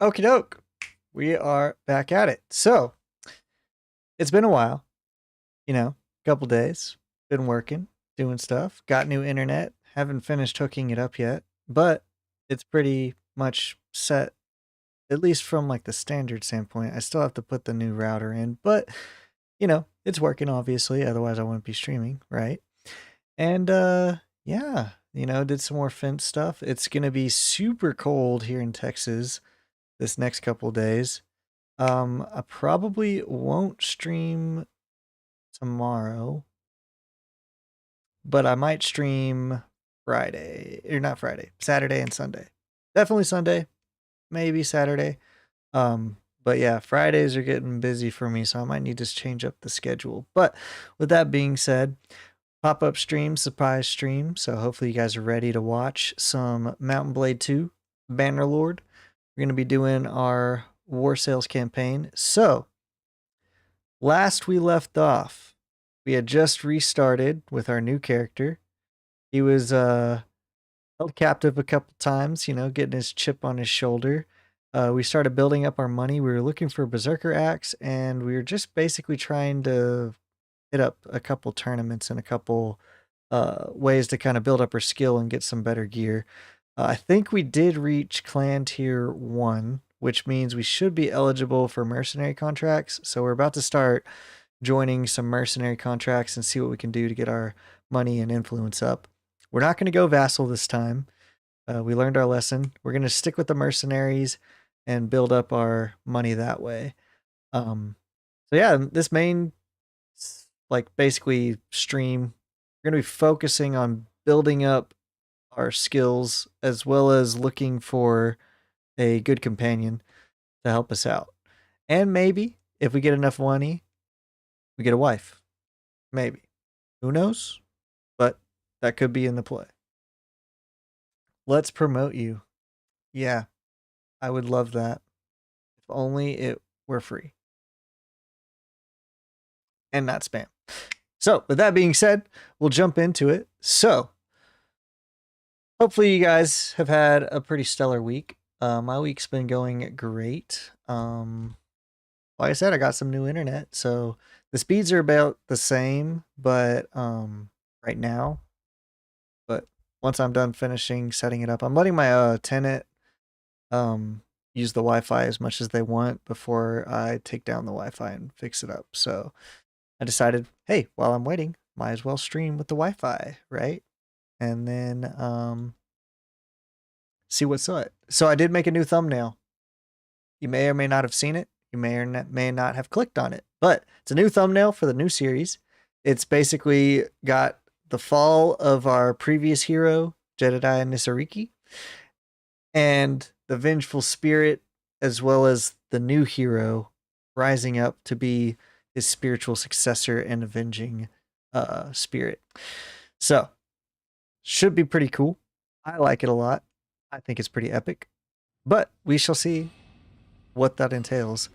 Okie doke. We are back at it. So, it's been a while, a couple days. Been working, doing stuff. Got new internet. Haven't finished hooking it up yet, but it's pretty much set, at least from like the standard standpoint. I still have to put the new router in, but it's working obviously. Otherwise, I wouldn't be streaming, right? And yeah, did some more fence stuff. It's gonna be super cold here in Texas this next couple days. I probably won't stream tomorrow, but I might stream Friday, or not Friday, Saturday and Sunday. Definitely Sunday, maybe Saturday. But yeah, Fridays are getting busy for me, so I might need to change up the schedule. But with that being said, pop-up stream, surprise stream. So hopefully you guys are ready to watch some Mountain Blade 2 Bannerlord. We're going to be doing our War Sales campaign. So, last we left off, we had just restarted with our new character. He was held captive a couple times, getting his chip on his shoulder. We started building up our money. We were looking for a Berserker axe, and we were just basically trying to hit up a couple tournaments and a couple ways to kind of build up our skill and get some better gear. I think we did reach clan tier 1, which means we should be eligible for mercenary contracts. So we're about to start joining some mercenary contracts and see what we can do to get our money and influence up. We're not going to go vassal this time. We learned our lesson. We're going to stick with the mercenaries and build up our money that way. So yeah, this main basically stream, we're going to be focusing on building up our skills as well as looking for a good companion to help us out. And maybe if we get enough money, we get a wife. Maybe. Who knows? But that could be in the play. Let's promote you. Yeah, I would love that. If only it were free. And not spam. So, with that being said, we'll jump into it. So, hopefully you guys have had a pretty stellar week. My week's been going great. Like I said, I got some new internet, so the speeds are about the same, but right now. But once I'm done finishing setting it up, I'm letting my tenant use the Wi-Fi as much as they want before I take down the Wi-Fi and fix it up. So I decided, hey, while I'm waiting, might as well stream with the Wi-Fi, right? And then see what's up. So I did make a new thumbnail. You may or may not have seen it. You may or may not have clicked on it, but it's a new thumbnail for the new series. It's basically got the fall of our previous hero, Jedadiah Hnisareki, and the vengeful spirit, as well as the new hero rising up to be his spiritual successor and avenging spirit. So, should be pretty cool. I like it a lot. I think it's pretty epic. But we shall see what that entails.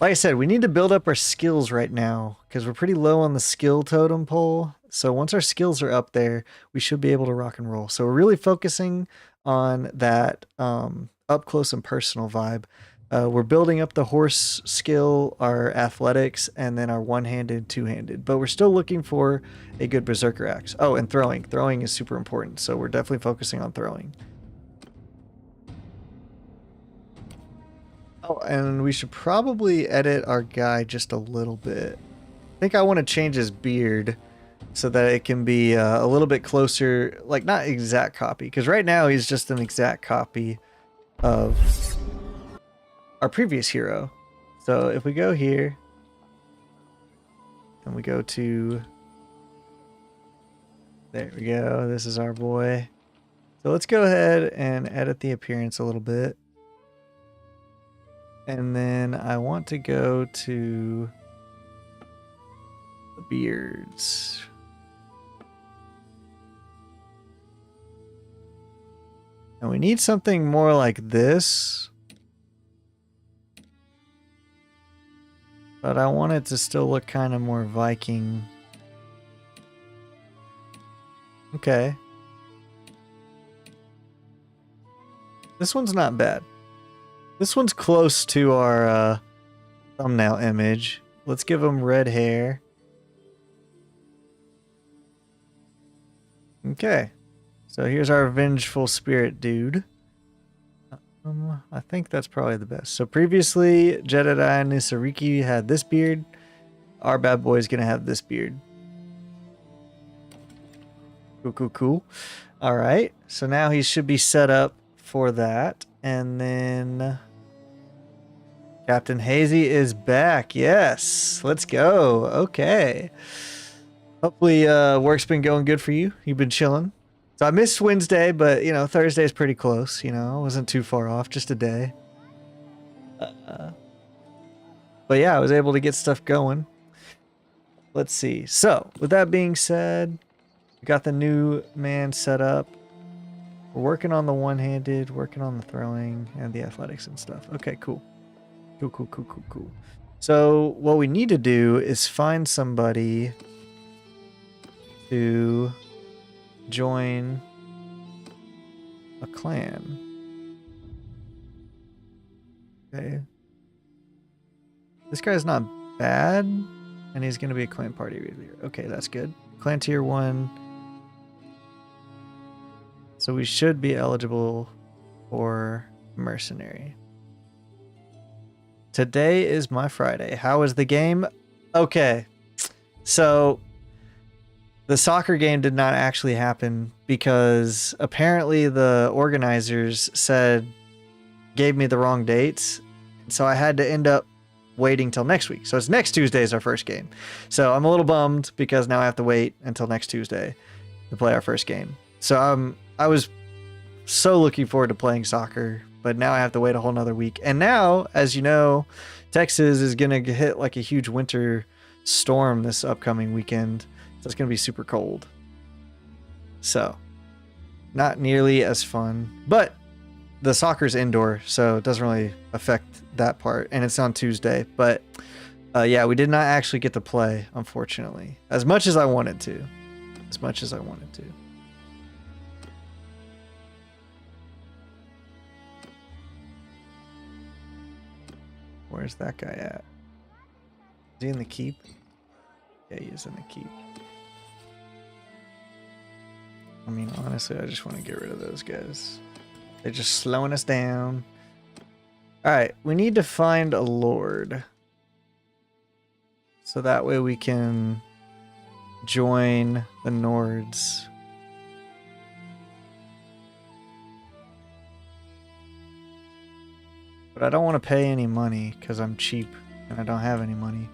Like I said, we need to build up our skills right now because we're pretty low on the skill totem pole. So once our skills are up there, we should be able to rock and roll. So we're really focusing on that up close and personal vibe. We're building up the horse skill, our athletics, and then our one-handed, two-handed. But we're still looking for a good berserker axe. Oh, and throwing. Throwing is super important. So we're definitely focusing on throwing. Oh, and we should probably edit our guy just a little bit. I think I want to change his beard so that it can be a little bit closer, like not exact copy, because right now he's just an exact copy of our previous hero. So if we go here and we go to, there we go, this is our boy. So let's go ahead and edit the appearance a little bit. And then I want to go to the beards. And we need something more like this. But I want it to still look kind of more Viking. Okay. This one's not bad. This one's close to our thumbnail image. Let's give him red hair. Okay. So here's our vengeful spirit dude. I think that's probably the best. So previously, Jedadiah Hnisareki had this beard. Our bad boy is going to have this beard. Cool, cool, cool. All right. So now he should be set up for that. And then Captain Hazy is back. Yes. Let's go. Okay. Hopefully work's been going good for you. You've been chilling. So I missed Wednesday, but, you know, Thursday's pretty close. You know, I wasn't too far off, just a day. But yeah, I was able to get stuff going. Let's see. So, with that being said, we got the new man set up. We're working on the one-handed, working on the throwing, and the athletics and stuff. Okay, cool. Cool, cool, cool, cool, cool. So, what we need to do is find somebody to join a clan. Okay. This guy's not bad, and he's going to be a clan party leader. Okay, that's good. Clan tier 1. So we should be eligible for mercenary. Today is my Friday. How is the game? Okay. So the soccer game did not actually happen because apparently the organizers gave me the wrong dates. So I had to end up waiting till next week. So it's next Tuesday is our first game. So I'm a little bummed because now I have to wait until next Tuesday to play our first game. So I was so looking forward to playing soccer, but now I have to wait a whole nother week. And now, as you know, Texas is going to hit like a huge winter storm this upcoming weekend. So it's going to be super cold. So not nearly as fun, but the soccer's indoor, so it doesn't really affect that part. And it's on Tuesday, but yeah, we did not actually get to play, unfortunately, as much as I wanted to. Where's that guy at? Is he in the keep? Yeah, he is in the keep. I mean, honestly, I just want to get rid of those guys. They're just slowing us down. Alright, we need to find a lord. So that way we can join the Nords. But I don't want to pay any money because I'm cheap and I don't have any money.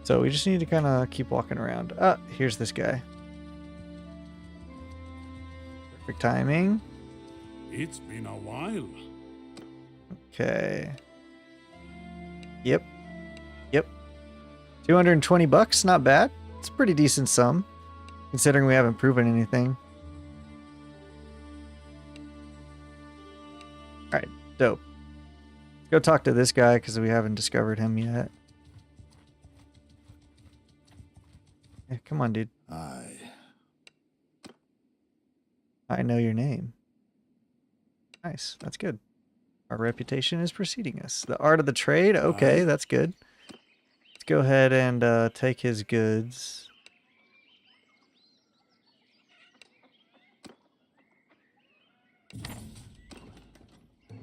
So we just need to kind of keep walking around. Ah, here's this guy. Perfect timing. It's been a while. Okay. Yep. 220 bucks, not bad. It's a pretty decent sum, considering we haven't proven anything. Alright, dope. Let's go talk to this guy, because we haven't discovered him yet. Yeah, come on, dude. I know your name. Nice, that's good. Our reputation is preceding us. The art of the trade, okay, that's good. Let's go ahead and take his goods.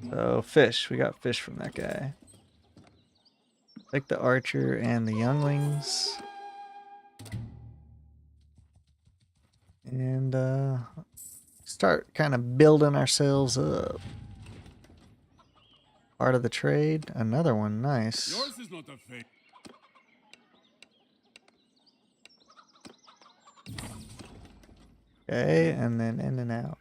So fish, we got fish from that guy. Take the archer and the younglings. And start kind of building ourselves up. Art of the trade, another one, nice. Yours is not a fake. Okay, and then in and out.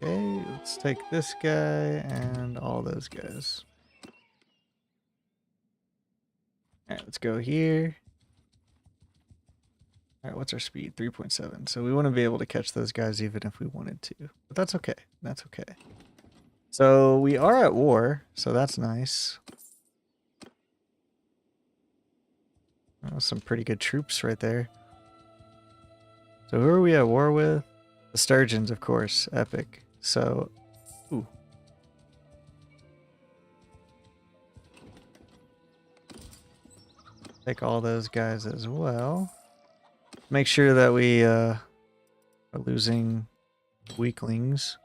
Okay, let's take this guy and all those guys. Alright, let's go here. Alright, what's our speed? 3.7. So we wouldn't be able to catch those guys even if we wanted to. But that's okay. That's okay. So we are at war, so that's nice. Oh, some pretty good troops right there. So who are we at war with? The Sturgeons, of course. Epic. So, ooh. Take all those guys as well. Make sure that we are losing weaklings.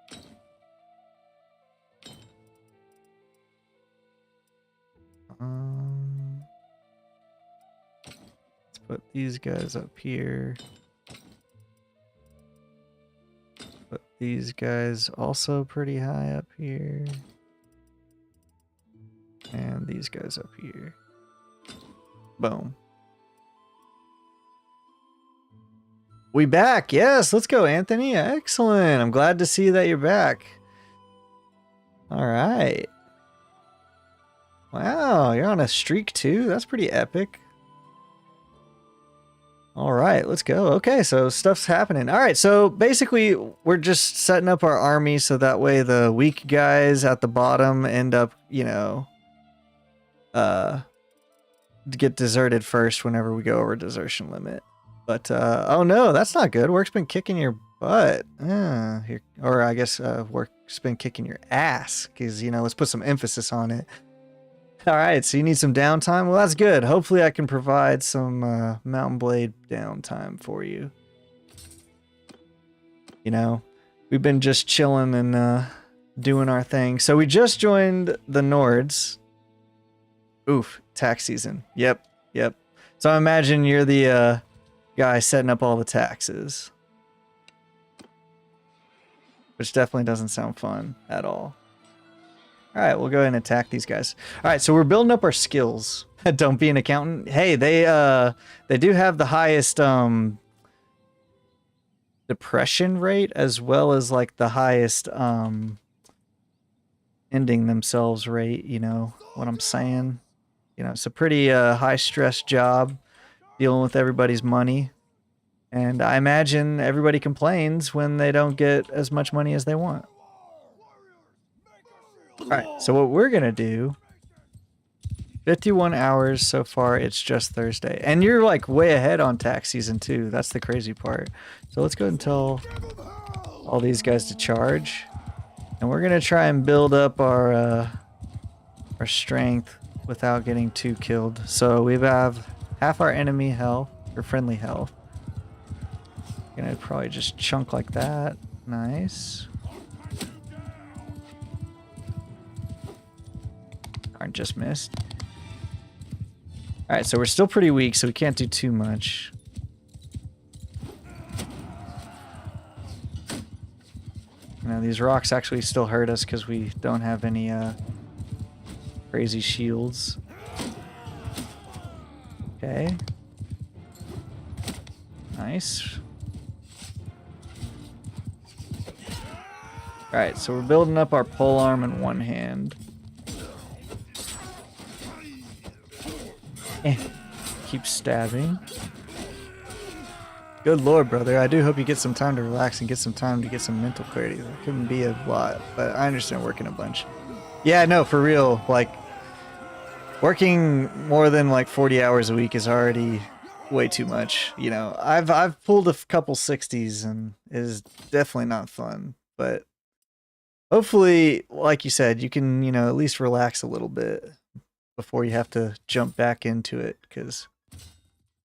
Let's put these guys up here. Put these guys also pretty high up here. And these guys up here. Boom. We back. Yes, let's go, Anthony. Excellent. I'm glad to see that you're back. All right. Wow, you're on a streak too. That's pretty epic. All right, let's go. Okay, so stuff's happening. All right, so basically we're just setting up our army so that way the weak guys at the bottom end up, you know, get deserted first whenever we go over desertion limit. But oh no, that's not good. Work's been kicking your butt. Here, or I guess work's been kicking your ass, because, you know, let's put some emphasis on it. All right, so you need some downtime. Well, that's good. Hopefully I can provide some Mountain Blade downtime for you. You know, we've been just chilling and doing our thing. So we just joined the Nords. Oof, tax season. Yep. So I imagine you're the guy setting up all the taxes. Which definitely doesn't sound fun at all. All right, we'll go ahead and attack these guys. All right, so we're building up our skills. Don't be an accountant. Hey, they do have the highest depression rate, as well as like the highest ending themselves rate. You know what I'm saying? You know, it's a pretty high stress job dealing with everybody's money, and I imagine everybody complains when they don't get as much money as they want. Alright, so what we're gonna do, 51 hours so far, it's just Thursday. And you're like way ahead on tax season too, that's the crazy part. So let's go and tell all these guys to charge. And we're gonna try and build up our strength without getting too killed. So we have half our enemy health, or friendly health. Gonna probably just chunk like that. Nice. Darn, just missed. Alright, so we're still pretty weak, so we can't do too much. You know, these rocks actually still hurt us because we don't have any crazy shields. Okay. Nice. Alright, so we're building up our polearm in one hand. Keep stabbing. Good lord, brother. I do hope you get some time to relax and get some time to get some mental clarity. That couldn't be a lot, but I understand working a bunch. Yeah, no, for real. Like, working more than like 40 hours a week is already way too much. You know, I've pulled a couple 60s and it is definitely not fun. But hopefully, like you said, you can, you know, at least relax a little bit before you have to jump back into it, because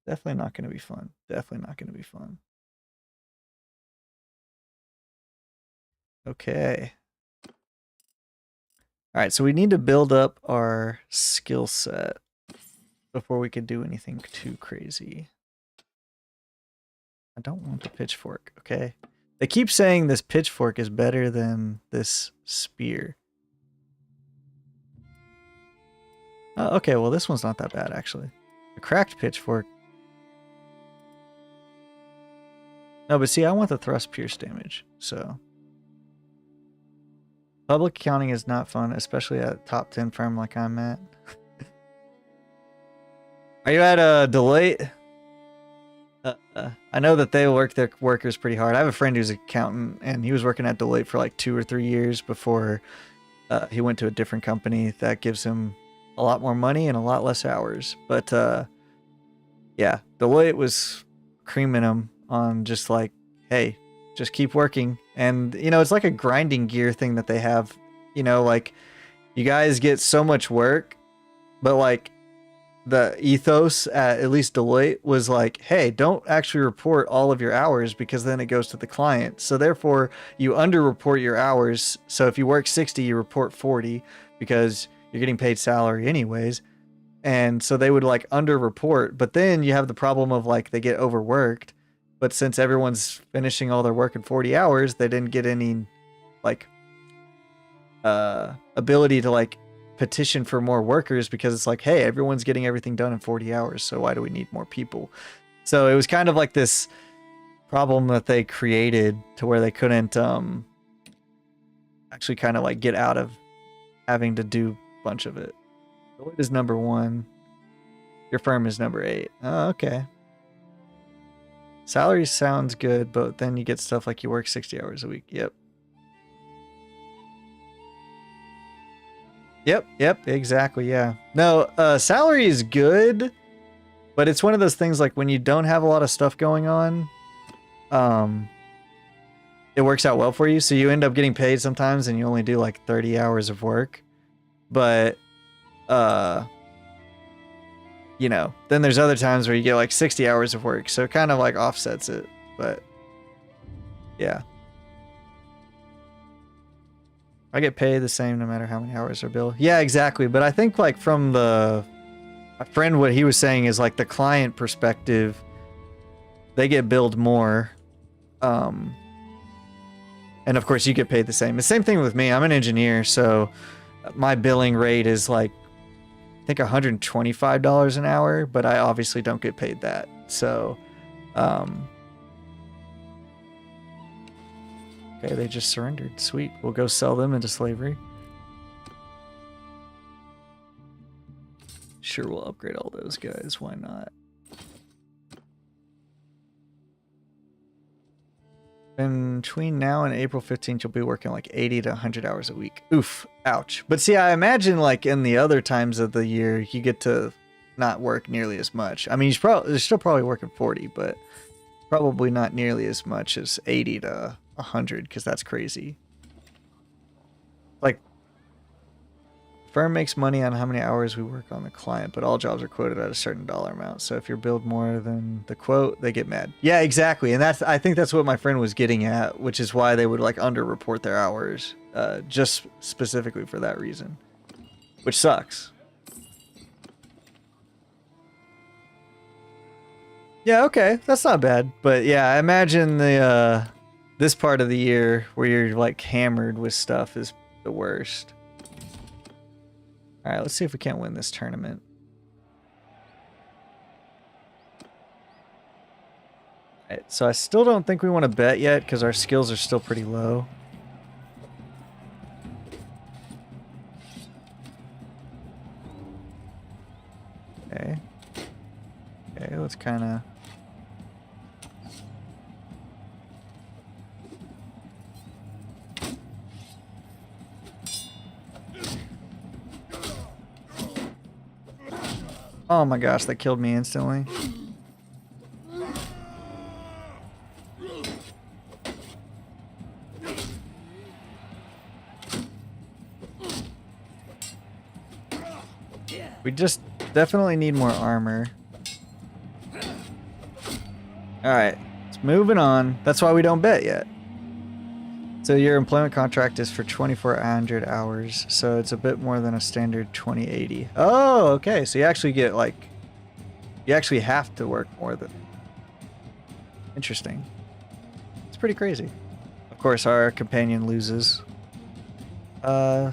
definitely not going to be fun. Definitely not going to be fun. Okay. All right, so we need to build up our skill set before we could do anything too crazy. I don't want the pitchfork, okay? They keep saying this pitchfork is better than this spear. Okay, well, this one's not that bad, actually. A cracked pitchfork. No, but see, I want the thrust pierce damage, so. Public accounting is not fun, especially at a top 10 firm like I'm at. Are you at Deloitte? I know that they work their workers pretty hard. I have a friend who's an accountant, and he was working at Deloitte for like 2 or 3 years before he went to a different company that gives him a lot more money and a lot less hours. But yeah, Deloitte was creaming him on just like, hey, just keep working. And, you know, it's like a grinding gear thing that they have. You know, like, you guys get so much work, but like the ethos at least Deloitte was like, hey, don't actually report all of your hours because then it goes to the client. So therefore you underreport your hours. So if you work 60, you report 40 because you're getting paid salary anyways. And so they would like underreport, but then you have the problem of like they get overworked. But since everyone's finishing all their work in 40 hours, they didn't get any like ability to like petition for more workers because it's like, hey, everyone's getting everything done in 40 hours, so why do we need more people? So it was kind of like this problem that they created to where they couldn't actually kind of like get out of having to do a bunch of it. Deloitte is number 1. Your firm is number 8. Oh, okay. Salary sounds good, but then you get stuff like you work 60 hours a week. Yep. Yep, exactly, yeah. No, salary is good, but it's one of those things like when you don't have a lot of stuff going on, it works out well for you. So you end up getting paid sometimes and you only do like 30 hours of work. But, you know, then there's other times where you get like 60 hours of work. So it kind of like offsets it, but yeah. I get paid the same no matter how many hours are billed. Yeah, exactly. But I think like from my friend, what he was saying is like the client perspective, they get billed more. And of course you get paid the same. The same thing with me. I'm an engineer, so my billing rate is like, I think $125 an hour, but I obviously don't get paid that. So, okay, they just surrendered. Sweet. We'll go sell them into slavery. Sure, we'll upgrade all those guys. Why not? In between now and April 15th, you'll be working like 80 to 100 hours a week. Oof. Ouch. But see, I imagine like in the other times of the year, you get to not work nearly as much. I mean, you're still probably working 40, but probably not nearly as much as 80 to 100, because that's crazy. Like, firm makes money on how many hours we work on the client, but all jobs are quoted at a certain dollar amount. So if you're billed more than the quote, they get mad. Yeah, exactly. And I think that's what my friend was getting at, which is why they would like underreport their hours, just specifically for that reason, which sucks. Yeah, okay, that's not bad. But yeah, I imagine the this part of the year where you're like hammered with stuff is the worst. All right, let's see if we can't win this tournament. All right, so I still don't think we want to bet yet because our skills are still pretty low. Okay. Okay, let's kind of... Oh my gosh, that killed me instantly. We just definitely need more armor. Alright, it's moving on. That's why we don't bet yet. So your employment contract is for 2,400 hours, so it's a bit more than a standard 2080. Oh, okay. So you actually get like, you actually have to work more than. Interesting. It's pretty crazy. Of course, our companion loses.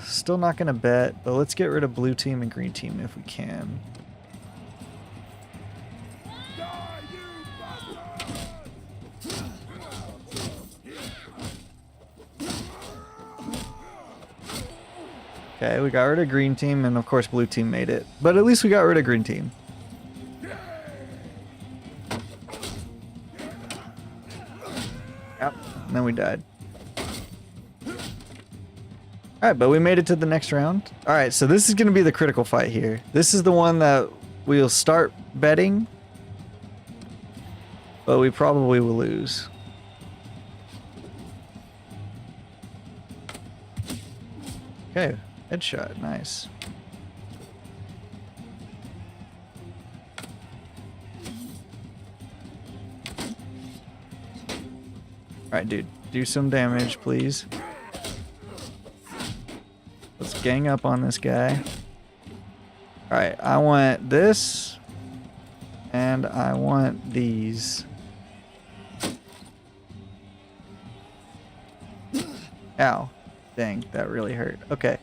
Still not gonna bet, but let's get rid of blue team and green team if we can. Okay, we got rid of green team, and of course blue team made it. But at least we got rid of green team. Yep, and then we died. Alright, but we made it to the next round. Alright, so this is going to be the critical fight here. This is the one that we'll start betting, but we probably will lose. Okay, headshot, nice. Alright, dude, do some damage, please. Let's gang up on this guy. Alright, I want this. And I want these. Ow. Dang, that really hurt. Okay.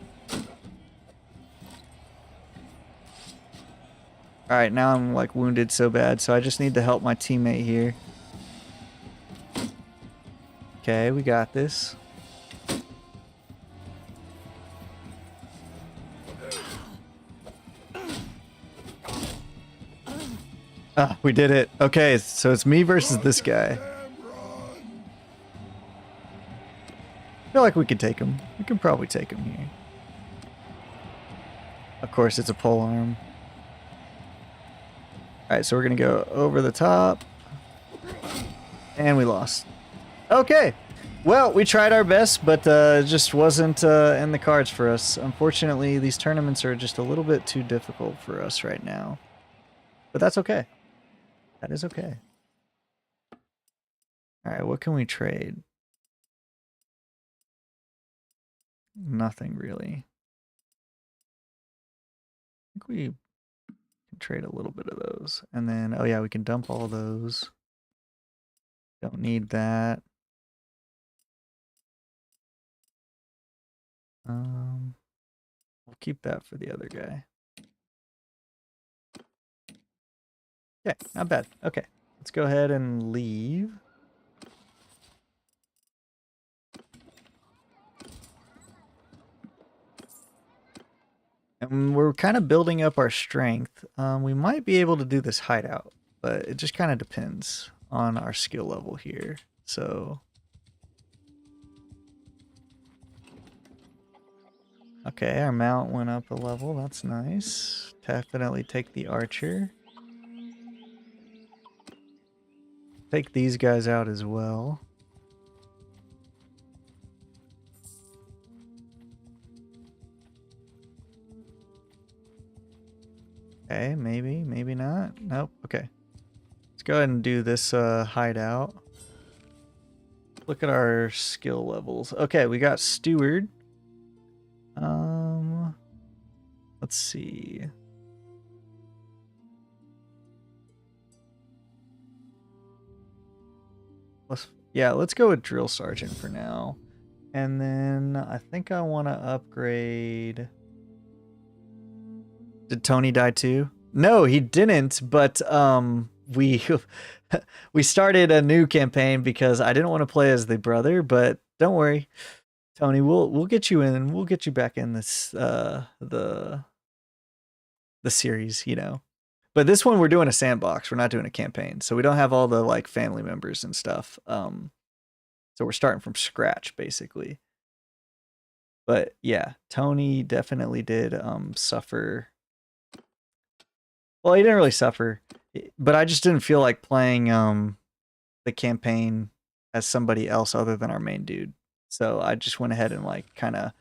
Alright, now I'm like wounded so bad, so I just need to help my teammate here. Okay, we got this. Ah, we did it. Okay, so it's me versus this guy. I feel like we could take him. We can probably take him here. Of course, it's a pole arm. Alright, so we're going to go over the top. And we lost. Okay. Well, we tried our best, but it just wasn't in the cards for us. Unfortunately, these tournaments are just a little bit too difficult for us right now. But that's okay. That is okay. Alright, what can we trade? Nothing really. I think we can trade a little bit of those. And then, oh yeah, we can dump all those. Don't need that. We'll keep that for the other guy. Okay, not bad. Okay, let's go ahead and leave. And we're kind of building up our strength. We might be able to do this hideout, but it just kind of depends on our skill level here. So, okay, our mount went up a level. That's nice. Definitely take the archer. Take these guys out as well. Okay, maybe, maybe not. Nope. Okay. Let's go ahead and do this hideout. Look at our skill levels. Okay, we got steward. Let's see. Let's go with drill sergeant for now. And then I think I want to upgrade. Did Tony die too? No, he didn't, but we we started a new campaign because I didn't want to play as the brother, but don't worry. Tony, we'll get you in. We'll get you back in this the series, you know. But this one we're doing a sandbox. We're not doing a campaign. So we don't have all the like family members and stuff. So we're starting from scratch basically. But yeah, Tony definitely did suffer. Well, he didn't really suffer, but I just didn't feel like playing the campaign as somebody else other than our main dude. So I just went ahead and like kind of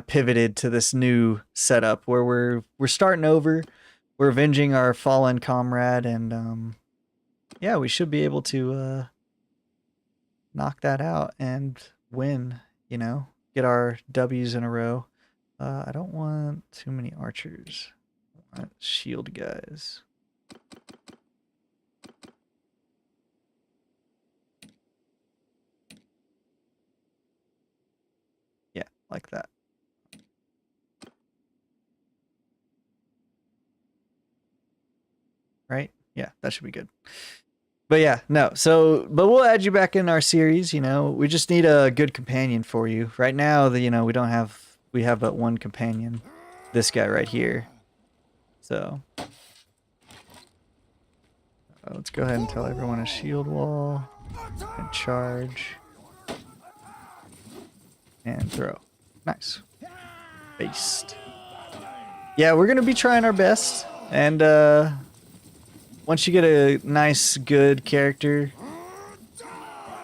pivoted to this new setup where we're starting over. We're avenging our fallen comrade, and yeah, we should be able to knock that out and win, you know, get our W's in a row. I don't want too many archers. I want shield guys. Yeah, like that. Right? Yeah, that should be good. But yeah, no. So, but we'll add you back in our series, you know. We just need a good companion for you. Right now, you know, we have but one companion. This guy right here. So, let's go ahead and tell everyone a shield wall and charge and throw. Nice. Based. Yeah, we're going to be trying our best, and once you get a nice, good character,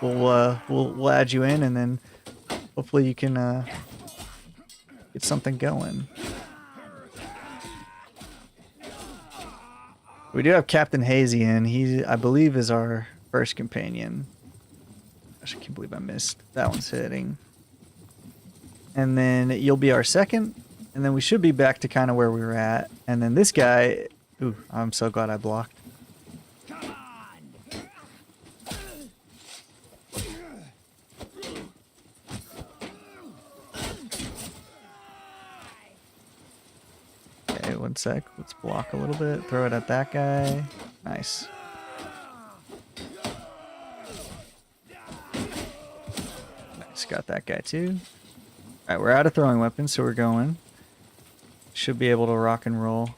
we'll add you in, and then hopefully you can get something going. We do have Captain Hazy in. He, I believe, is our first companion. Gosh, I can't believe I missed. That one's hitting. And then you'll be our second, and then we should be back to kind of where we were at. And then this guy, ooh, I'm so glad I blocked. Okay, one sec. Let's block a little bit. Throw it at that guy. Nice. Nice, got that guy too. Alright, we're out of throwing weapons, so we're going. Should be able to rock and roll.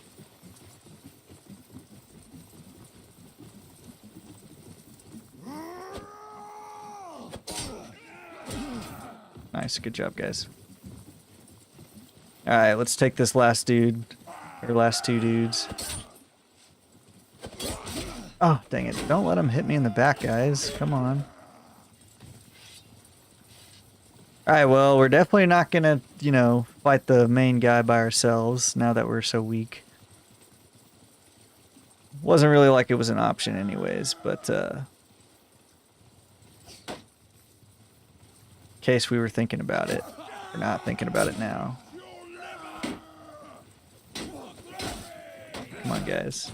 Nice, good job, guys. Alright, let's take this last dude. Or last two dudes. Oh, dang it. Don't let him hit me in the back, guys. Come on. Alright, well, we're definitely not gonna, you know, fight the main guy by ourselves now that we're so weak. Wasn't really like it was an option anyways, but, in case we were thinking about it. We're not thinking about it now. Come on, guys.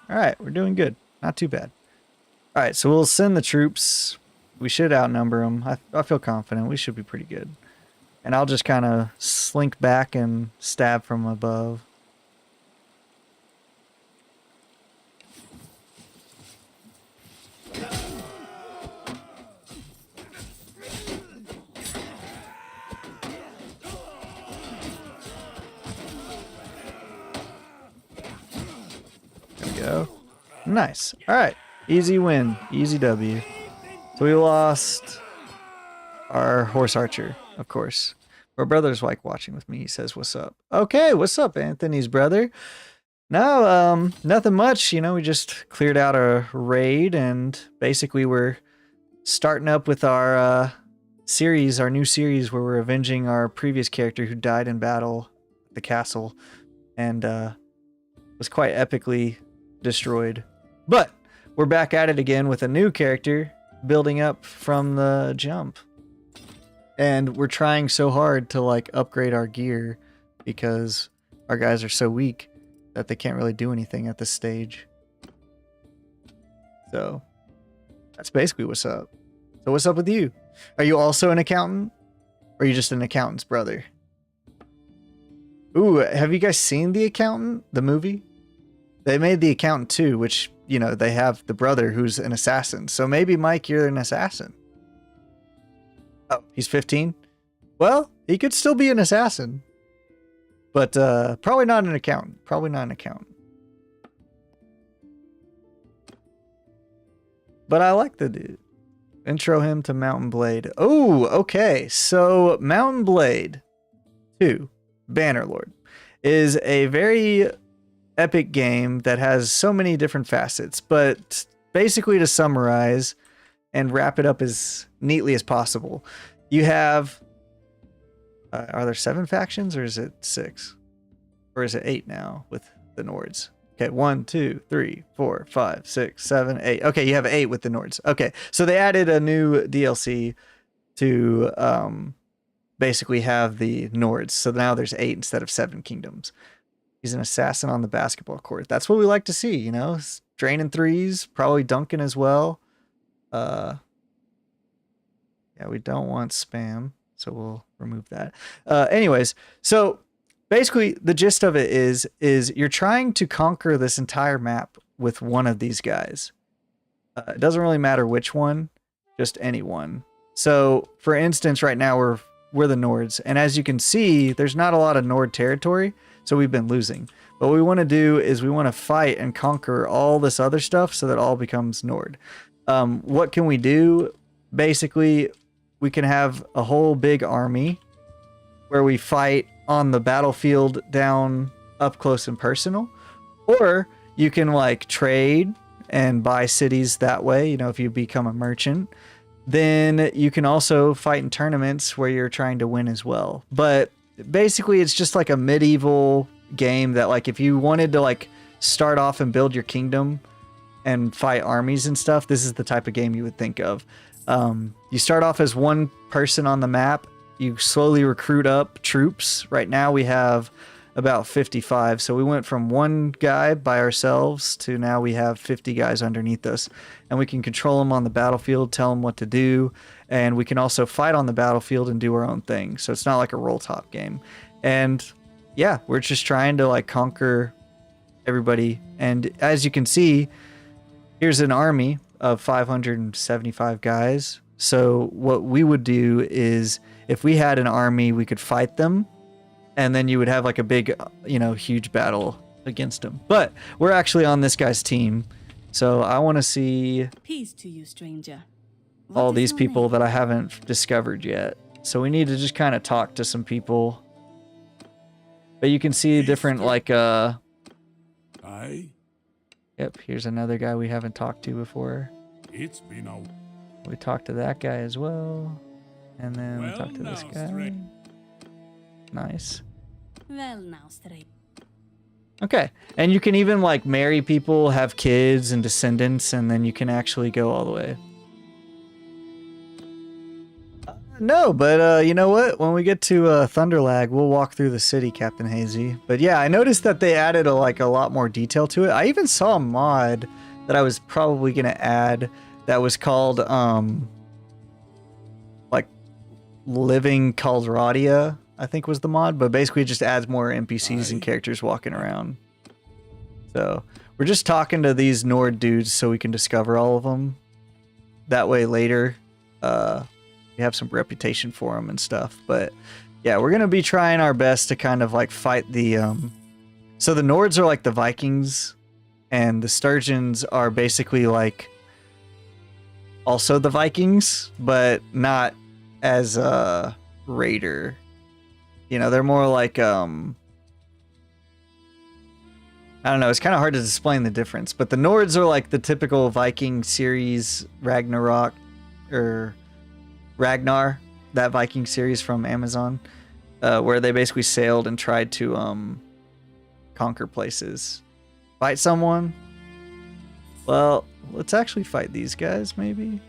Alright, we're doing good. Not too bad. Alright, so we'll send the troops. We should outnumber them. I feel confident. We should be pretty good. And I'll just kind of slink back and stab from above. Go. Nice. Alright. Easy win. Easy W. So we lost our horse archer, of course. My brother's like watching with me. He says, "What's up?" Okay, what's up, Anthony's brother? No, nothing much. You know, we just cleared out a raid, and basically we're starting up with our series, our new series, where we're avenging our previous character who died in battle at the castle, and was quite epically destroyed. But we're back at it again with a new character, building up from the jump. And we're trying so hard to like upgrade our gear because our guys are so weak that they can't really do anything at this stage. So that's basically what's up. So what's up with you? Are you also an accountant? Or are you just an accountant's brother? Ooh, have you guys seen The Accountant, the movie? They made The Accountant too, which, you know, they have the brother who's an assassin. So maybe, Mike, you're an assassin. Oh, he's 15? Well, he could still be an assassin. But probably not an accountant. Probably not an accountant. But I like the dude. Intro him to Mountain Blade. Oh, okay. So Mountain Blade 2, Bannerlord, is a very epic game that has so many different facets. But basically, to summarize and wrap it up as neatly as possible, you have... are there 7 factions, or is it 6? Or is it 8 now with the Nords? Okay, 1, 2, 3, 4, 5, 6, 7, 8. Okay, you have 8 with the Nords. Okay, so they added a new DLC to basically have the Nords. So now there's 8 instead of 7 kingdoms. He's an assassin on the basketball court. That's what we like to see, you know? Draining threes, probably dunking as well. Yeah, we don't want spam, so we'll remove that. Anyways, so basically the gist of it is you're trying to conquer this entire map with one of these guys. It doesn't really matter which one, just any one. So for instance, right now we're the Nords, and as you can see, there's not a lot of Nord territory, so we've been losing. But what we want to do is we want to fight and conquer all this other stuff so that all becomes Nord. What can we do? Basically, we can have a whole big army where we fight on the battlefield down up close and personal, or you can like trade and buy cities that way. You know, if you become a merchant, then you can also fight in tournaments where you're trying to win as well. But basically it's just like a medieval game that like if you wanted to like start off and build your kingdom and fight armies and stuff, this is the type of game you would think of. You start off as one person on the map. You slowly recruit up troops. Right now we have about 55. So we went from one guy by ourselves to now we have 50 guys underneath us. And we can control them on the battlefield, tell them what to do. And we can also fight on the battlefield and do our own thing. So it's not like a roll top game. And yeah, we're just trying to like conquer everybody. And as you can see, here's an army of 575 guys. So what we would do is if we had an army, we could fight them, and then you would have like a big, you know, huge battle against them. But we're actually on this guy's team. So I want to see Peace to you, stranger. all these people that I haven't discovered yet. So we need to just kind of talk to some people. But you can see different like Aye. yep, here's another guy we haven't talked to before. It's been a We talked to that guy as well. And then we Well talked to this now, guy. Stray. Nice. Well now, straight. Okay. And you can even like marry people, have kids and descendants, and then you can actually go all the way. No, but you know what? When we get to Thunderlag, we'll walk through the city, Captain Hazy. But yeah, I noticed that they added a lot more detail to it. I even saw a mod that I was probably going to add that was called like Living Calradia, I think was the mod, but basically it just adds more NPCs and characters walking around. So we're just talking to these Nord dudes so we can discover all of them. That way later, we have some reputation for them and stuff. But yeah, we're gonna be trying our best to kind of like fight the so the Nords are like the Vikings, and the Sturgeons are basically like also the Vikings, but not as a raider. You know, they're more like I don't know, it's kind of hard to explain the difference, but the Nords are like the typical Viking series Ragnarok or Ragnar, that Viking series from Amazon, where they basically sailed and tried to conquer places. Fight someone? Well, let's actually fight these guys, maybe?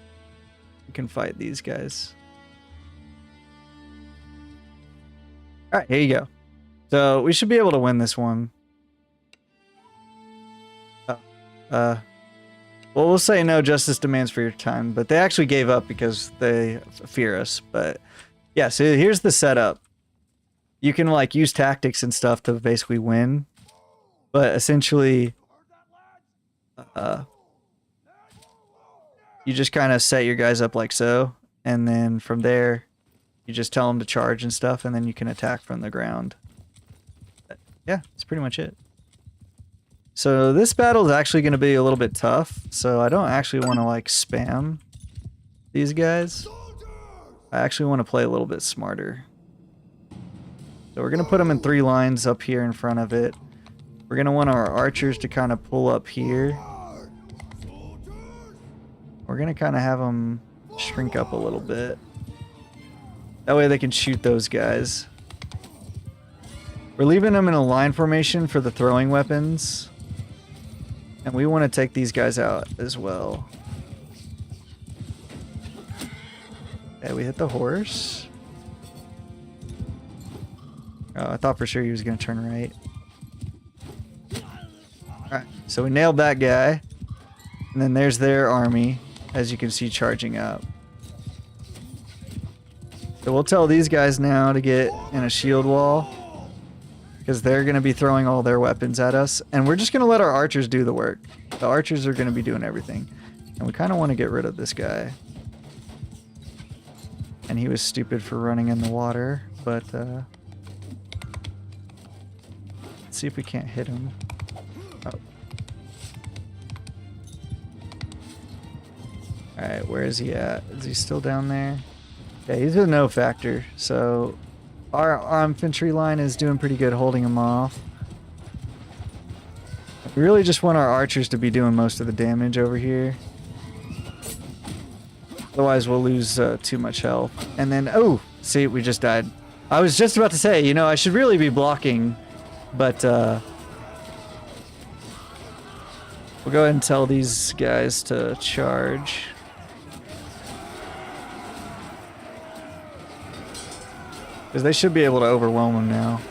We can fight these guys. Alright, here you go. So, we should be able to win this one. Well, we'll say no justice demands for your time, but they actually gave up because they fear us. But yeah, so here's the setup. You can like use tactics and stuff to basically win, but essentially you just kind of set your guys up like so, and then from there you just tell them to charge and stuff, and then you can attack from the ground. But yeah, that's pretty much it. So this battle is actually going to be a little bit tough, so I don't actually want to like spam these guys. I actually want to play a little bit smarter. So we're going to put them in 3 lines up here in front of it. We're going to want our archers to kind of pull up here. We're going to kind of have them shrink up a little bit. That way they can shoot those guys. We're leaving them in a line formation for the throwing weapons. And we want to take these guys out as well. Okay, we hit the horse. Oh, I thought for sure he was going to turn right. Alright, so we nailed that guy. And then there's their army, as you can see, charging up. So we'll tell these guys now to get in a shield wall, because they're going to be throwing all their weapons at us. And we're just going to let our archers do the work. The archers are going to be doing everything. And we kind of want to get rid of this guy. And he was stupid for running in the water. But, let's see if we can't hit him. Oh. Alright, where is he at? Is he still down there? Yeah, he's a no factor. So Our infantry line is doing pretty good holding them off. We really just want our archers to be doing most of the damage over here. Otherwise, we'll lose too much health. And then, oh, see, we just died. I was just about to say, you know, I should really be blocking, but we'll go ahead and tell these guys to charge. Because they should be able to overwhelm them now.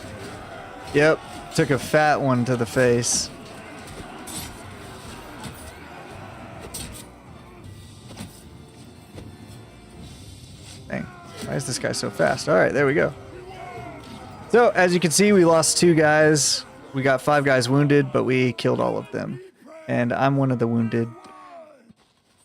Yep, took a fat one to the face. Dang, why is this guy so fast? All right, there we go. So, as you can see, we lost 2 guys. We got 5 guys wounded, but we killed all of them. And I'm one of the wounded.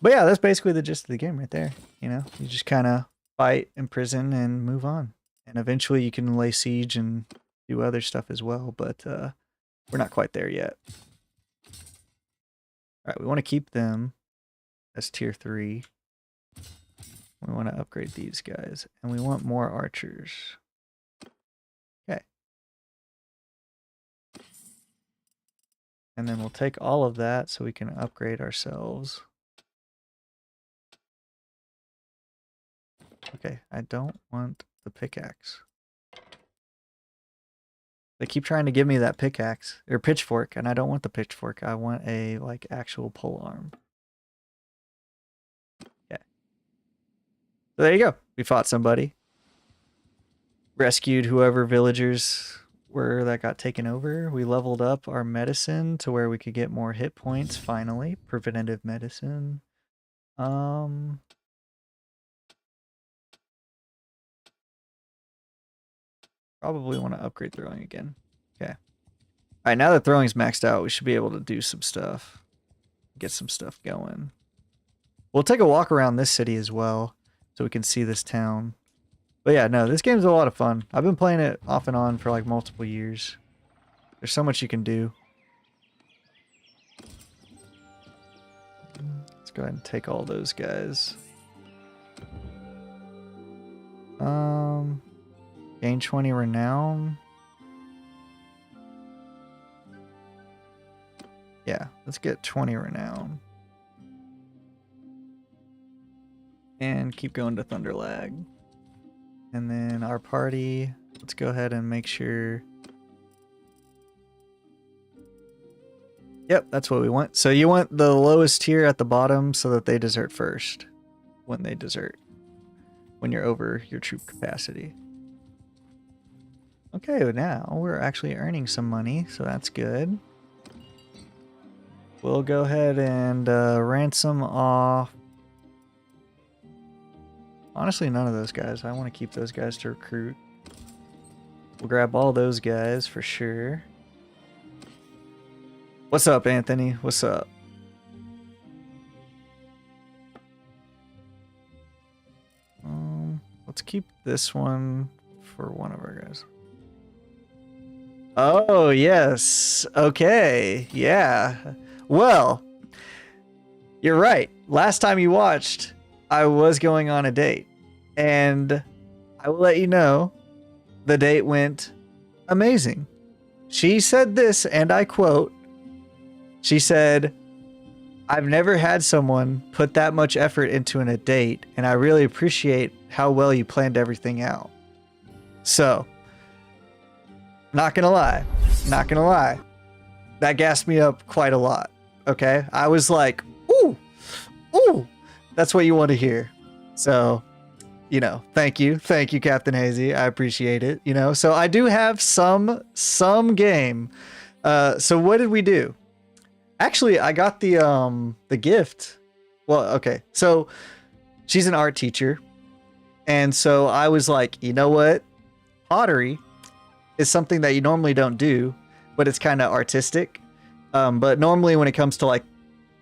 But yeah, that's basically the gist of the game right there. You know, you just kind of fight, imprison, and move on. And eventually you can lay siege and do other stuff as well, but we're not quite there yet. Alright, we want to keep them as tier 3. We want to upgrade these guys. And we want more archers. Okay. And then we'll take all of that so we can upgrade ourselves. Okay, I don't want the pickaxe. They keep trying to give me that pickaxe or pitchfork, and I don't want the pitchfork. I want a like actual pole arm. Okay. So there you go. We fought somebody. Rescued whoever villagers were that got taken over. We leveled up our medicine to where we could get more hit points finally. Preventative medicine. Probably want to upgrade throwing again. Okay. Alright, now that throwing's maxed out, we should be able to do some stuff. Get some stuff going. We'll take a walk around this city as well, so we can see this town. But yeah, no, this game's a lot of fun. I've been playing it off and on for like multiple years. There's so much you can do. Let's go ahead and take all those guys. Gain 20 renown. Yeah, let's get 20 renown. And keep going to Thunderlag. And then our party, let's go ahead and make sure. Yep, that's what we want. So you want the lowest tier at the bottom so that they desert first when they desert. When you're over your troop capacity. Okay, now we're actually earning some money, so that's good. We'll go ahead and ransom off. Honestly, none of those guys. I want to keep those guys to recruit. We'll grab all those guys for sure. What's up, Anthony? What's up? Let's keep this one for one of our guys. Oh, yes. Okay. Yeah. Well, you're right. Last time you watched, I was going on a date. And I will let you know, the date went amazing. She said this, and I quote, she said, "I've never had someone put that much effort into a date, and I really appreciate how well you planned everything out." So, not gonna lie, that gassed me up quite a lot. Okay, I was like, ooh, that's what you want to hear. So, you know, thank you, Captain Hazy. I appreciate it. You know, so I do have some game. So what did we do? Actually, I got the gift. Well, okay, so she's an art teacher, and so I was like, you know what, pottery is something that you normally don't do, but it's kind of artistic. But normally when it comes to like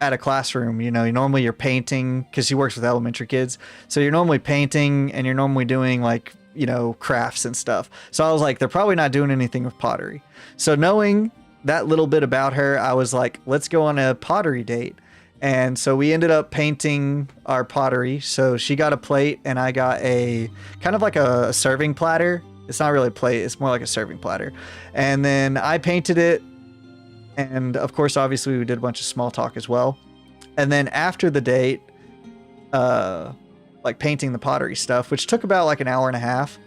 at a classroom, you know, normally you're painting, because she works with elementary kids. So you're normally painting and you're normally doing like, you know, crafts and stuff. So I was like, they're probably not doing anything with pottery. So knowing that little bit about her, I was like, let's go on a pottery date. And so we ended up painting our pottery. So she got a plate and I got a kind of like a serving platter. It's not really a plate. It's more like a serving platter. And then I painted it. And of course, obviously, we did a bunch of small talk as well. And then after the date, like painting the pottery stuff, which took about like an hour and a half.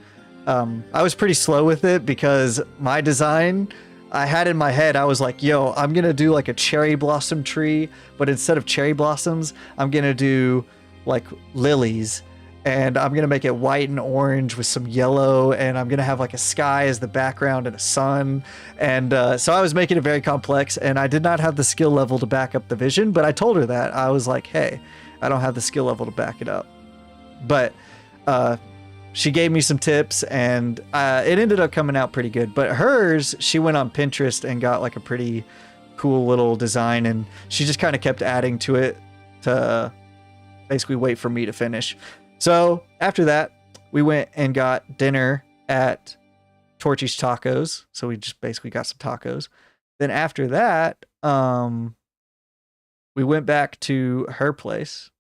I was pretty slow with it because my design I had in my head, I was like, yo, I'm going to do like a cherry blossom tree, but instead of cherry blossoms, I'm going to do like lilies, and I'm going to make it white and orange with some yellow, and I'm going to have like a sky as the background and a sun. And so I was making it very complex, and I did not have the skill level to back up the vision, but I told her that. I was like, hey, I don't have the skill level to back it up. But she gave me some tips, and it ended up coming out pretty good. But hers, she went on Pinterest and got like a pretty cool little design, and she just kind of kept adding to it to basically wait for me to finish. So after that, we went and got dinner at Torchy's Tacos. So we just basically got some tacos. Then after that, we went back to her place.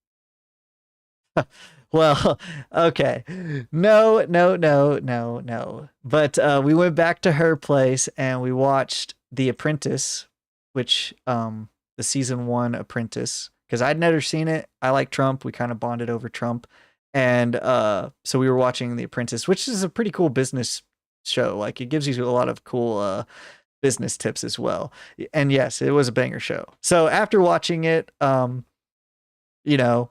Well, okay. No. But we went back to her place and we watched The Apprentice, which the season 1 Apprentice, because I'd never seen it. I like Trump. We kind of bonded over Trump. And so we were watching The Apprentice, which is a pretty cool business show. Like, it gives you a lot of cool business tips as well. And yes, it was a banger show. So after watching it, you know,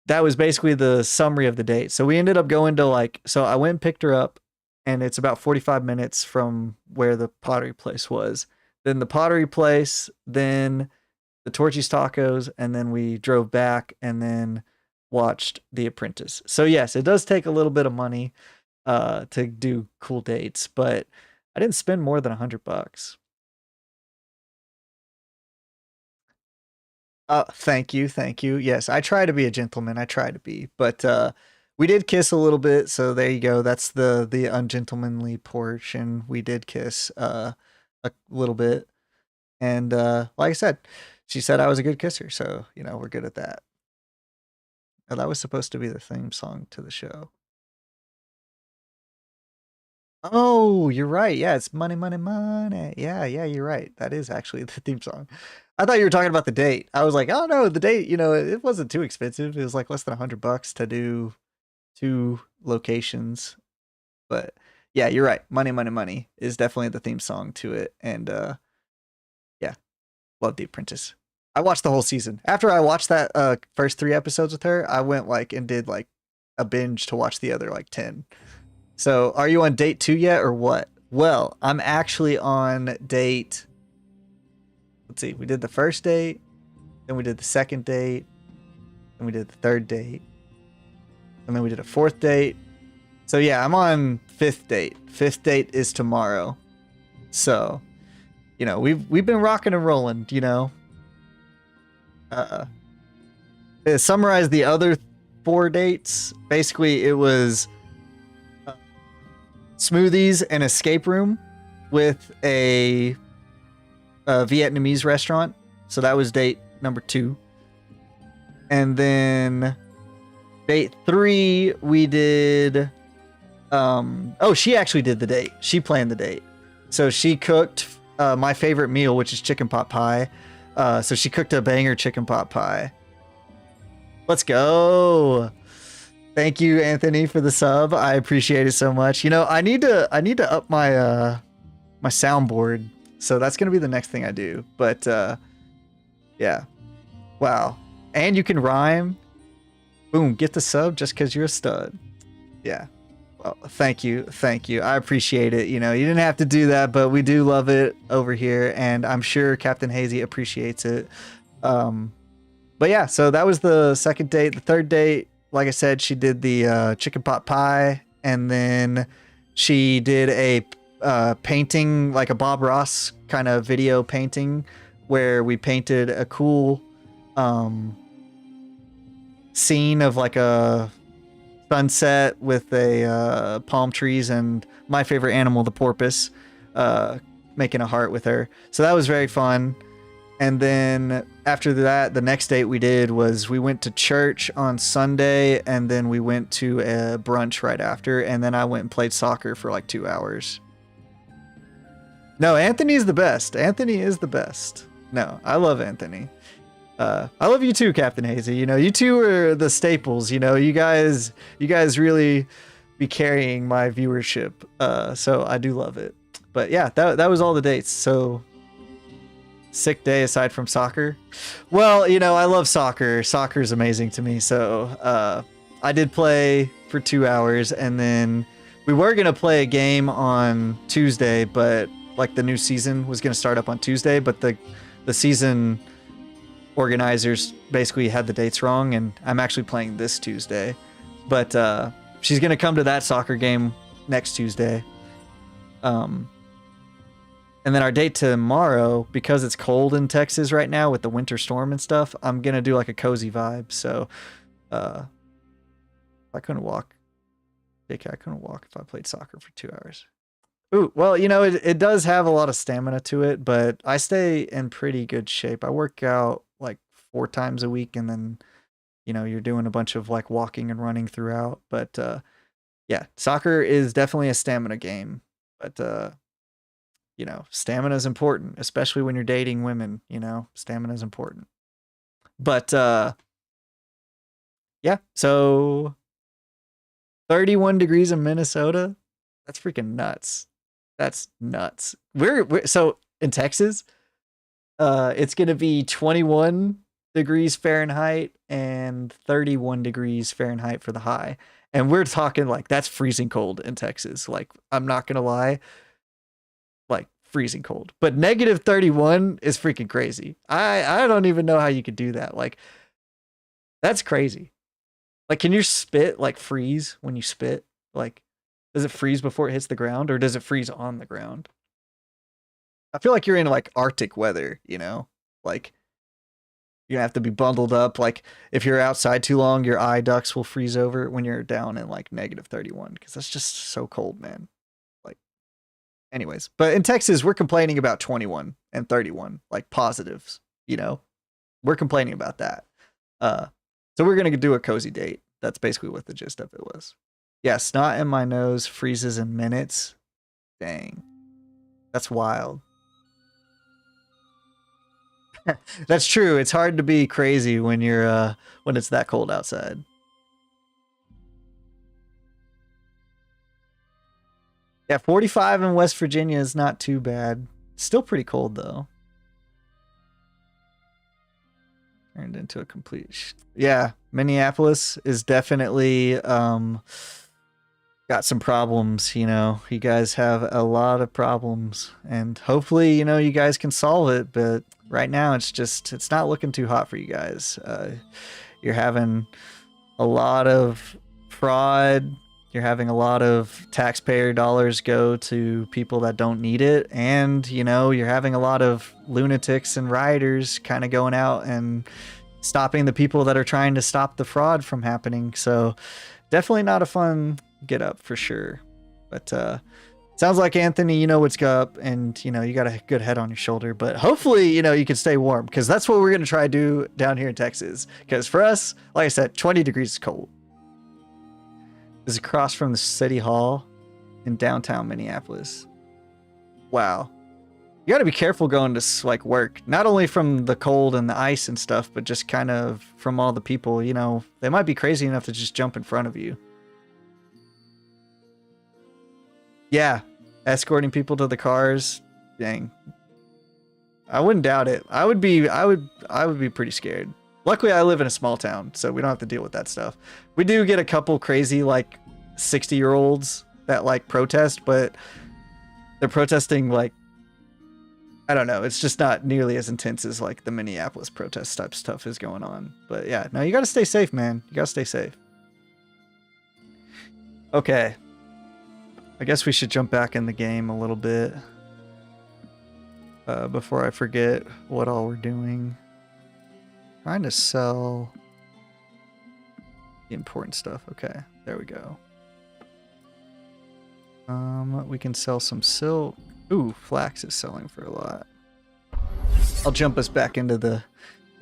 that was basically the summary of the date. So we ended up going to so I went and picked her up, and it's about 45 minutes from where the pottery place was. Then the pottery place, then the Torchy's Tacos, and then we drove back and then watched The Apprentice. So yes, it does take a little bit of money to do cool dates, but I didn't spend more than $100. Thank you. Yes, I try to be a gentleman. I try to be, but we did kiss a little bit. So there you go. That's the ungentlemanly portion. We did kiss a little bit, and like I said, she said I was a good kisser. So we're good at that. Oh, that was supposed to be the theme song to the show. Oh, you're right. Yeah, it's money, money, money. Yeah, you're right. That is actually the theme song. I thought you were talking about the date. I was like, oh no, the date, it wasn't too expensive. It was like less than $100 to do 2 locations. But yeah, you're right. Money, money, money is definitely the theme song to it. And yeah, love The Apprentice. I watched the whole season. After I watched that first 3 episodes with her, I went and did a binge to watch the other 10. So are you on date 2 yet or what? Well, I'm actually on date. Let's see. We did the first date, then we did the second date, then we did the third date, and then we did a 4th date. So yeah, I'm on 5th date. 5th date is tomorrow. So, we've been rocking and rolling, To summarize the other 4 dates, basically it was smoothies and escape room with a Vietnamese restaurant. So that was date number 2. And then date 3, we did she actually did the date. She planned the date. So she cooked my favorite meal, which is chicken pot pie. So she cooked a banger chicken pot pie. Let's go. Thank you, Anthony, for the sub. I appreciate it so much. I need to up my my soundboard. So that's gonna be the next thing I do. But yeah. Wow. And you can rhyme. Boom, get the sub just because you're a stud. Yeah. Well, thank you. I appreciate it. You didn't have to do that, but we do love it over here, and I'm sure Captain Hazy appreciates it. But yeah, so that was the second date. The third date, like I said, she did the chicken pot pie, and then she did a painting, like a Bob Ross kind of video painting, where we painted a cool scene of a sunset with a palm trees and my favorite animal, the porpoise, making a heart with her. So that was very fun. And then after that, the next date we did was we went to church on Sunday, and then we went to a brunch right after, and then I went and played soccer for like 2 hours. No, Anthony's the best. Anthony is the best. No, I love Anthony. I love you too, Captain Hazy. You know, you two are the staples. You know, you guys really be carrying my viewership. So I do love it. But yeah, that was all the dates. So sick day aside from soccer. Well, you know, I love soccer. Soccer is amazing to me. So I did play for 2 hours, and then we were gonna play a game on Tuesday, but like the new season was gonna start up on Tuesday, but the season organizers basically had the dates wrong, and I'm actually playing this Tuesday. But she's gonna come to that soccer game next Tuesday. And then our date tomorrow, because it's cold in Texas right now with the winter storm and stuff, I'm gonna do like a cozy vibe. So I couldn't walk. JK, I couldn't walk if I played soccer for 2 hours. Ooh, well, you know, it does have a lot of stamina to it, but I stay in pretty good shape. I work out like 4 times a week, and then, you know, you're doing a bunch of like walking and running throughout. But yeah, soccer is definitely a stamina game. But you know, stamina is important, especially when you're dating women. You know, stamina is important. But yeah, so 31 degrees in Minnesota. That's freaking nuts. That's nuts. We're so in Texas, it's gonna be 21 degrees Fahrenheit and 31 degrees Fahrenheit for the high. And we're talking like that's freezing cold in Texas. Like, I'm not gonna lie, like freezing cold. But negative 31 is freaking crazy. I don't even know how you could do that. Like, that's crazy. Like, can your spit like freeze when you spit? Like, does it freeze before it hits the ground, or does it freeze on the ground? I feel like you're in like Arctic weather, you know? Like, you have to be bundled up. Like, if you're outside too long, your eye ducts will freeze over when you're down in like negative 31, because that's just so cold, man. Like, anyways, but in Texas, we're complaining about 21 and 31, like positives, you know? We're complaining about that. So we're going to do a cozy date. That's basically what the gist of it was. Yeah, snot in my nose freezes in minutes. Dang. That's wild. That's true. It's hard to be crazy when you're when it's that cold outside. Yeah, 45 in West Virginia is not too bad. Still pretty cold though. Turned into a complete yeah, Minneapolis is definitely got some problems, you know. You guys have a lot of problems, and hopefully, you know, you guys can solve it, but right now it's not looking too hot for you guys. You're having a lot of fraud. You're having a lot of taxpayer dollars go to people that don't need it, and, you know, you're having a lot of lunatics and rioters kind of going out and stopping the people that are trying to stop the fraud from happening. So definitely not a fun get up for sure. But sounds like, Anthony, you know what's up, and, you know, you got a good head on your shoulder. But hopefully, you know, you can stay warm, because that's what we're going to try to do down here in Texas. Because for us, like I said, 20 degrees is cold. This is across from the city hall in downtown Minneapolis. Wow. You got to be careful going to like work, not only from the cold and the ice and stuff, but just kind of from all the people. You know, they might be crazy enough to just jump in front of you. Yeah, escorting people to the cars. Dang. I wouldn't doubt it. I would be pretty scared. Luckily, I live in a small town, so we don't have to deal with that stuff. We do get a couple crazy like 60-year-olds that like protest, but they're protesting like, I don't know. It's just not nearly as intense as like the Minneapolis protest type stuff is going on. But yeah, no, you got to stay safe, man. You got to stay safe. Okay. I guess we should jump back in the game a little bit before I forget what all we're doing. Trying to sell the important stuff. Okay, there we go. We can sell some silk. Ooh, flax is selling for a lot. I'll jump us back into the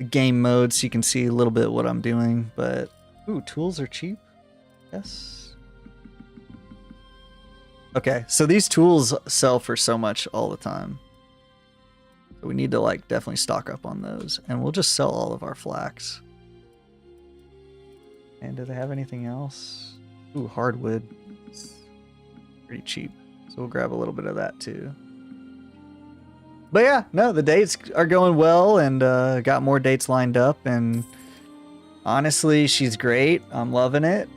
game mode so you can see a little bit what I'm doing. But ooh, tools are cheap. Yes. Okay, so these tools sell for so much all the time. So we need to like definitely stock up on those, and we'll just sell all of our flax. And do they have anything else? Ooh, hardwood. It's pretty cheap. So we'll grab a little bit of that too. But yeah, no, the dates are going well, and got more dates lined up, and honestly, she's great. I'm loving it.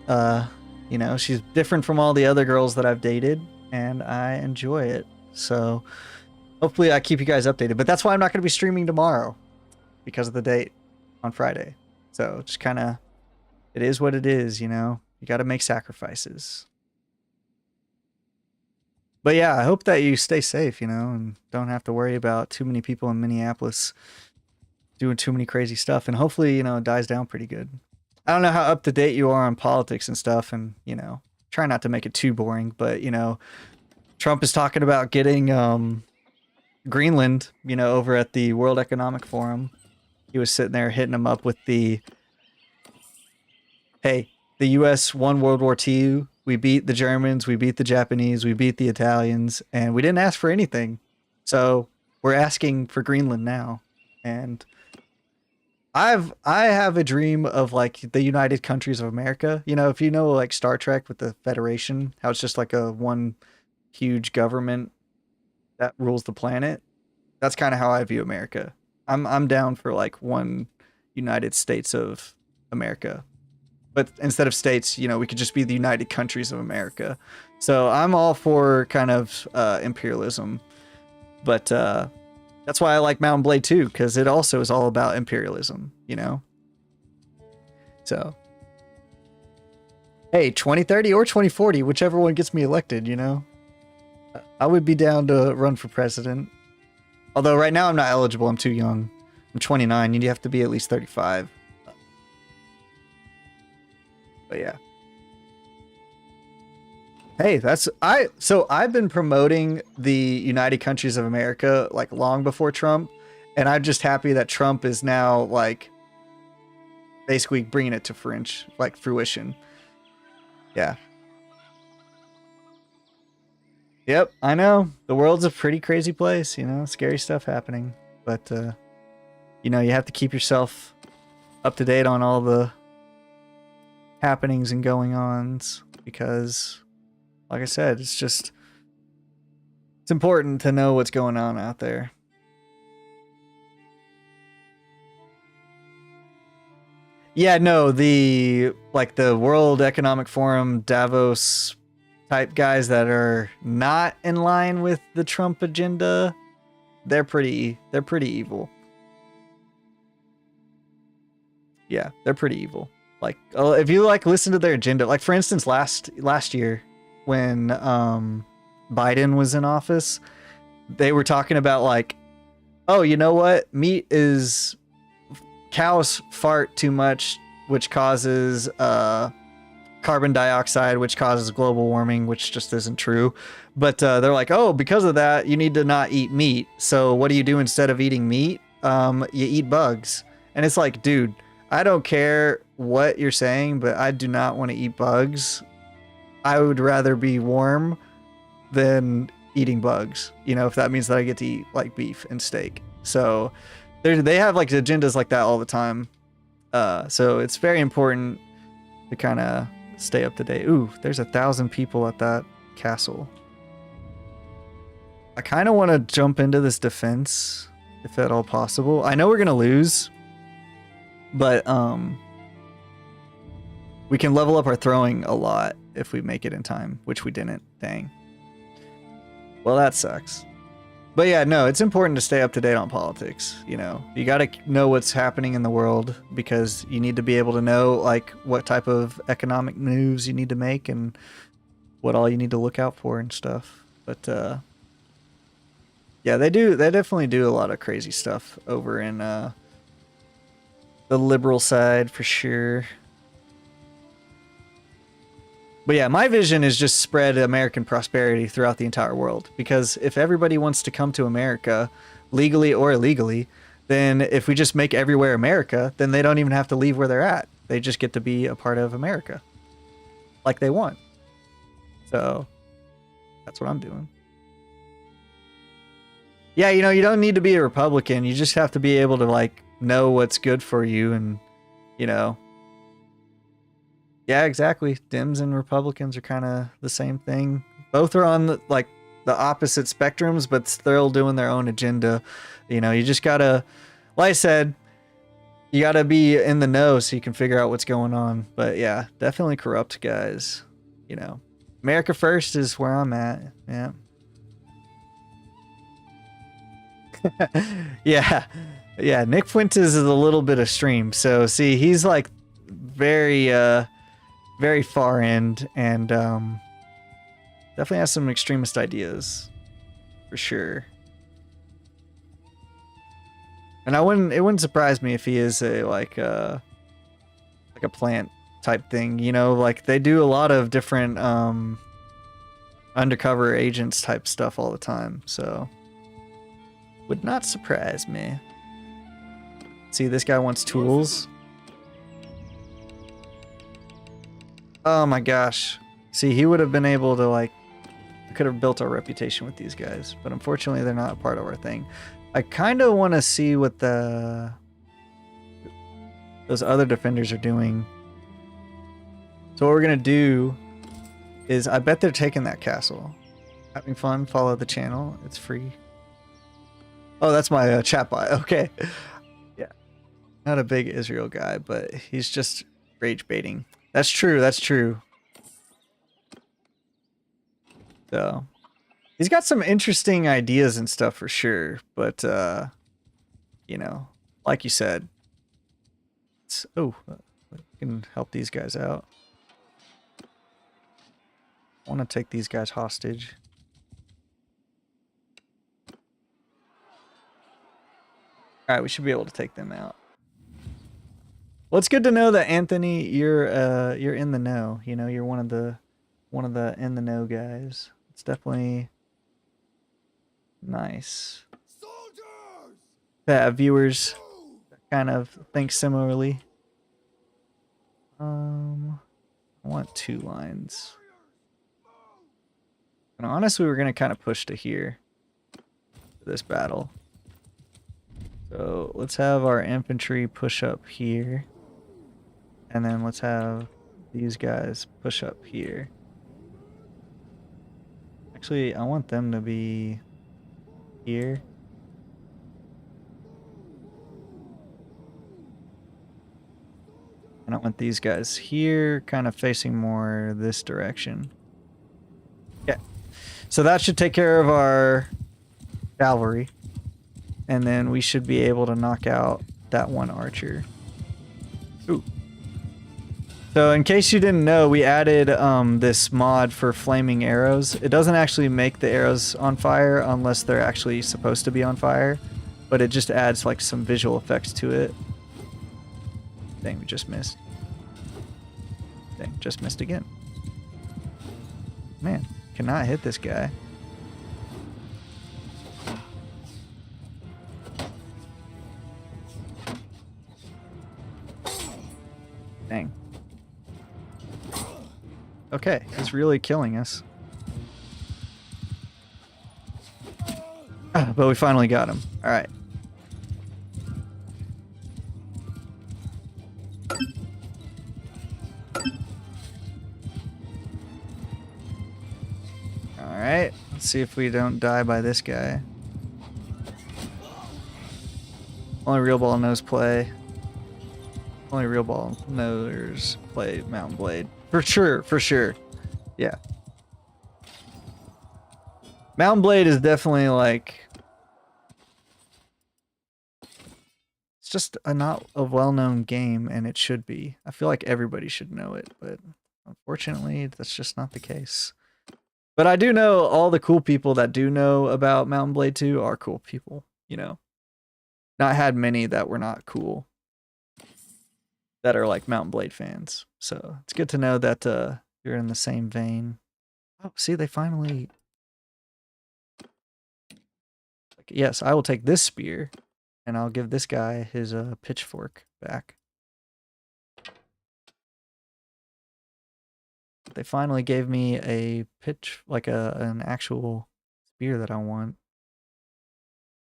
You know, she's different from all the other girls that I've dated, and I enjoy it. So hopefully I keep you guys updated. But that's why I'm not going to be streaming tomorrow, because of the date on Friday. So just kind of, it is what it is, you know. You got to make sacrifices. But yeah, I hope that you stay safe, you know, and don't have to worry about too many people in Minneapolis doing too many crazy stuff. And hopefully, you know, it dies down pretty good. I don't know how up to date you are on politics and stuff, and, you know, try not to make it too boring, but, you know, Trump is talking about getting Greenland, you know, over at the World Economic Forum. He was sitting there hitting him up with the, hey, the U.S. won World War II. We beat the Germans, we beat the Japanese, we beat the Italians, and we didn't ask for anything. So we're asking for Greenland now. And I have a dream of like the United Countries of America. You know, if you know like Star Trek with the Federation, how it's just like a one huge government that rules the planet. That's kind of how I view America. I'm down for like one United States of America. But instead of states, you know, we could just be the United Countries of America. So I'm all for kind of imperialism. But that's why I like Mount and Blade too, because it also is all about imperialism, you know? So, hey, 2030 or 2040, whichever one gets me elected, you know? I would be down to run for president. Although right now I'm not eligible, I'm too young. I'm 29, you have to be at least 35. But yeah. Hey, so I've been promoting the United Countries of America like long before Trump, and I'm just happy that Trump is now like basically bringing it to fruition. Yeah. Yep, I know. The world's a pretty crazy place, you know, scary stuff happening, but you know, you have to keep yourself up to date on all the happenings and going ons, because like I said, it's important to know what's going on out there. Yeah, no, the World Economic Forum Davos type guys that are not in line with the Trump agenda, they're pretty evil. Yeah, they're pretty evil. Like, if you like listen to their agenda, like for instance, last year when Biden was in office, they were talking about like, oh, you know what? Cows fart too much, which causes carbon dioxide, which causes global warming, which just isn't true. But they're like, oh, because of that, you need to not eat meat. So what do you do instead of eating meat? You eat bugs. And it's like, dude, I don't care what you're saying, but I do not want to eat bugs. I would rather be warm than eating bugs, you know, if that means that I get to eat like beef and steak. So they have like agendas like that all the time. So it's very important to kind of stay up to date. Ooh, there's 1,000 people at that castle. I kind of want to jump into this defense if at all possible. I know we're going to lose, but we can level up our throwing a lot if we make it in time, which we didn't. Dang. Well, that sucks. But yeah, no, it's important to stay up to date on politics. You know, you got to know what's happening in the world, because you need to be able to know like what type of economic moves you need to make and what all you need to look out for and stuff. But yeah, they definitely do a lot of crazy stuff over in the liberal side for sure. But yeah, my vision is just spread American prosperity throughout the entire world, because if everybody wants to come to America, legally or illegally, then if we just make everywhere America, then they don't even have to leave where they're at. They just get to be a part of America like they want. So that's what I'm doing. Yeah, you know, you don't need to be a Republican. You just have to be able to like know what's good for you and, you know. Yeah, exactly. Dems and Republicans are kind of the same thing. Both are on the opposite spectrums, but still doing their own agenda. You know, you just gotta, like I said, you gotta be in the know so you can figure out what's going on. But yeah, definitely corrupt, guys. You know, America first is where I'm at. Yeah. Yeah, Nick Fuentes is a little bit extreme. So see, he's like very far end and definitely has some extremist ideas for sure. And it wouldn't surprise me if he is a like a plant type thing, you know, like they do a lot of different undercover agents type stuff all the time. So would not surprise me. See, this guy wants tools. Oh my gosh. See, he would have been able to like, could have built our reputation with these guys, but unfortunately they're not a part of our thing. I kind of want to see what those other defenders are doing. So what we're going to do is, I bet they're taking that castle. Having fun, follow the channel. It's free. Oh, that's my chat bot. Okay. Yeah. Not a big Israel guy, but he's just rage baiting. That's true. That's true. So he's got some interesting ideas and stuff for sure. But, you know, like you said, we can help these guys out. I want to take these guys hostage. All right, we should be able to take them out. Well, it's good to know that Anthony, you're in the know. You know, you're one of the in the know guys. It's definitely nice to have viewers that kind of think similarly. I want 2 lines. And honestly, we're gonna kind of push to here for this battle. So let's have our infantry push up here. And then let's have these guys push up here. Actually, I want them to be here. And I want these guys here, kind of facing more this direction. Yeah. So that should take care of our cavalry. And then we should be able to knock out that one archer. Ooh. So in case you didn't know, we added this mod for flaming arrows. It doesn't actually make the arrows on fire unless they're actually supposed to be on fire, but it just adds like some visual effects to it. Dang, we just missed. Dang, just missed again. Man, cannot hit this guy. Dang. Okay, he's really killing us. But we finally got him. Alright. Alright, let's see if we don't die by this guy. Only real ball knows play. Only real ball knows play Mountain Blade. For sure, for sure. Yeah. Mountain Blade is definitely like... It's just not a well-known game, and it should be. I feel like everybody should know it, but unfortunately, that's just not the case. But I do know all the cool people that do know about Mountain Blade 2 are cool people, you know. Not had many that were not cool, that are like Mountain Blade fans. So it's good to know that you're in the same vein. Oh, see, they finally... Yes, I will take this spear. And I'll give this guy his pitchfork back. They finally gave me a like an actual spear that I want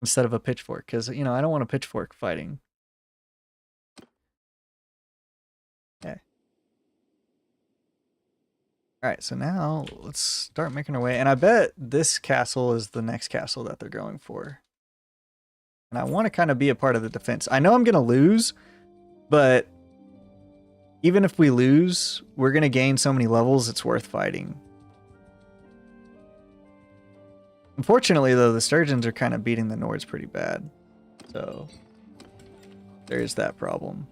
instead of a pitchfork, because you know I don't want a pitchfork fighting. Okay. All right, so now let's start making our way, and I bet this castle is the next castle that they're going for. And I want to kind of be a part of the defense. I know I'm gonna lose, but even if we lose, we're gonna gain so many levels. It's worth fighting. Unfortunately, though, the Sturgeons are kind of beating the Nords pretty bad. So, there's that problem.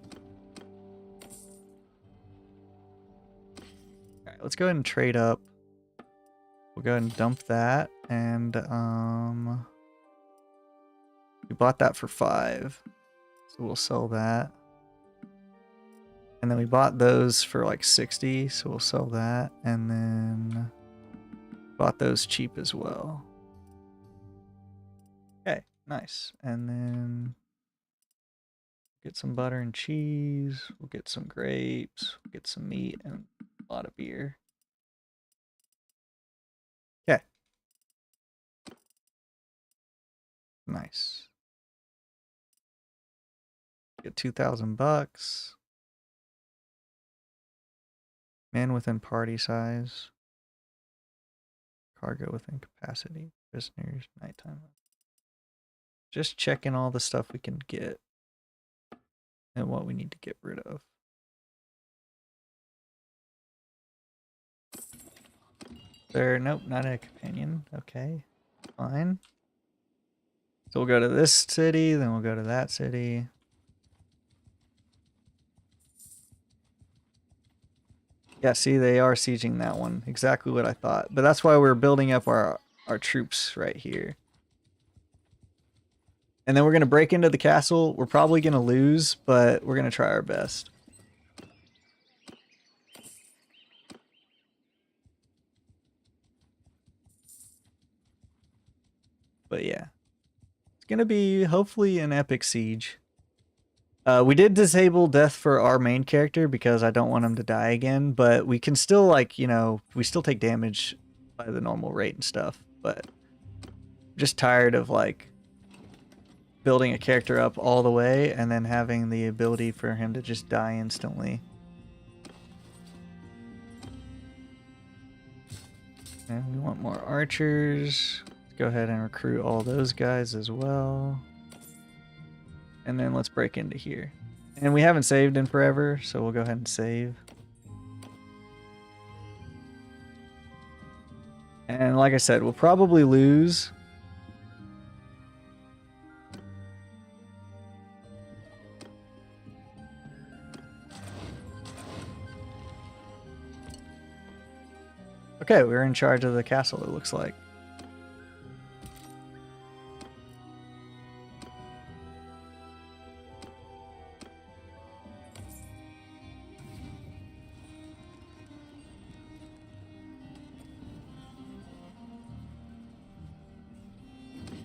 Alright, let's go ahead and trade up. We'll go ahead and dump that. And, we bought that for 5. So we'll sell that. And then we bought those for like 60. So we'll sell that. And then bought those cheap as well. Okay, nice. And then get some butter and cheese. We'll get some grapes. We'll get some meat and a lot of beer. Okay. Nice. Get $2,000. Man within party size. Cargo within capacity. Prisoners. Nighttime. Just checking all the stuff we can get. And what we need to get rid of. There, nope, not a companion. Okay, fine. So we'll go to this city, then we'll go to that city. Yeah, see, they are sieging that one. Exactly what I thought. But that's why we're building up our troops right here. And then we're going to break into the castle. We're probably going to lose, but we're going to try our best. But yeah. It's going to be hopefully an epic siege. We did disable death for our main character because I don't want him to die again, but we can still, like, you know, we still take damage by the normal rate and stuff, but I'm just tired of, like, building a character up all the way and then having the ability for him to just die instantly. And we want more archers. Let's go ahead and recruit all those guys as well. And then let's break into here. And we haven't saved in forever, so we'll go ahead and save. And like I said, we'll probably lose. Okay, we're in charge of the castle, it looks like.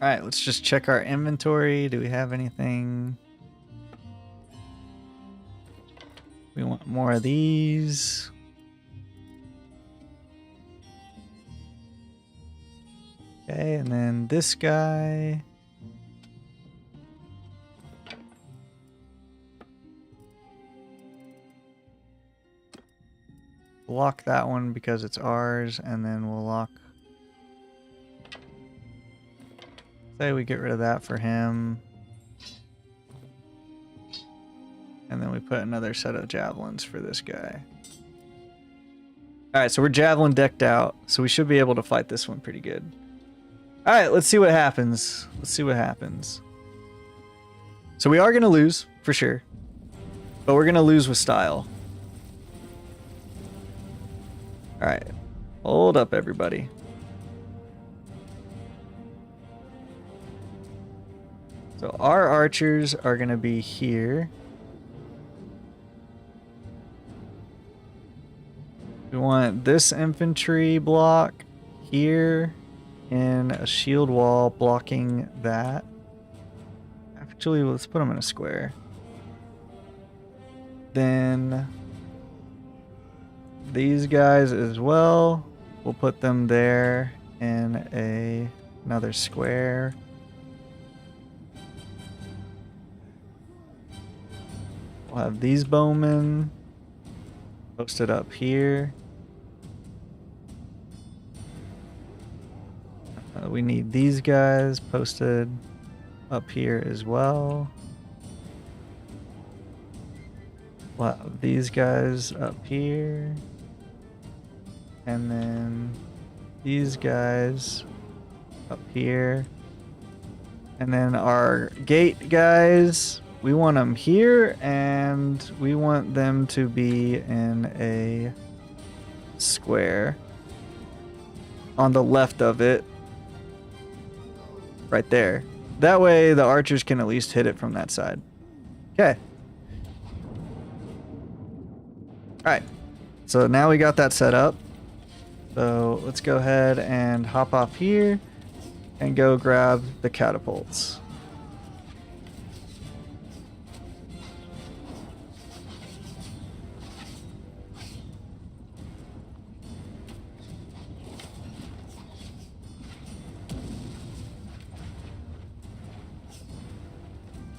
Alright, let's just check our inventory. Do we have anything? We want more of these. Okay, and then this guy. Lock that one because it's ours, and then we'll lock. Say we get rid of that for him. And then we put another set of javelins for this guy. Alright, so we're javelin decked out, so we should be able to fight this one pretty good. Alright, let's see what happens. Let's see what happens. So we are going to lose, for sure. But we're going to lose with style. Alright. Hold up, everybody. So our archers are going to be here. We want this infantry block here and a shield wall blocking that. Actually, let's put them in a square. Then these guys as well. We'll put them there in another square. We'll have these bowmen posted up here. We need these guys posted up here as well. We'll have these guys up here. And then these guys up here. And then our gate guys, we want them here, and we want them to be in a square on the left of it. Right there. That way the archers can at least hit it from that side. Okay. Alright. So now we got that set up. So let's go ahead and hop off here and go grab the catapults.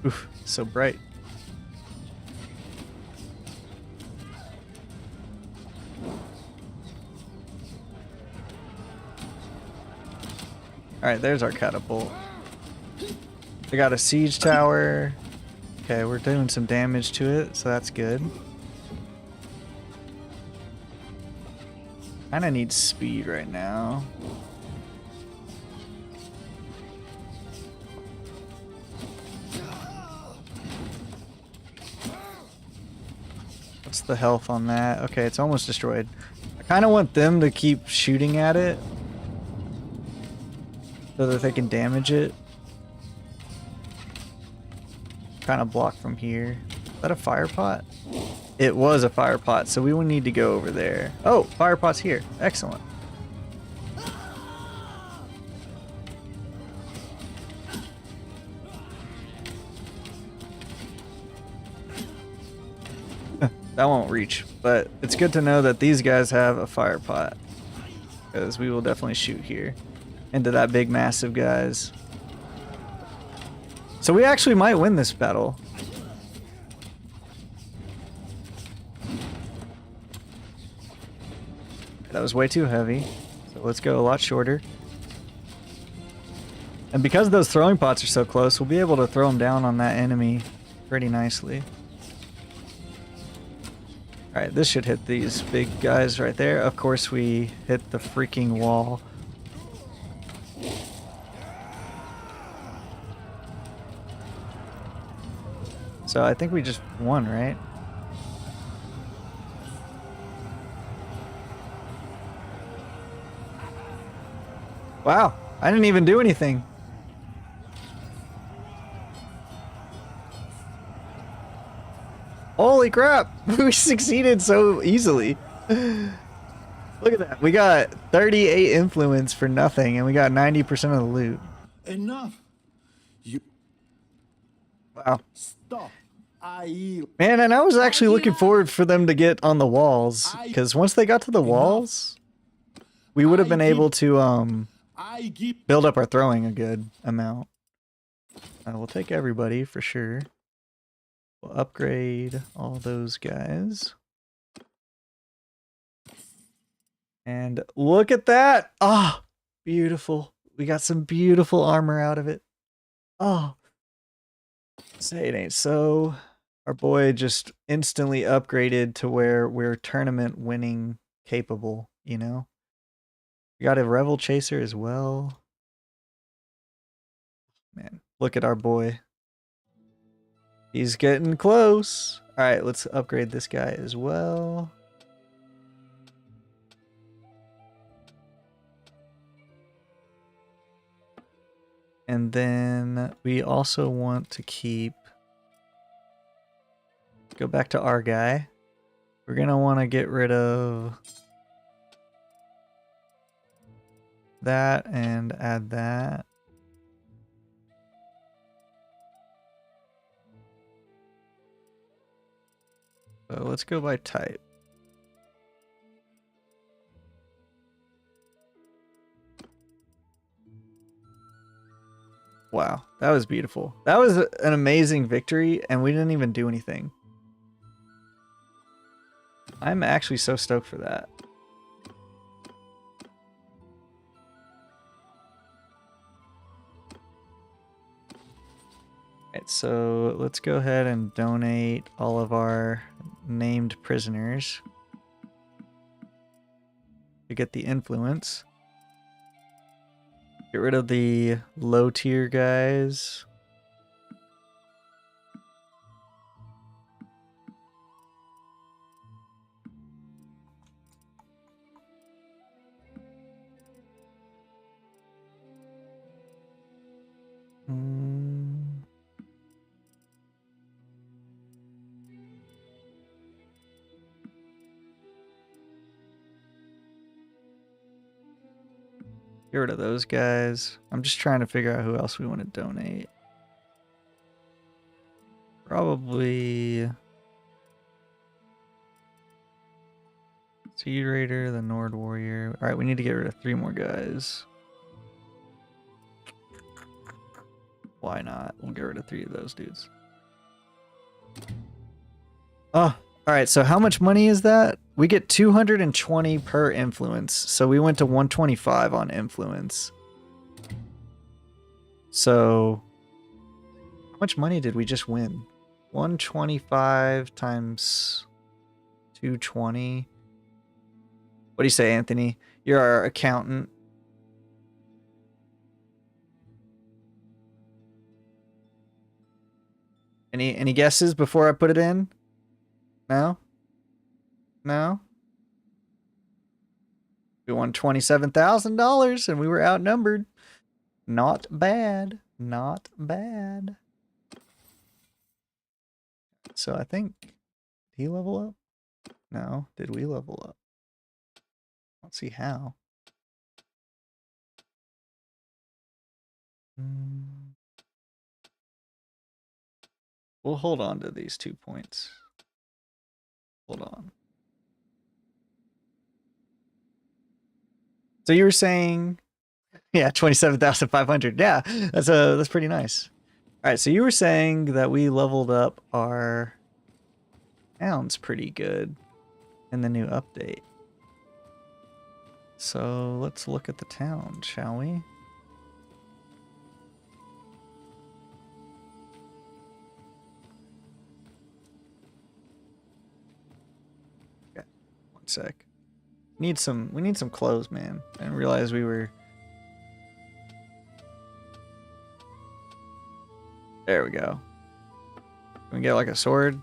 Oof, so bright. Alright, there's our catapult. We got a siege tower. Okay, we're doing some damage to it, so that's good. Kinda need speed right now. What's the health on that? Okay, it's almost destroyed. I kind of want them to keep shooting at it so that they can damage it. Kind of block from here. Is that a fire pot? It was a fire pot, so we will need to go over there. Oh, fire pot's here. Excellent. That won't reach, but it's good to know that these guys have a fire pot, because we will definitely shoot here into that big massive guys. So we actually might win this battle. That was way too heavy, so let's go a lot shorter. And because those throwing pots are so close, we'll be able to throw them down on that enemy pretty nicely. Alright, this should hit these big guys right there. Of course, we hit the freaking wall. So I think we just won, right? Wow, I didn't even do anything. Holy crap! We succeeded so easily. Look at that. We got 38 influence for nothing, and we got 90% of the loot. Enough. You Wow. stop. I Man, and I was actually looking forward for them to get on the walls, because once they got to the walls, we would have been able to give build up our throwing a good amount. We'll take everybody for sure. We'll upgrade all those guys. And look at that! Ah, beautiful. We got some beautiful armor out of it. Oh, say it ain't so. Our boy just instantly upgraded to where we're tournament winning capable, you know? We got a Revel Chaser as well. Man, look at our boy. He's getting close. Alright, let's upgrade this guy as well. And then we also want to keep... Go back to our guy. We're going to want to get rid of that and add that. So let's go by type. Wow, that was beautiful. That was an amazing victory, and we didn't even do anything. I'm actually so stoked for that. Alright, so let's go ahead and donate all of our named prisoners to get the influence. Get rid of the low tier guys. Get rid of those guys. I'm just trying to figure out who else we want to donate. Probably Seed Raider, the Nord Warrior. Alright, we need to get rid of 3 more guys. Why not? We'll get rid of 3 of those dudes. Oh, alright, so how much money is that? We get 220 per influence. So we went to 125 on influence. So how much money did we just win? 125 times 220. What do you say, Anthony? You're our accountant. Any guesses before I put it in? No? No? We won $27,000 and we were outnumbered. Not bad. Not bad. So I think, did he level up? No. Did we level up? Let's see how. We'll hold on to these 2 points. Hold on. So you were saying, yeah, 27,500. Yeah, that's pretty nice. All right, so you were saying that we leveled up our towns pretty good in the new update. So let's look at the town, shall we? Okay, 1 sec. We need some clothes, man. I didn't realize we were. There we go. Can we get like a sword?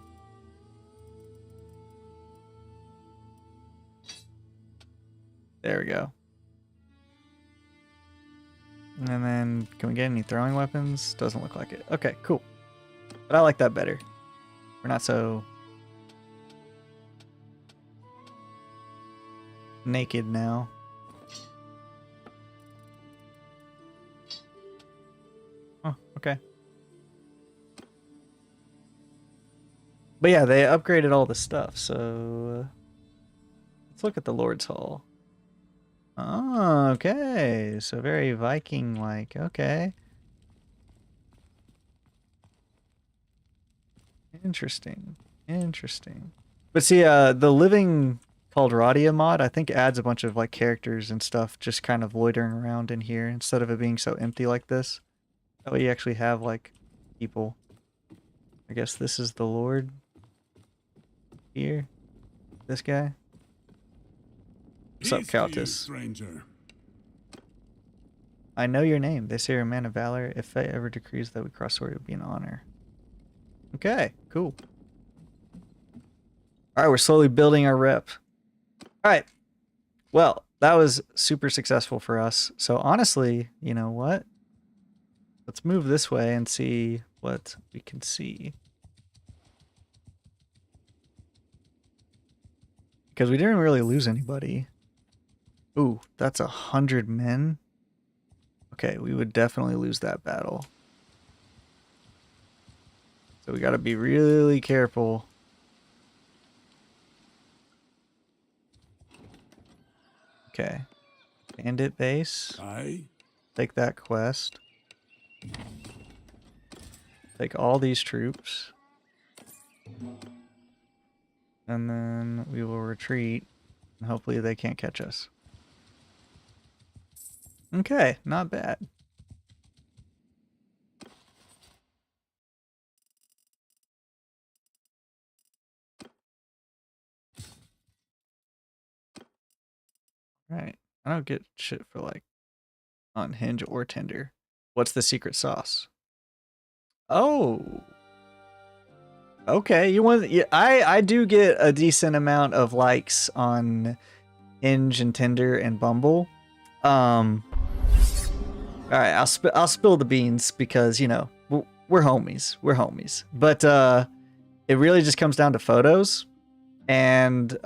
There we go. And then, can we get any throwing weapons? Doesn't look like it. Okay, cool. But I like that better. We're not so naked now. Oh, okay. But yeah, they upgraded all the stuff, so let's look at the Lord's Hall. Oh, okay. So very Viking-like. Okay. Interesting. Interesting. But see, the living Calradia mod, I think adds a bunch of like characters and stuff just kind of loitering around in here instead of it being so empty like this. That way you actually have like people. I guess this is the Lord here. This guy. What's up, Peace to you, Countess? stranger. I know your name. They say you're a man of valor. If fate ever decrees that we cross swords, it would be an honor. Okay, cool. Alright, we're slowly building our rep. Alright. Well, that was super successful for us. So honestly, you know what? Let's move this way and see what we can see. Because we didn't really lose anybody. Ooh, that's 100 men. Okay, we would definitely lose that battle. So we gotta be really careful Okay. Bandit base. Aye. Take that quest. Take all these troops. And then we will retreat. And hopefully they can't catch us. Okay, not bad. Right. I don't get shit for like on Hinge or Tinder. What's the secret sauce? Oh. Okay, you want? Yeah, I do get a decent amount of likes on Hinge and Tinder and Bumble. All right, I'll spill the beans because you know we're homies. We're homies. But it really just comes down to photos and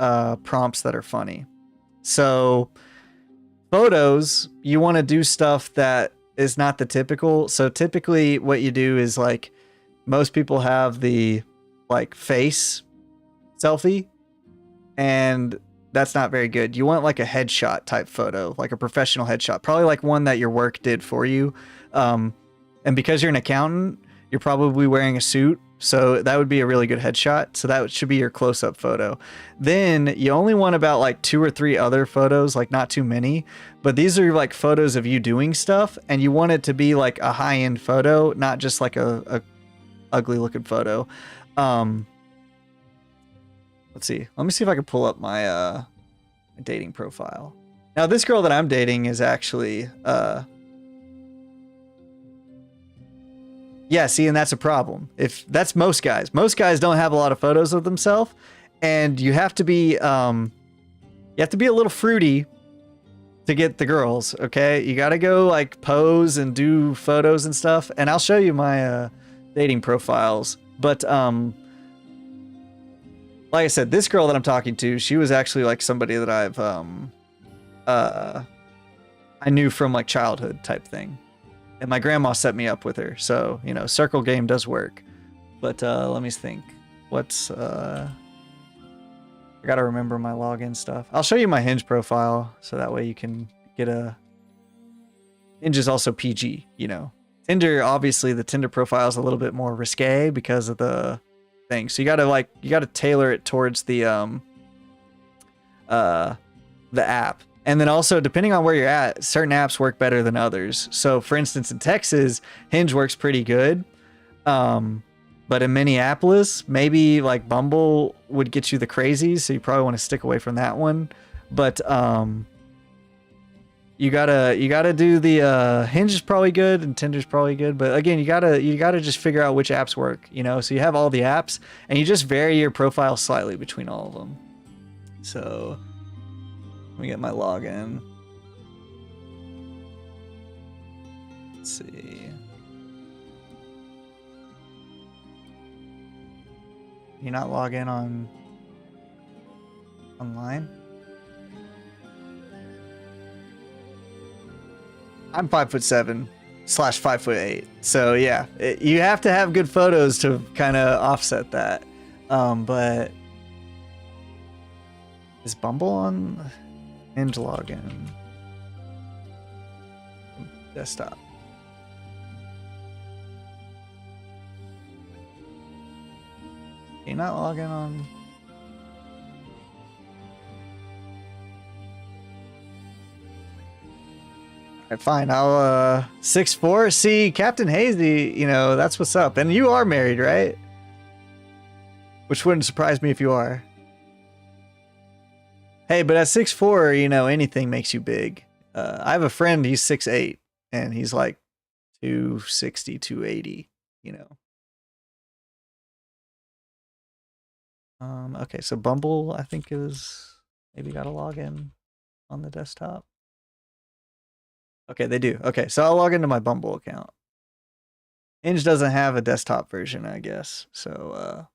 prompts that are funny. So photos, you want to do stuff that is not the typical. So typically, what you do is like most people have the like face selfie, and that's not very good. You want like a headshot type photo, like a professional headshot, probably like one that your work did for you. And because you're an accountant, you're probably wearing a suit, so that would be a really good headshot. So that should be your close-up photo. Then you only want about like 2 or 3 other photos, like not too many, but these are like photos of you doing stuff, and you want it to be like a high-end photo, not just like a ugly looking photo. Let's see. Let me see if I can pull up my dating profile. Now, this girl that I'm dating is actually yeah, see, and that's a problem. If that's most guys. Most guys don't have a lot of photos of themselves, and you have to be a little fruity to get the girls, okay? You got to go like pose and do photos and stuff, and I'll show you my dating profiles. But like I said, this girl that I'm talking to, she was actually like somebody that I knew from like childhood type thing. And my grandma set me up with her. So, you know, circle game does work. But let me think. What's I gotta remember my login stuff. I'll show you my Hinge profile so that way you can get a Hinge is also PG, you know. Tinder, obviously the Tinder profile is a little bit more risque because of the thing. So you gotta tailor it towards the app. And then also, depending on where you're at, certain apps work better than others. So for instance, in Texas, Hinge works pretty good. But in Minneapolis, maybe like Bumble would get you the crazies. So you probably want to stick away from that one. But you gotta do the Hinge is probably good and Tinder's probably good. But again, you gotta just figure out which apps work, you know? So you have all the apps and you just vary your profile slightly between all of them. So let me get my login. Let's see. You not log in on online? I'm 5'7" / 5'8". So yeah, you have to have good photos to kind of offset that. But is Bumble on Hinge login? Desktop. Can you not log in on? Alright, fine. I'll 6'4". See, Captain Hazy, you know, that's what's up. And you are married, right? Which wouldn't surprise me if you are. Hey, but at 6'4", you know, anything makes you big. I have a friend, he's 6'8", and he's like 260, 280, you know. Okay, so Bumble, I think is maybe got to log in on the desktop. Okay, they do. Okay, so I'll log into my Bumble account. Hinge doesn't have a desktop version, I guess. So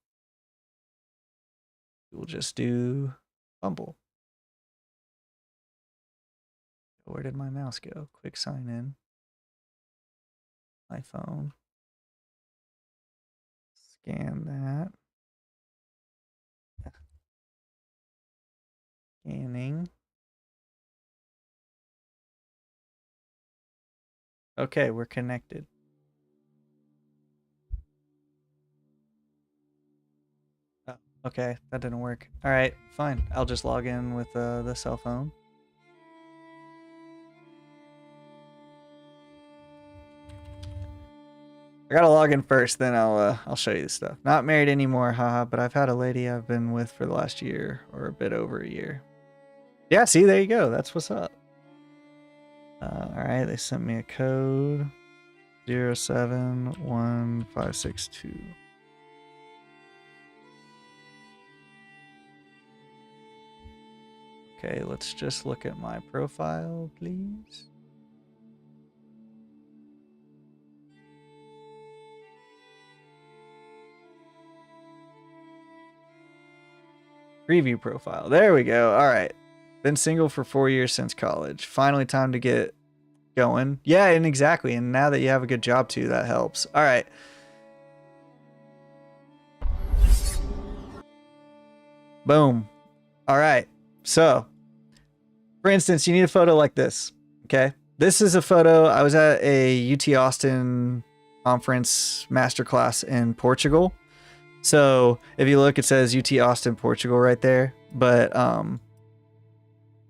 we'll just do Bumble. Where did my mouse go? Quick sign in. My phone. Scan that. Scanning. Okay, we're connected. Oh, okay, that didn't work. All right, fine. I'll just log in with the cell phone. I gotta log in first, then I'll show you the stuff. Not married anymore, haha, but I've had a lady I've been with for the last year or a bit over a year. Yeah, see, there you go. That's what's up. All right, they sent me a code 071562. Okay, let's just look at my profile, please. Preview profile. There we go. All right. Been single for 4 years since college. Finally time to get going. Yeah, and exactly. And now that you have a good job too, that helps. All right. Boom. All right. So, for instance, you need a photo like this. Okay. This is a photo. I was at a UT Austin conference masterclass in Portugal. So if you look, it says UT Austin, Portugal right there. But,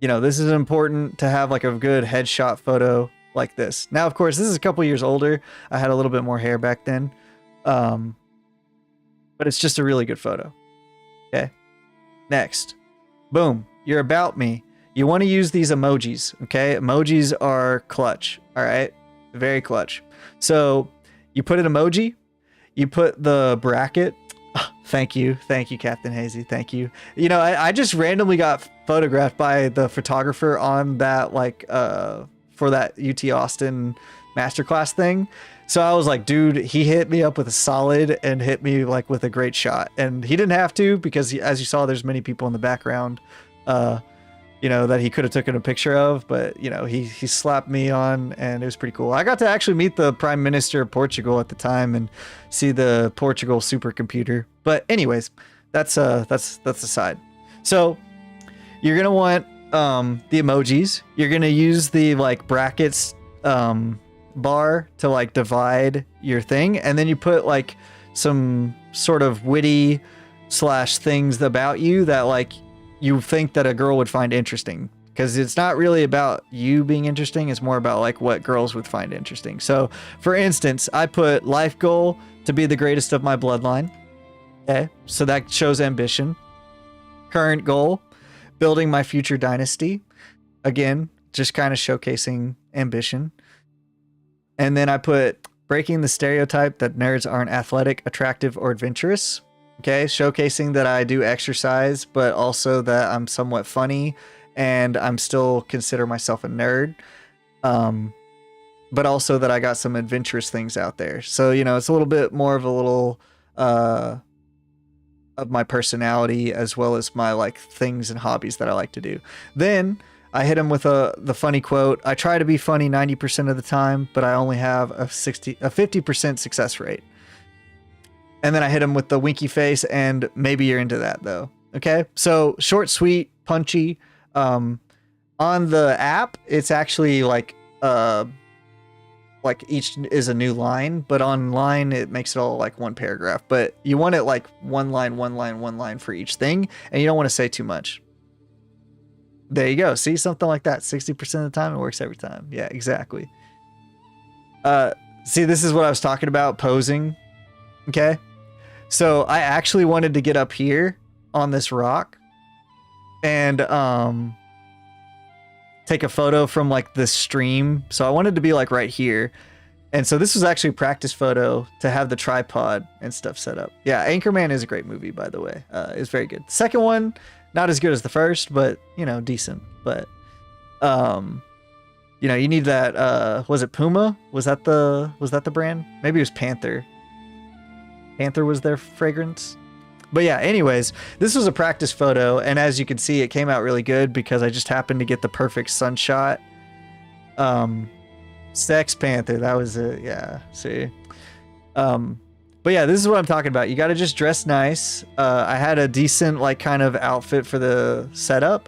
you know, this is important to have like a good headshot photo like this. Now, of course, this is a couple years older. I had a little bit more hair back then. But it's just a really good photo. Okay. Next. Boom. You're about me. You want to use these emojis. Okay. Emojis are clutch. All right. Very clutch. So you put an emoji, you put the bracket. Thank you, Captain Hazy. Thank you. You know, I just randomly got photographed by the photographer on that, like, for that UT Austin masterclass thing. So I was like, dude, he hit me up with a solid and hit me like with a great shot. And he didn't have to because, as you saw, there's many people in the background, you know, that he could have taken a picture of. But, you know, he slapped me on and it was pretty cool. I got to actually meet the Prime Minister of Portugal at the time and see the Portugal supercomputer. But anyways, that's aside. So you're going to want the emojis. You're going to use the like brackets bar to like divide your thing. And then you put like some sort of witty / things about you that like you think that a girl would find interesting, because it's not really about you being interesting. It's more about like what girls would find interesting. So for instance, I put life goal to be the greatest of my bloodline. Okay. So that shows ambition. Current goal, building my future dynasty. Again, just kind of showcasing ambition. And then I put breaking the stereotype that nerds aren't athletic, attractive, or adventurous. Okay, showcasing that I do exercise, but also that I'm somewhat funny and I'm still consider myself a nerd. But also that I got some adventurous things out there. So, you know, it's a little bit more of a little of my personality as well as my like things and hobbies that I like to do. Then I hit him with the funny quote. I try to be funny 90% of the time, but I only have a 50% success rate. And then I hit him with the winky face and maybe you're into that though. Okay. So short, sweet, punchy. On the app, it's actually like each is a new line, but online it makes it all like one paragraph, but you want it like one line for each thing. And you don't want to say too much. There you go. See, something like that. 60% of the time it works every time. Yeah, exactly. See, this is what I was talking about, posing. Okay. So I actually wanted to get up here on this rock and take a photo from like this stream. So I wanted to be like right here. And so this was actually a practice photo to have the tripod and stuff set up. Yeah, Anchorman is a great movie, by the way. It's very good. Second one, not as good as the first, but you know, decent. But you know, you need that was it Puma? Was that the brand? Maybe it was Panther. Panther was their fragrance. But yeah, anyways, this was a practice photo, and as you can see, it came out really good because I just happened to get the perfect sun shot. Sex Panther, that was it. Yeah, see. But yeah, this is what I'm talking about. You got to just dress nice. I had a decent like kind of outfit for the setup,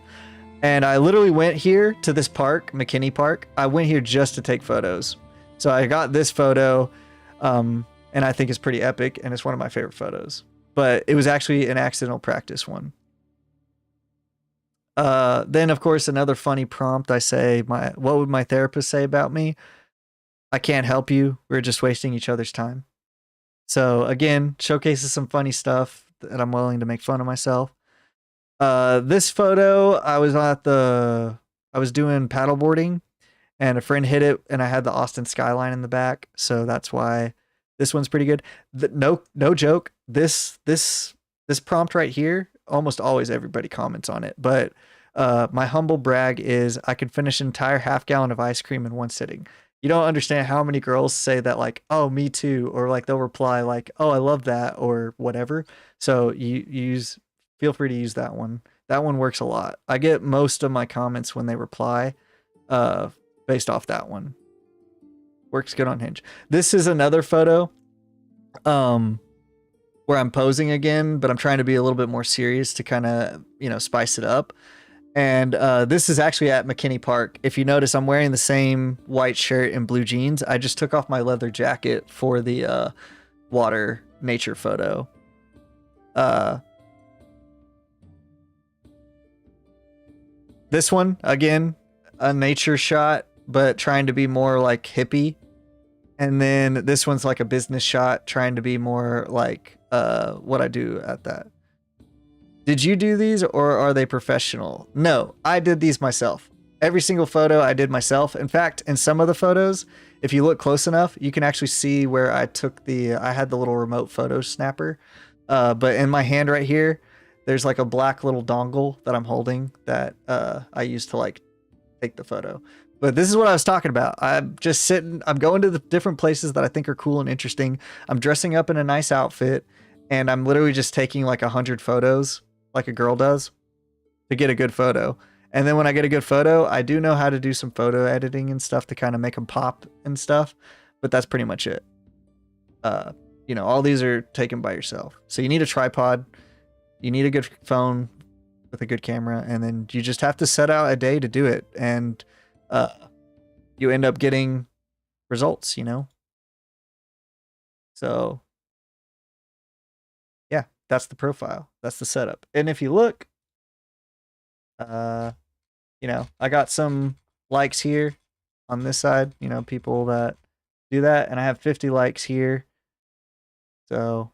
and I literally went here to this park, McKinney Park. I went here just to take photos. So I got this photo, and I think it's pretty epic, and it's one of my favorite photos. But it was actually an accidental practice one. Then of course another funny prompt. I say, what would my therapist say about me? I can't help you. We're just wasting each other's time. So again, showcases some funny stuff that I'm willing to make fun of myself. This photo, I was doing paddleboarding, and a friend hit it, and I had the Austin skyline in the back, so that's why this one's pretty good. No joke. This prompt right here, almost always everybody comments on it, but my humble brag is I could finish an entire half-gallon of ice cream in one sitting. You don't understand how many girls say that, like, oh, me too, or like they'll reply like, oh, I love that, or whatever. So feel free to use that one. That one works a lot. I get most of my comments when they reply based off that one. Works good on Hinge. This is another photo where I'm posing again, but I'm trying to be a little bit more serious to kind of, spice it up. And this is actually at McKinney Park. If you notice, I'm wearing the same white shirt and blue jeans. I just took off my leather jacket for the water nature photo. This one, again, a nature shot, but trying to be more like hippie. And then this one's like a business shot, trying to be more like what I do at that. Did you do these, or are they professional? No, I did these myself. Every single photo I did myself. In fact, in some of the photos, if you look close enough, you can actually see where I had the little remote photo snapper. But in my hand right here, there's like a black little dongle that I'm holding that I use to like take the photo. But this is what I was talking about. I'm just sitting, I'm going to the different places that I think are cool and interesting. I'm dressing up in a nice outfit, and I'm literally just taking like 100 photos like a girl does to get a good photo. And then when I get a good photo, I do know how to do some photo editing and stuff to kind of make them pop and stuff, but that's pretty much it. All these are taken by yourself. So you need a tripod, you need a good phone with a good camera, and then you just have to set out a day to do it. And you end up getting results, So yeah, that's the profile. That's the setup. And if you look, I got some likes here on this side, people that do that, and I have 50 likes here. So,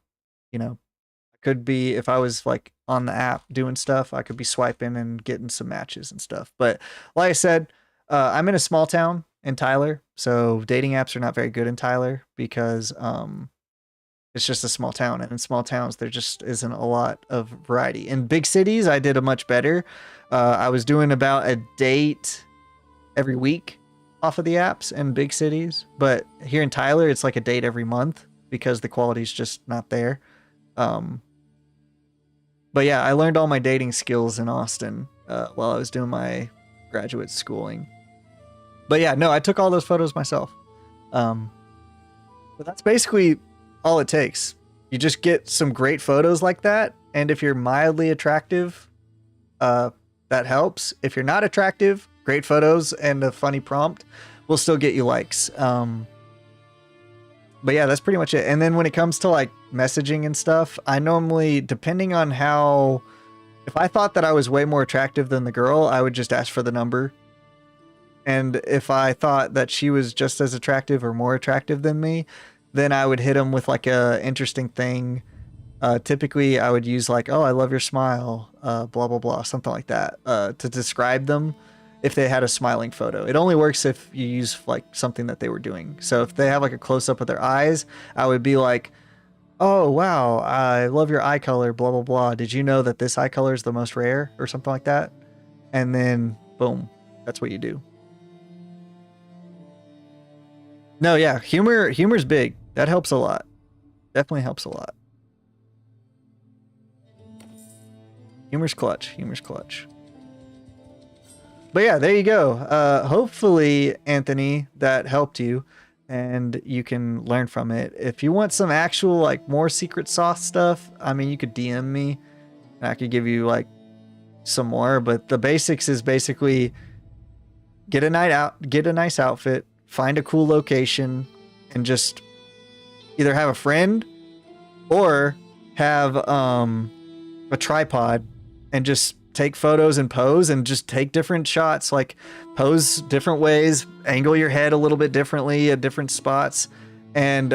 could be, if I was like on the app doing stuff, I could be swiping and getting some matches and stuff. But like I said, I'm in a small town in Tyler, so dating apps are not very good in Tyler because it's just a small town, and in small towns there just isn't a lot of variety. In big cities, I did a much better. I was doing about a date every week off of the apps in big cities, but here in Tyler, it's like a date every month because the quality's just not there. But yeah, I learned all my dating skills in Austin while I was doing my graduate schooling. But yeah, no, I took all those photos myself. But that's basically all it takes. You just get some great photos like that, and if you're mildly attractive, that helps. If you're not attractive, great photos and a funny prompt will still get you likes. But yeah, that's pretty much it. And then when it comes to like messaging and stuff, I normally, depending on how, if I thought that I was way more attractive than the girl, I would just ask for the number. And if I thought that she was just as attractive or more attractive than me, then I would hit them with like a interesting thing. Typically I would use like, oh, I love your smile, blah, blah, blah, something like that, to describe them if they had a smiling photo. It only works if you use like something that they were doing. So if they have like a close up of their eyes, I would be like, oh, wow, I love your eye color, blah, blah, blah. Did you know that this eye color is the most rare, or something like that? And then boom, that's what you do. No, yeah, humor's big. That helps a lot. Definitely helps a lot. Humor's clutch. Humor's clutch. But yeah, there you go. Hopefully, Anthony, that helped you and you can learn from it. If you want some actual, like, more secret sauce stuff, I mean, you could DM me and I could give you, like, some more. But the basics is basically get a nice outfit, find a cool location, and just either have a friend or have a tripod and just take photos and pose and just take different shots, like pose different ways, angle your head a little bit differently at different spots, and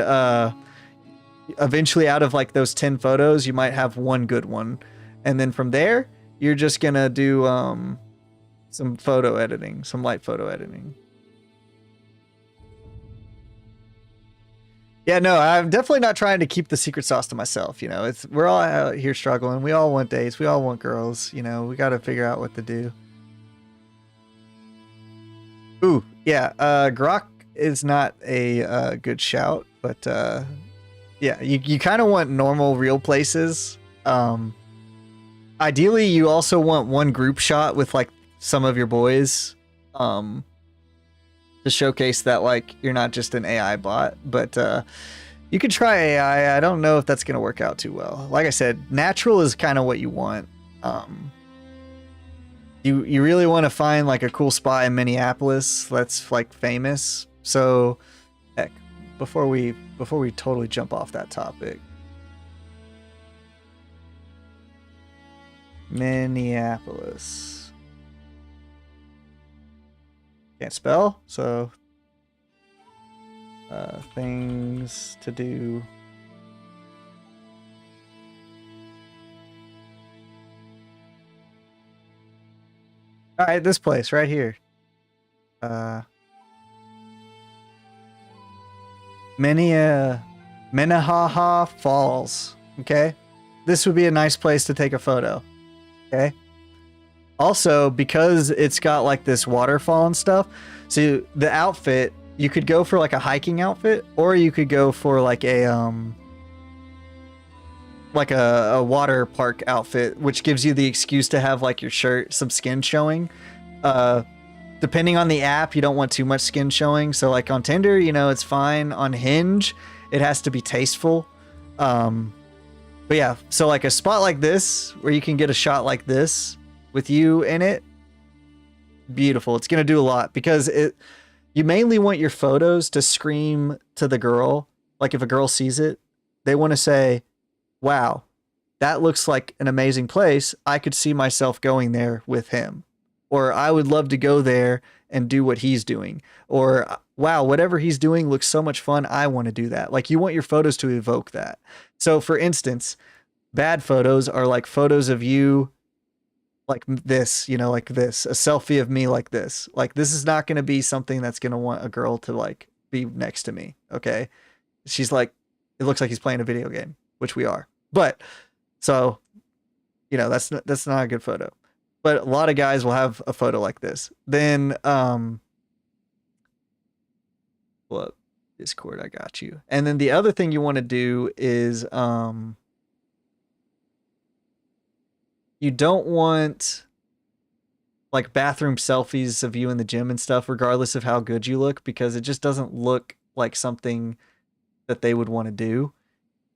eventually out of like those 10 photos you might have one good one, and then from there you're just gonna do some photo editing, some light photo editing. Yeah, no, I'm definitely not trying to keep the secret sauce to myself. You know, we're all out here struggling. We all want dates. We all want girls. You know, we got to figure out what to do. Ooh, yeah. Grok is not a good shout, but yeah, you kind of want normal, real places. Ideally, you also want one group shot with like some of your boys. To showcase that like you're not just an AI bot, but you could try AI. I don't know if that's gonna work out too well. Like I said, natural is kind of what you want. You really want to find like a cool spot in Minneapolis that's like famous. So heck, before we totally jump off that topic, Minneapolis. Can't spell, so things to do. All right, this place right here. Minnehaha Falls. Okay, this would be a nice place to take a photo. Okay. Also, because it's got like this waterfall and stuff, so the outfit, you could go for like a hiking outfit, or you could go for like a water park outfit, which gives you the excuse to have like your shirt, some skin showing. Depending on the app, you don't want too much skin showing. So like on Tinder, you know, it's fine. On Hinge, it has to be tasteful. But yeah, so like a spot like this where you can get a shot like this with you in it, beautiful. It's gonna do a lot because you mainly want your photos to scream to the girl. Like if a girl sees it, they want to say, wow, that looks like an amazing place. I could see myself going there with him, or I would love to go there and do what he's doing, or wow, whatever he's doing looks so much fun. I want to do that. Like you want your photos to evoke that. So for instance, bad photos are like photos of you like this, you know, like this, a selfie of me like this. Like this is not going to be something that's going to want a girl to like be next to me. Okay. She's like, it looks like he's playing a video game, which we are. But so, you know, that's not a good photo. But a lot of guys will have a photo like this. Then, pull up Discord. I got you. And then the other thing you want to do is, you don't want like bathroom selfies of you in the gym and stuff, regardless of how good you look, because it just doesn't look like something that they would want to do.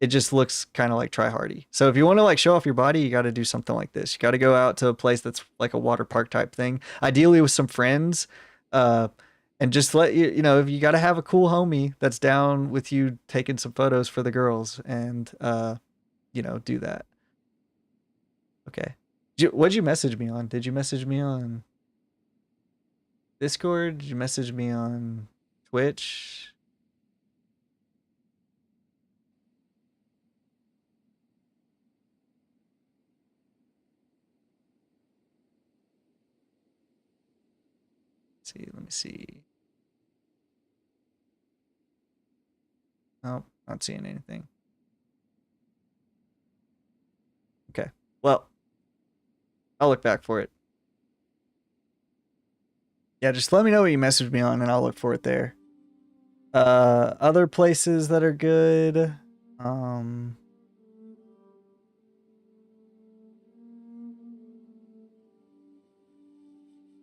It just looks kind of like try-hardy. So if you want to like show off your body, you got to do something like this. You got to go out to a place that's like a water park type thing, ideally with some friends, and just let you know, if you got to have a cool homie that's down with you taking some photos for the girls, and you know, do that. Okay. What'd you message me on? Did you message me on Discord? Did you message me on Twitch? Let's see, let me see. Oh, not seeing anything. Okay. Well, I'll look back for it. Yeah, just let me know what you messaged me on and I'll look for it there. Other places that are good.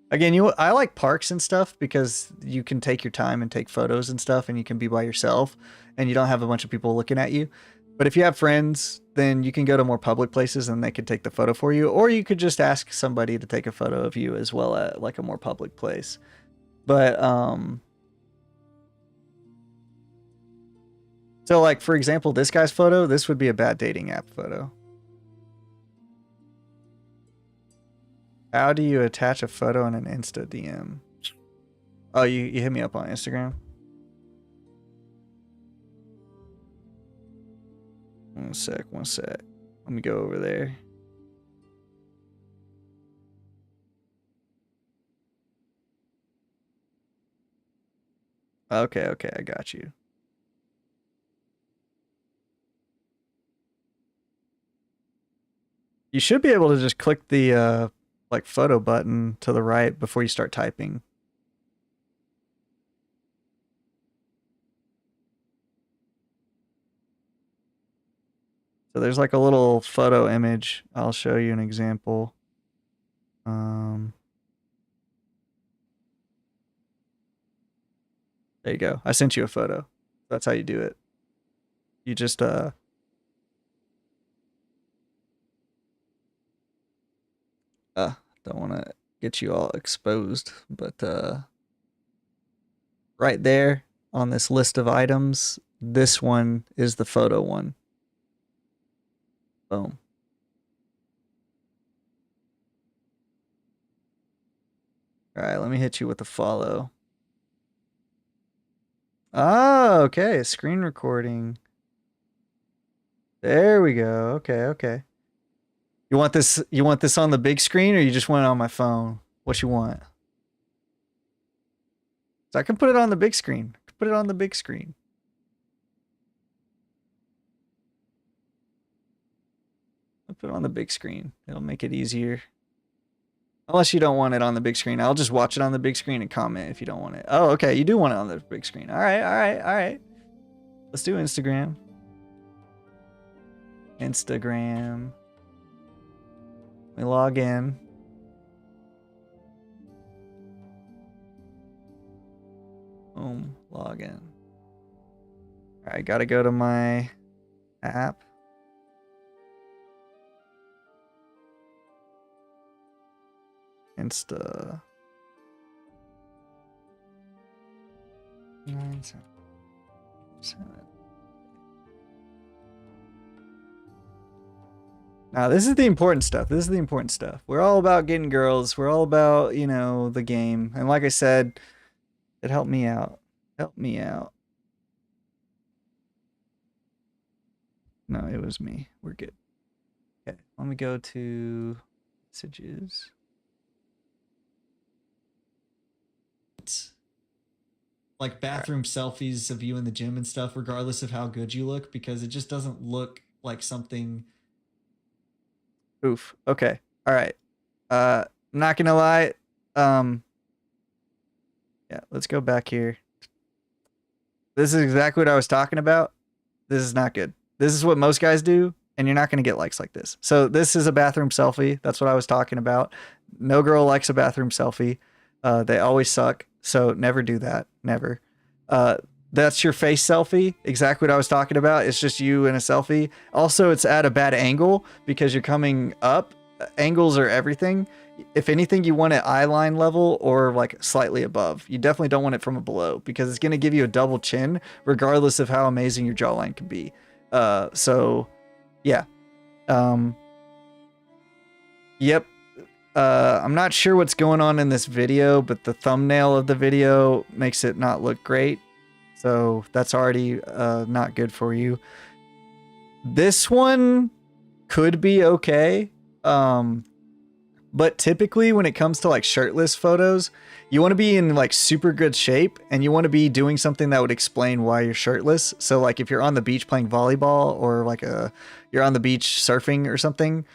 Again, I like parks and stuff because you can take your time and take photos and stuff, and you can be by yourself and you don't have a bunch of people looking at you. But if you have friends, then you can go to more public places and they could take the photo for you, or you could just ask somebody to take a photo of you as well at like a more public place. But So like, for example, this guy's photo, this would be a bad dating app photo. How do you attach a photo in an Insta DM? Oh, you hit me up on Instagram? One sec. Let me go over there. Okay, I got you. You should be able to just click the like photo button to the right before you start typing. So there's like a little photo image. I'll show you an example. There you go. I sent you a photo. That's how you do it. You just don't want to get you all exposed, but right there on this list of items, this one is the photo one. Boom. All right, let me hit you with a follow. Oh, okay, screen recording. There we go. Okay. You want this on the big screen, or you just want it on my phone? What you want? So I can put it on the big screen. Put it on the big screen. I'll put it on the big screen. It'll make it easier. Unless you don't want it on the big screen. I'll just watch it on the big screen and comment if you don't want it. Oh, okay. You do want it on the big screen. All right. Let's do Instagram. We log in. Boom. Log in. All right. Got to go to my app. Insta. 977. Now, this is the important stuff. We're all about getting girls. We're all about, you know, the game. And like I said, it helped me out. No, it was me. We're good. Okay, let me go to messages. Like bathroom selfies of you in the gym and stuff, regardless of how good you look, because it just doesn't look like something. Oof. Okay. All right. Not gonna lie. Yeah, let's go back here. This is exactly what I was talking about. This is not good. This is what most guys do, and you're not gonna get likes like this. So this is a bathroom selfie. That's what I was talking about. No girl likes a bathroom selfie. They always suck. So never do that. Never. That's your face selfie. Exactly what I was talking about. It's just you in a selfie. Also, it's at a bad angle because you're coming up. Angles are everything. If anything, you want it eye line level or like slightly above. You definitely don't want it from below because it's going to give you a double chin regardless of how amazing your jawline can be. So yeah. Yep. I'm not sure what's going on in this video, but the thumbnail of the video makes it not look great. So that's already not good for you. This one could be okay. But typically when it comes to like shirtless photos, you want to be in like super good shape and you want to be doing something that would explain why you're shirtless. So like if you're on the beach playing volleyball or like you're on the beach surfing or something,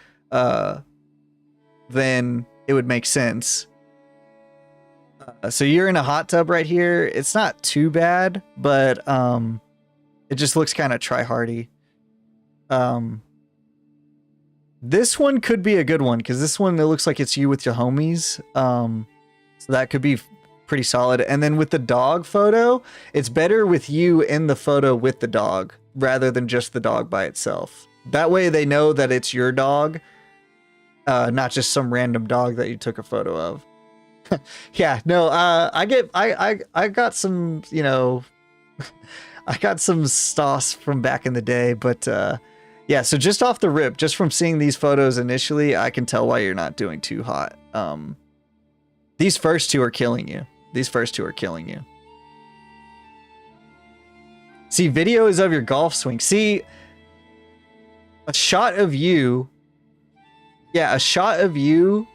then it would make sense. So you're in a hot tub right here. It's not too bad, but it just looks kind of try-hardy. This one could be a good one because this one, it looks like it's you with your homies. So that could be pretty solid. And then with the dog photo, it's better with you in the photo with the dog rather than just the dog by itself. That way they know that it's your dog, not just some random dog that you took a photo of. Yeah, no, I got some, you know, I got some sauce from back in the day, but yeah, so just off the rip, just from seeing these photos initially, I can tell why you're not doing too hot. These first two are killing you. These first two are killing you. See, videos of your golf swing. See, a shot of you. Yeah, a shot of you.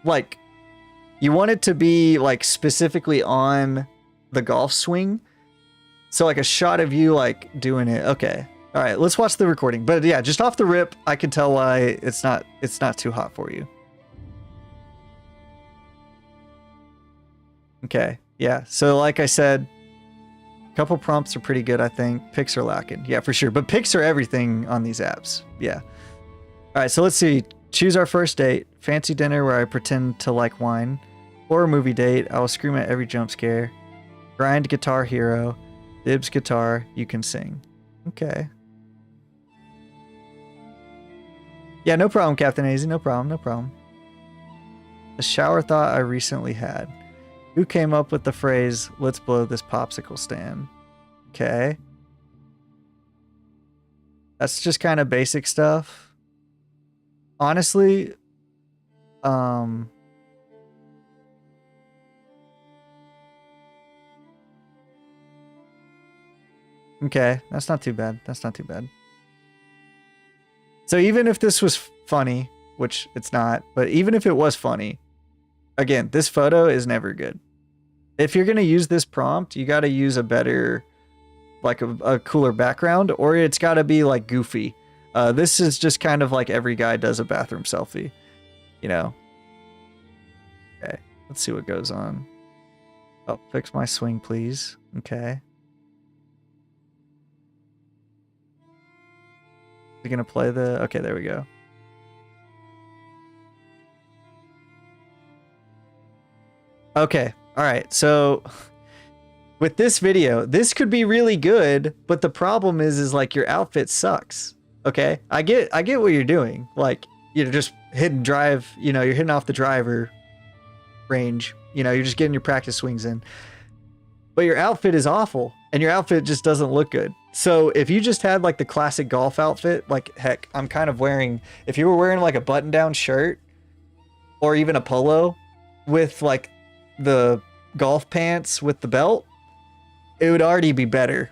Like, you want it to be like specifically on the golf swing. So like a shot of you like doing it. Okay. All right, let's watch the recording. But yeah, just off the rip, I can tell why it's not too hot for you. Okay. Yeah. So like I said, a couple prompts are pretty good, I think. Pics are lacking. Yeah, for sure. But pics are everything on these apps. Yeah. All right, so let's see. Choose our first date. Fancy dinner where I pretend to like wine. Horror movie date. I will scream at every jump scare. Grind guitar hero. Dibs guitar. You can sing. Okay. Yeah, no problem, Captain AZ. No problem. No problem. A shower thought I recently had. Who came up with the phrase, let's blow this popsicle stand? Okay. That's just kind of basic stuff. Honestly, okay, that's not too bad. That's not too bad. So even if this was funny, which it's not, but even if it was funny, again, this photo is never good. If you're going to use this prompt, you got to use a better, like a cooler background, or it's got to be like goofy. This is just kind of like every guy does a bathroom selfie, you know? Okay, let's see what goes on. Oh, fix my swing, please. Okay. Is he going to play the... Okay, there we go. Okay, all right. So with this video, this could be really good, but the problem is like your outfit sucks. Okay, I get what you're doing. Like, you're just hitting drive, you know, you're hitting off the driver range. You know, you're just getting your practice swings in. But your outfit is awful, and your outfit just doesn't look good. So if you just had like the classic golf outfit, like heck, I'm kind of wearing, if you were wearing like a button-down shirt or even a polo with like the golf pants with the belt, it would already be better.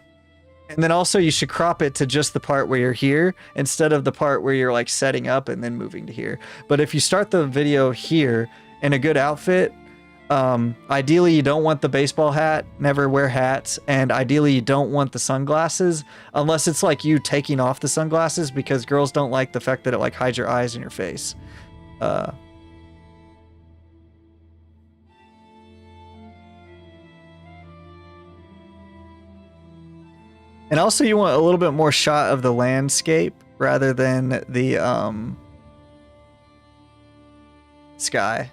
And then also you should crop it to just the part where you're here instead of the part where you're like setting up and then moving to here. But if you start the video here in a good outfit, ideally you don't want the baseball hat, never wear hats, and ideally you don't want the sunglasses unless it's like you taking off the sunglasses, because girls don't like the fact that it like hides your eyes and your face. And also you want a little bit more shot of the landscape rather than the sky.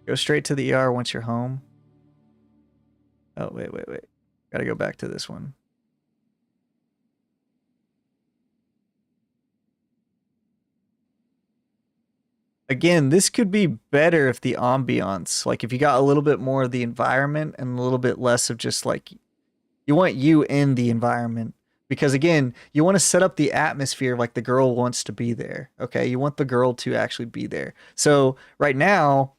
Go straight to the ER once you're home. Oh, wait. Gotta go back to this one. Again, this could be better if the ambiance, like if you got a little bit more of the environment and a little bit less of just like, you want you in the environment, because again, you want to set up the atmosphere like the girl wants to be there. Okay. You want the girl to actually be there. So right now,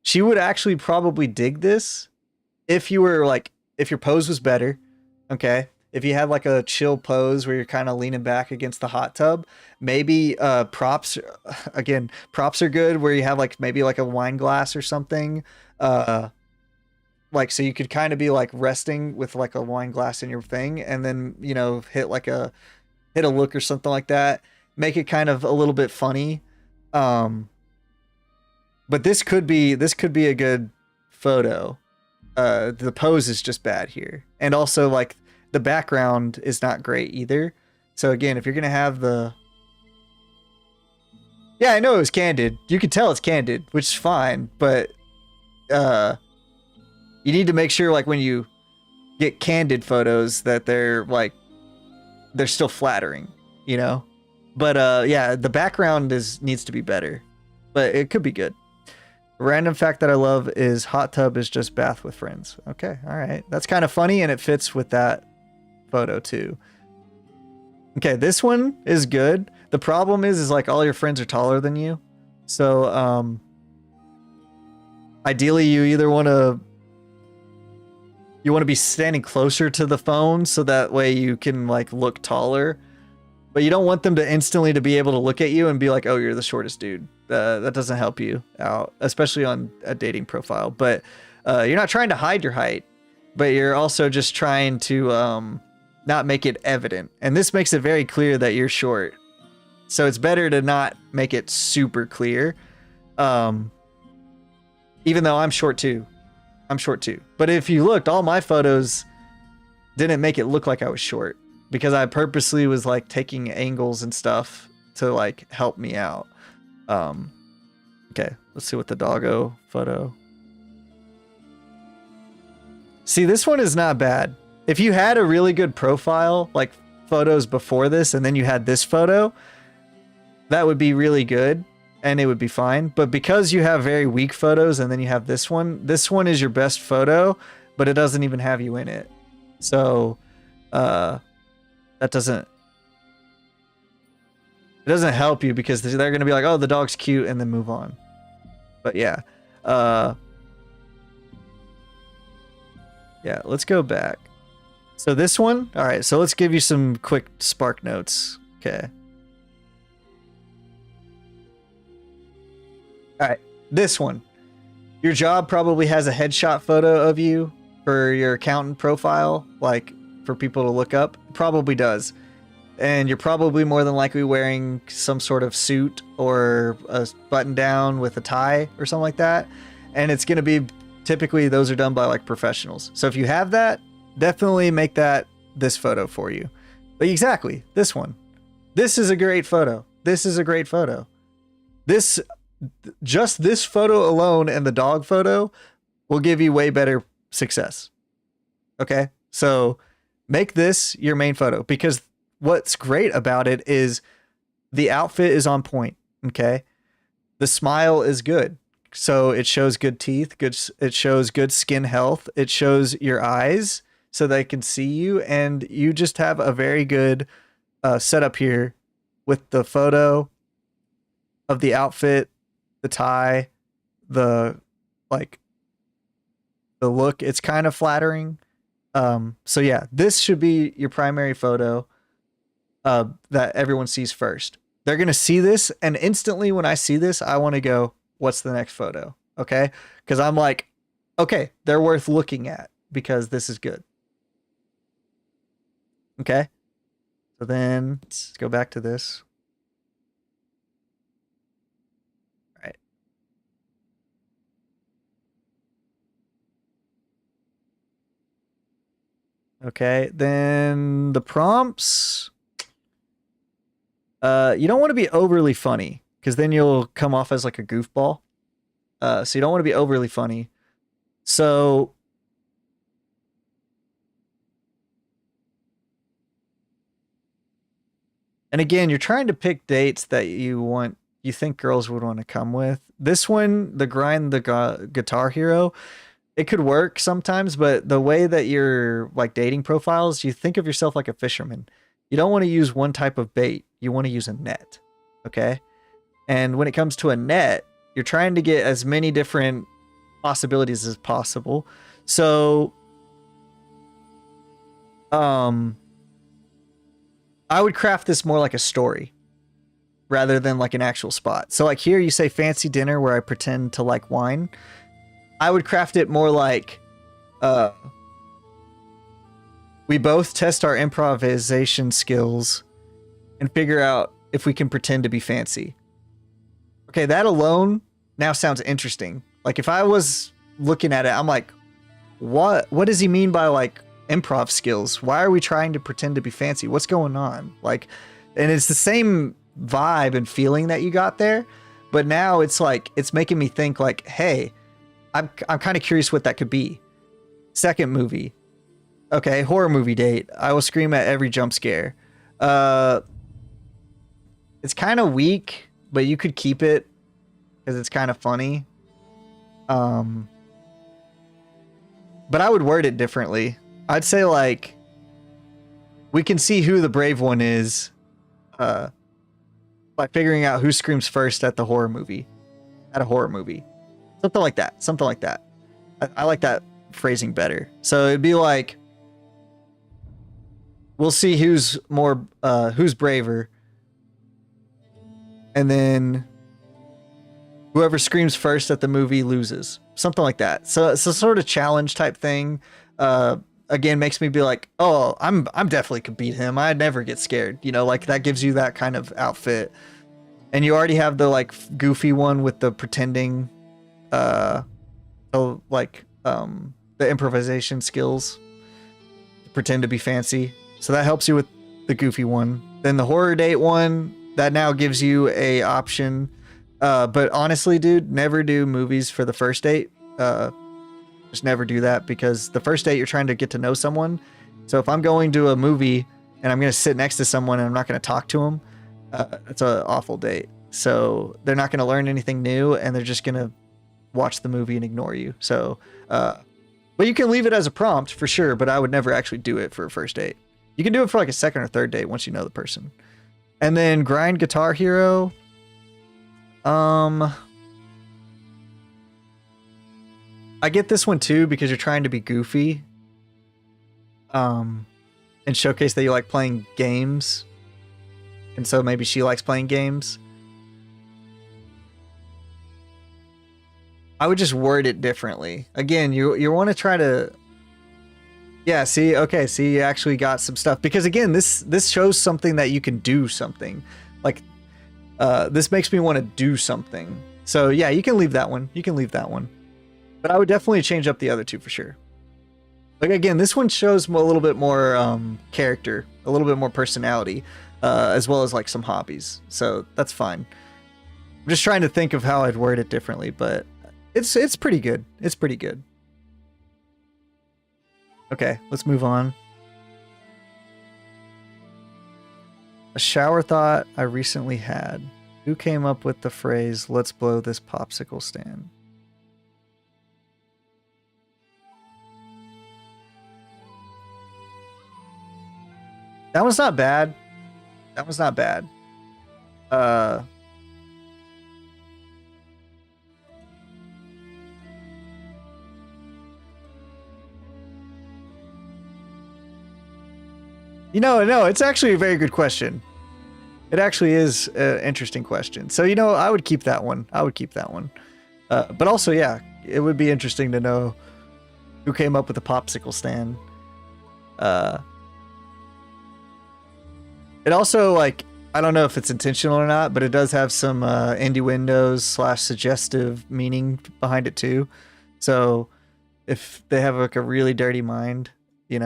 she would actually probably dig this if you were like, if your pose was better. Okay. If you had like a chill pose where you're kind of leaning back against the hot tub, maybe props, again, props are good where you have like maybe like a wine glass or something. Like, so you could kind of be like resting with like a wine glass in your thing, and then, you know, hit a look or something like that. Make it kind of a little bit funny. But this could be a good photo. The pose is just bad here. And also like the background is not great either. So again, if you're going to have the... Yeah, I know it was candid. You can tell it's candid, which is fine, but you need to make sure like when you get candid photos that they're still flattering, you know? But yeah, the background needs to be better, but it could be good. Random fact that I love is hot tub is just bath with friends. Okay, all right. That's kind of funny, and it fits with that photo too. Okay, this one is good. The problem is like all your friends are taller than you. So, ideally you either want to be standing closer to the phone so that way you can like look taller, but you don't want them to instantly to be able to look at you and be like, oh, you're the shortest dude. That doesn't help you out, especially on a dating profile. But you're not trying to hide your height, but you're also just trying to not make it evident. And this makes it very clear that you're short. So it's better to not make it super clear. Even though I'm short too. But if you looked, all my photos didn't make it look like I was short because I purposely was like taking angles and stuff to like help me out. Okay, let's see what the doggo photo. See, this one is not bad. If you had a really good profile, like photos before this, and then you had this photo, that would be really good and it would be fine. But because you have very weak photos and then you have this one is your best photo, but it doesn't even have you in it. So, that doesn't help you because they're going to be like, oh, the dog's cute, and then move on. But yeah. Yeah, let's go back. So this one, all right, so let's give you some quick spark notes. Okay. All right, this one. Your job probably has a headshot photo of you for your accountant profile, like for people to look up. Probably does. And you're probably more than likely wearing some sort of suit or a button down with a tie or something like that. And it's going to be, typically those are done by like professionals. So if you have that, definitely make that this photo for you. But exactly, this one. This is a great photo. Just this photo alone and the dog photo will give you way better success. Okay? So make this your main photo because what's great about it is the outfit is on point, okay? The smile is good. So it shows good teeth, it shows good skin health, it shows your eyes so they can see you, and you just have a very good setup here with the photo of the outfit, the tie, the look. It's kind of flattering. So yeah, this should be your primary photo. That everyone sees first. They're going to see this, and instantly when I see this, I want to go, what's the next photo? Okay? Because I'm like, okay, they're worth looking at because this is good. Okay? So then let's go back to this. All right. Okay, then the prompts. You don't want to be overly funny because then you'll come off as like a goofball. So you don't want to be overly funny. So and again, you're trying to pick dates that you think girls would want to come with. This one, the grind the guitar hero, it could work sometimes, but the way that you're like dating profiles, you think of yourself like a fisherman. You don't want to use one type of bait. You want to use a net. Okay? And when it comes to a net, you're trying to get as many different possibilities as possible. So, I would craft this more like a story rather than like an actual spot. So like here you say fancy dinner where I pretend to like wine. I would craft it more like, we both test our improvisation skills and figure out if we can pretend to be fancy. Okay, that alone now sounds interesting. Like if I was looking at it, I'm like, what does he mean by like improv skills? Why are we trying to pretend to be fancy? What's going on? Like, and it's the same vibe and feeling that you got there, but now it's like, it's making me think like, hey, I'm kind of curious what that could be. Second movie. Okay, horror movie date. I will scream at every jump scare. It's kind of weak, but you could keep it because it's kind of funny. But I would word it differently. I'd say like we can see who the brave one is by figuring out who screams first at a horror movie. Something like that. I like that phrasing better. So it'd be like we'll see who's braver, and then whoever screams first at the movie loses. Something like that. So it's a sort of challenge type thing. Again, makes me be like, oh, I'm definitely could beat him. I never get scared. You know, like that gives you that kind of outfit. And you already have the like goofy one with the pretending, the improvisation skills to pretend to be fancy. So that helps you with the goofy one. Then the horror date one, that now gives you a option. But honestly, dude, never do movies for the first date. Just never do that, because the first date you're trying to get to know someone. So if I'm going to a movie and I'm going to sit next to someone and I'm not going to talk to them, it's an awful date. So they're not going to learn anything new, and they're just going to watch the movie and ignore you. So, but you can leave it as a prompt for sure, but I would never actually do it for a first date. You can do it for like a second or third date once you know the person. And then grind Guitar Hero. I get this one too, because you're trying to be goofy. And showcase that you like playing games. And so maybe she likes playing games. I would just word it differently. Again, you want to try to... Yeah, see, okay, see, you actually got some stuff. Because again, this shows something that you can do something. Like, this makes me want to do something. So yeah, you can leave that one. But I would definitely change up the other two for sure. Like again, this one shows a little bit more character, a little bit more personality, as well as like some hobbies. So that's fine. I'm just trying to think of how I'd word it differently, but it's pretty good. It's pretty good. Okay, let's move on. A shower thought I recently had. Who came up with the phrase, "Let's blow this popsicle stand"? That one's not bad. No, it's actually a very good question. It actually is an interesting question. So, I would keep that one. But also, yeah, it would be interesting to know who came up with the popsicle stand. It also, like, I don't know if it's intentional or not, but it does have some innuendos / suggestive meaning behind it too. So if they have like a really dirty mind, they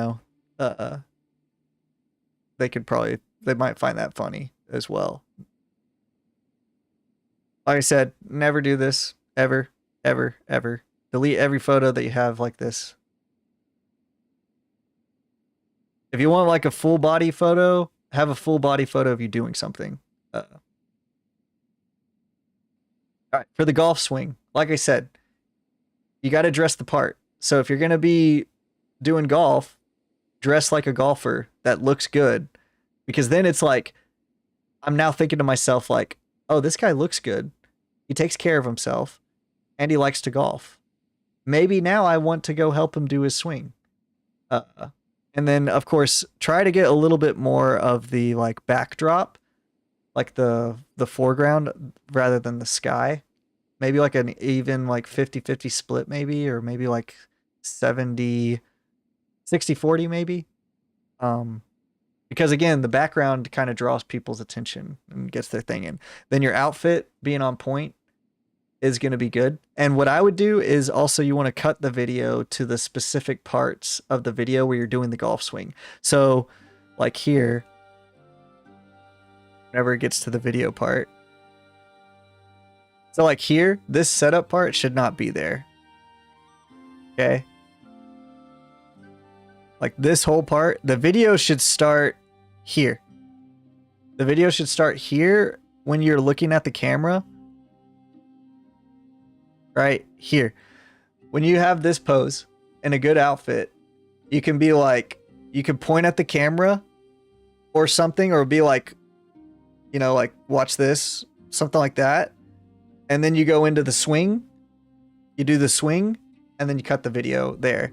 might find that funny as well. Like I said, never do this ever. Delete every photo that you have like this. If you want like a full body photo, have a full body photo of you doing something. All right, for the golf swing, like I said, you got to dress the part. So if you're going to be doing golf, dress like a golfer that looks good, because then it's like, I'm now thinking to myself like, oh, this guy looks good. He takes care of himself and he likes to golf. Maybe now I want to go help him do his swing. And then, of course, try to get a little bit more of the like backdrop, like the foreground rather than the sky. Maybe like an even like 50-50 split maybe, or maybe like 60-40 maybe. Because again, the background kind of draws people's attention and gets their thing in. Then your outfit being on point is going to be good. And what I would do is also you want to cut the video to the specific parts of the video where you're doing the golf swing. So like here, whenever it gets to the video part. So like here, this setup part should not be there. Okay. Like this whole part, the video should start here. The video should start here when you're looking at the camera. Right here. when you have this pose in a good outfit, you can be like, you can point at the camera or something, or be like, you know, like, watch this, something like that. And then you go into the swing, you do the swing, and then you cut the video there.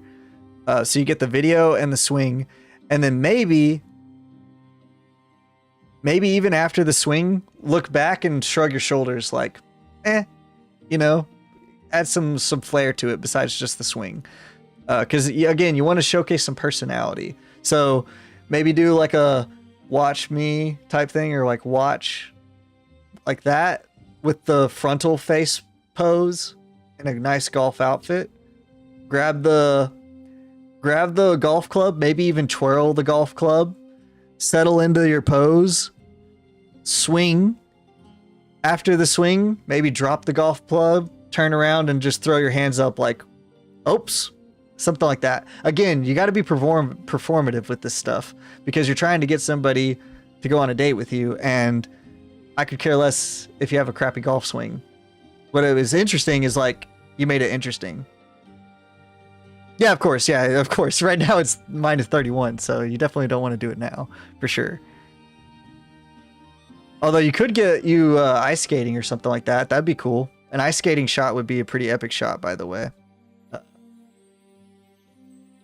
So you get the video and the swing, and then maybe even after the swing, look back and shrug your shoulders like, you know, add some flair to it besides just the swing. Because again, you want to showcase some personality. So maybe do like a watch me type thing, or like watch like that with the frontal face pose in a nice golf outfit. Grab the golf club, maybe even twirl the golf club, settle into your pose, swing. After the swing, maybe drop the golf club, turn around and just throw your hands up like, oops, something like that. Again, you got to be performative with this stuff, because you're trying to get somebody to go on a date with you, and I could care less if you have a crappy golf swing. What it was interesting is like, you made it interesting. Yeah, of course. Yeah, of course. Right now it's -31, so you definitely don't want to do it now, for sure. Although you could get you ice skating or something like that. That'd be cool. An ice skating shot would be a pretty epic shot, by the way.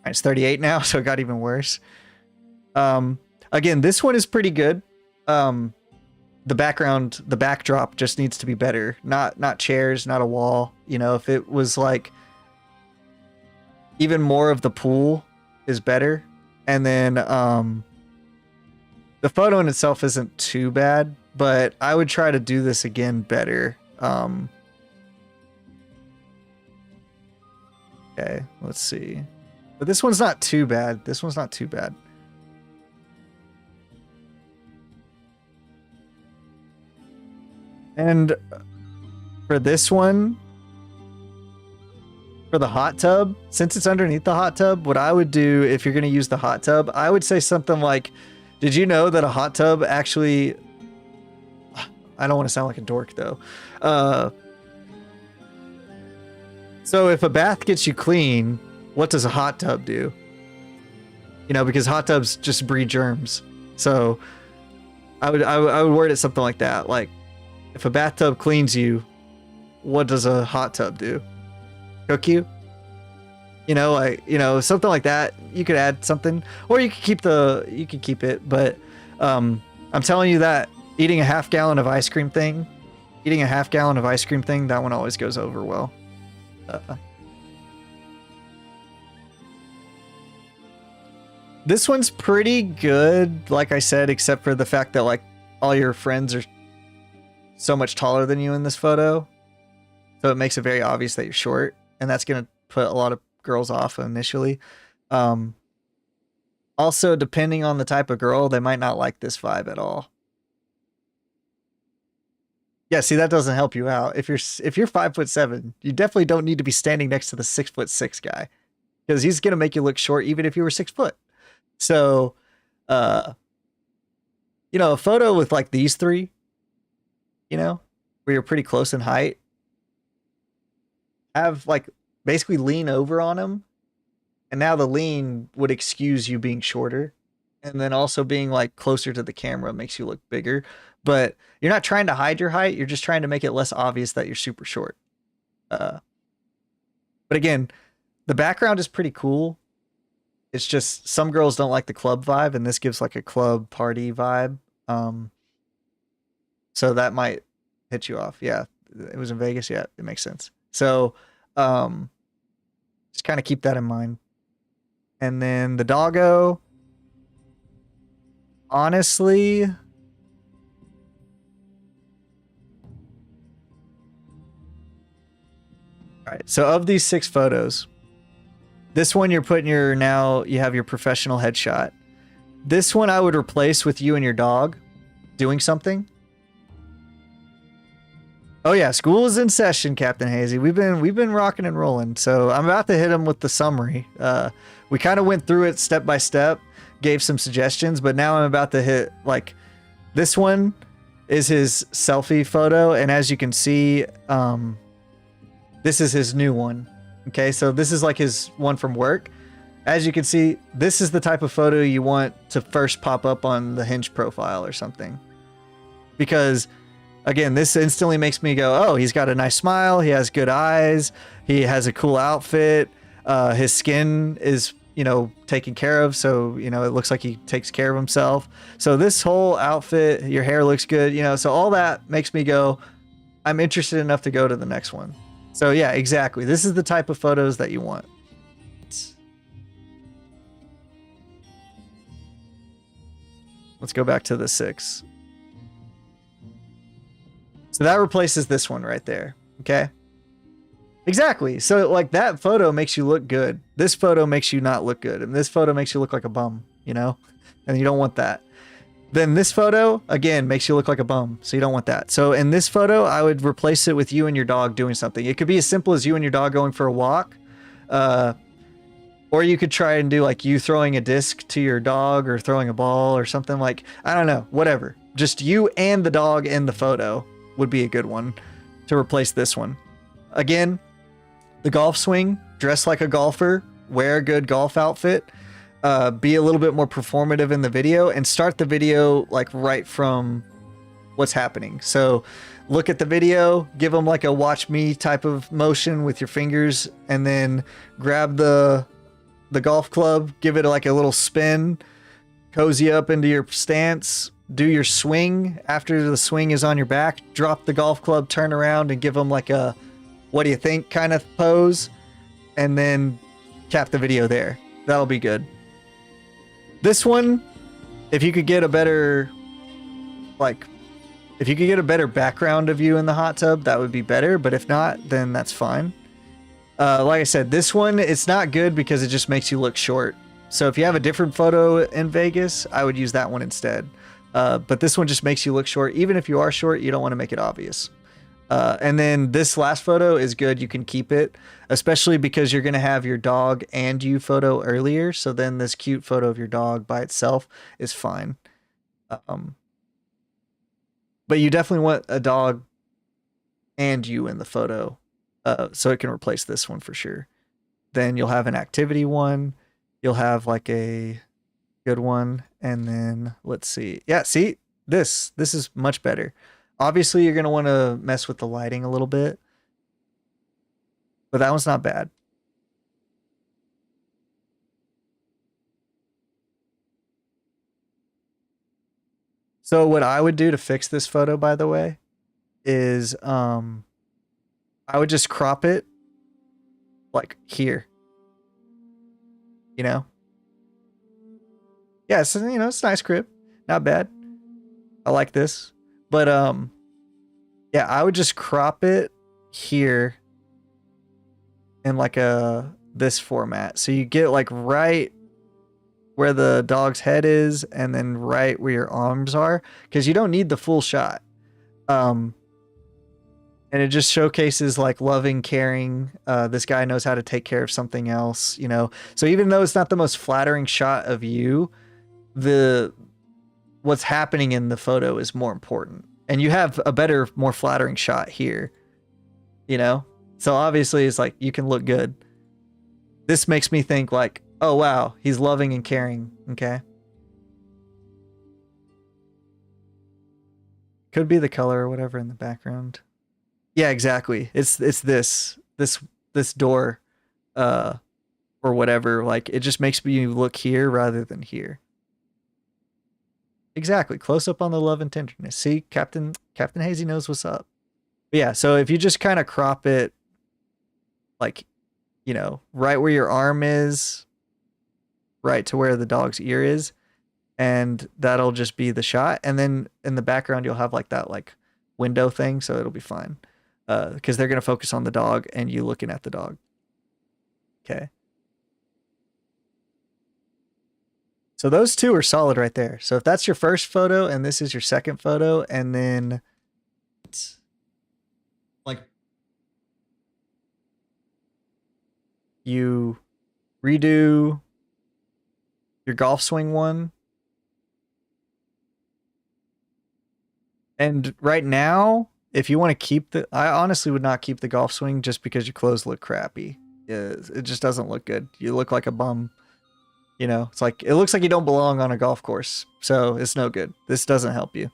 It's 38 now, so it got even worse. Again, this one is pretty good. The backdrop just needs to be better. Not chairs, not a wall. You know, if it was like even more of the pool is better. And then the photo in itself isn't too bad, but I would try to do this again better. Okay, let's see. But this one's not too bad. This one's not too bad. And for this one, for the hot tub, since it's underneath the hot tub, what I would do if you're going to use the hot tub, I would say something like, did you know that a hot tub actually... I don't want to sound like a dork, though. So if a bath gets you clean, what does a hot tub do? You know, because hot tubs just breed germs. So I would word it something like that. Like, if a bathtub cleans you, what does a hot tub do? Cook you? You know, like, you know, something like that. You could add something, or you could keep it. But I'm telling you that eating a half gallon of ice cream thing, that one always goes over well. This one's pretty good, like I said, except for the fact that like all your friends are so much taller than you in this photo. So it makes it very obvious that you're short, and that's going to put a lot of girls off initially. Also, depending on the type of girl, they might not like this vibe at all. Yeah, see, that doesn't help you out. If you're 5'7", you definitely don't need to be standing next to the 6'6" guy, because he's going to make you look short even if you were 6 foot. So, you know, a photo with like these three, you know, where you're pretty close in height, have like basically lean over on him. And now the lean would excuse you being shorter. And then also being like closer to the camera makes you look bigger. But you're not trying to hide your height. You're just trying to make it less obvious that you're super short. But again, the background is pretty cool. It's just some girls don't like the club vibe, and this gives like a club party vibe. So that might hit you off. Yeah, it was in Vegas. Yeah, it makes sense. So just kind of keep that in mind. And then the doggo, honestly, all right, so of these 6 photos, this one you're putting you have your professional headshot. This one I would replace with you and your dog doing something. Oh yeah, school is in session, Captain Hazy. We've been rocking and rolling. So I'm about to hit him with the summary. We kind of went through it step by step, gave some suggestions, but now I'm about to hit, like, this one is his selfie photo, and as you can see, this is his new one. Okay, so this is like his one from work. As you can see, this is the type of photo you want to first pop up on the Hinge profile or something. Because, again, this instantly makes me go, oh, he's got a nice smile, he has good eyes, he has a cool outfit, his skin is, you know, taken care of, so, you know, it looks like he takes care of himself. So this whole outfit, your hair looks good, you know, so all that makes me go, I'm interested enough to go to the next one. So yeah, exactly. This is the type of photos that you want. Let's go back to the 6. So that replaces this one right there. Okay. Exactly. So like that photo makes you look good. This photo makes you not look good. And this photo makes you look like a bum, you know, and you don't want that. Then this photo, again, makes you look like a bum. So you don't want that. So in this photo, I would replace it with you and your dog doing something. It could be as simple as you and your dog going for a walk. Or you could try and do like you throwing a disc to your dog or throwing a ball or something like, I don't know, whatever. Just you and the dog in the photo would be a good one to replace this one. Again, the golf swing, dress like a golfer, wear a good golf outfit. Be a little bit more performative in the video and start the video like right from what's happening. So look at the video, give them like a watch me type of motion with your fingers, and then grab the golf club, give it like a little spin, cozy up into your stance, do your swing. After the swing is on your back, drop the golf club, turn around and give them like a what do you think kind of pose, and then cap the video there. That'll be good. This one, if you could get a better, like, if you could get a better background of you in the hot tub, that would be better. But if not, then that's fine. Like I said, this one, it's not good because it just makes you look short. So if you have a different photo in Vegas, I would use that one instead. But this one just makes you look short. Even if you are short, you don't want to make it obvious. And then this last photo is good. You can keep it, especially because you're going to have your dog and you photo earlier. So then this cute photo of your dog by itself is fine. But you definitely want a dog and you in the photo. So it can replace this one for sure. Then you'll have an activity one. You'll have like a good one. And then let's see. Yeah, see, this is much better. Obviously, you're going to want to mess with the lighting a little bit. But that one's not bad. So what I would do to fix this photo, by the way, is I would just crop it like here. You know? Yeah, so, you know, it's a nice crib. Not bad. I like this. But yeah, I would just crop it here in like this format. So you get like right where the dog's head is and then right where your arms are, because you don't need the full shot. And it just showcases like loving, caring. This guy knows how to take care of something else, you know. So even though it's not the most flattering shot of you, what's happening in the photo is more important. And you have a better, more flattering shot here, you know? So obviously it's like, you can look good. This makes me think like, oh wow, he's loving and caring, okay? Could be the color or whatever in the background. Yeah, exactly. It's this door, or whatever. Like, it just makes me look here rather than here. Exactly. Close up on the love and tenderness. See, Captain Hazy knows what's up. But yeah, so if you just kind of crop it, like, you know, right where your arm is, right to where the dog's ear is, and that'll just be the shot. And then in the background, you'll have like that like window thing, so it'll be fine. Because they're going to focus on the dog and you looking at the dog. Okay. So those two are solid right there. So if that's your first photo and this is your second photo, and then it's like you redo your golf swing one. And right now, if you want to keep I honestly would not keep the golf swing just because your clothes look crappy. it just doesn't look good. You look like a bum. You know, it's like, it looks like you don't belong on a golf course. So it's no good. This doesn't help you.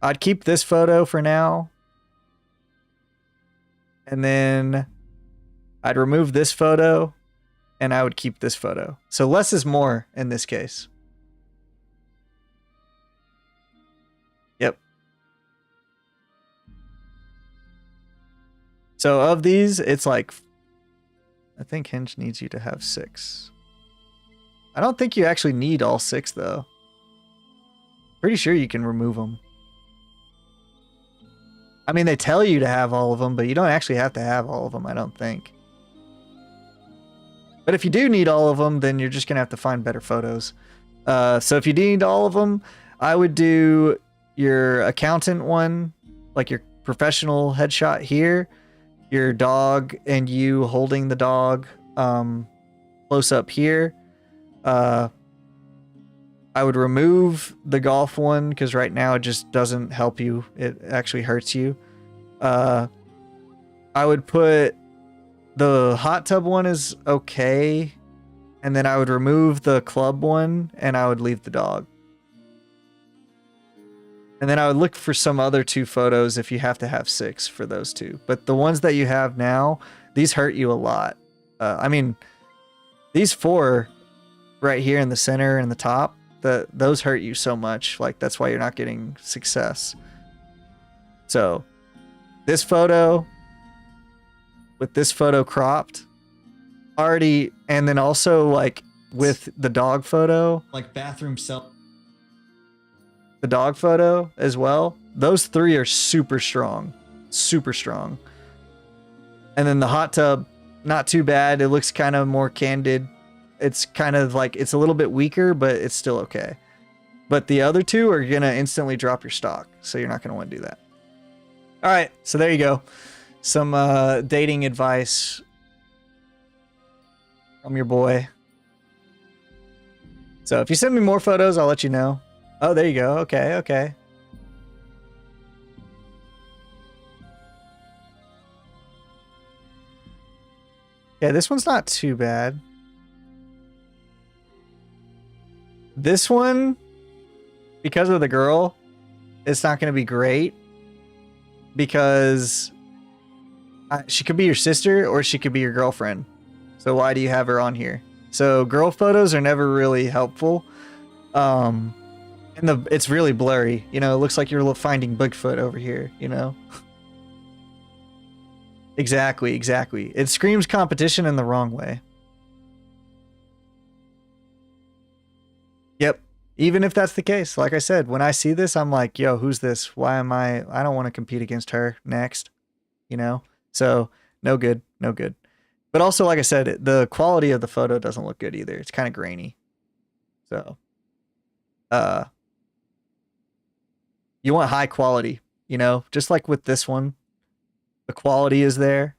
I'd keep this photo for now. And then I'd remove this photo and I would keep this photo. So less is more in this case. Yep. So of these, it's like, I think Hinge needs you to have 6. I don't think you actually need all 6 though. Pretty sure you can remove them. I mean, they tell you to have all of them, but you don't actually have to have all of them, I don't think. But if you do need all of them, then you're just going to have to find better photos. So if you do need all of them, I would do your accountant one, like your professional headshot here, your dog and you holding the dog close up here. I would remove the golf one because right now it just doesn't help you. It actually hurts you. I would put the hot tub one is okay. And then I would remove the club one and I would leave the dog. And then I would look for some other 2 photos if you have to have 6 for those 2. But the ones that you have now, these hurt you a lot. I mean, these 4 right here in the center and the top, those hurt you so much. Like, that's why you're not getting success. So this photo with this photo cropped already, and then also like with the dog photo, like bathroom self, the dog photo as well. Those 3 are super strong. And then the hot tub, not too bad. It looks kind of more candid. It's kind of like, it's a little bit weaker, but it's still okay. But the other 2 are going to instantly drop your stock. So you're not going to want to do that. All right. So there you go. Some dating advice from your boy. So if you send me more photos, I'll let you know. Oh, there you go. Okay. Okay. Yeah, this one's not too bad. This one, because of the girl, it's not going to be great. Because she could be your sister or she could be your girlfriend. So why do you have her on here? So girl photos are never really helpful. And it's really blurry. You know, it looks like you're finding Bigfoot over here, you know? Exactly. It screams competition in the wrong way. Yep. Even if that's the case, like I said, when I see this, I'm like, yo, who's this? Why am I don't want to compete against her next, you know? So no good. But also, like I said, the quality of the photo doesn't look good either. It's kind of grainy. So, you want high quality, you know, just like with this one, the quality is there.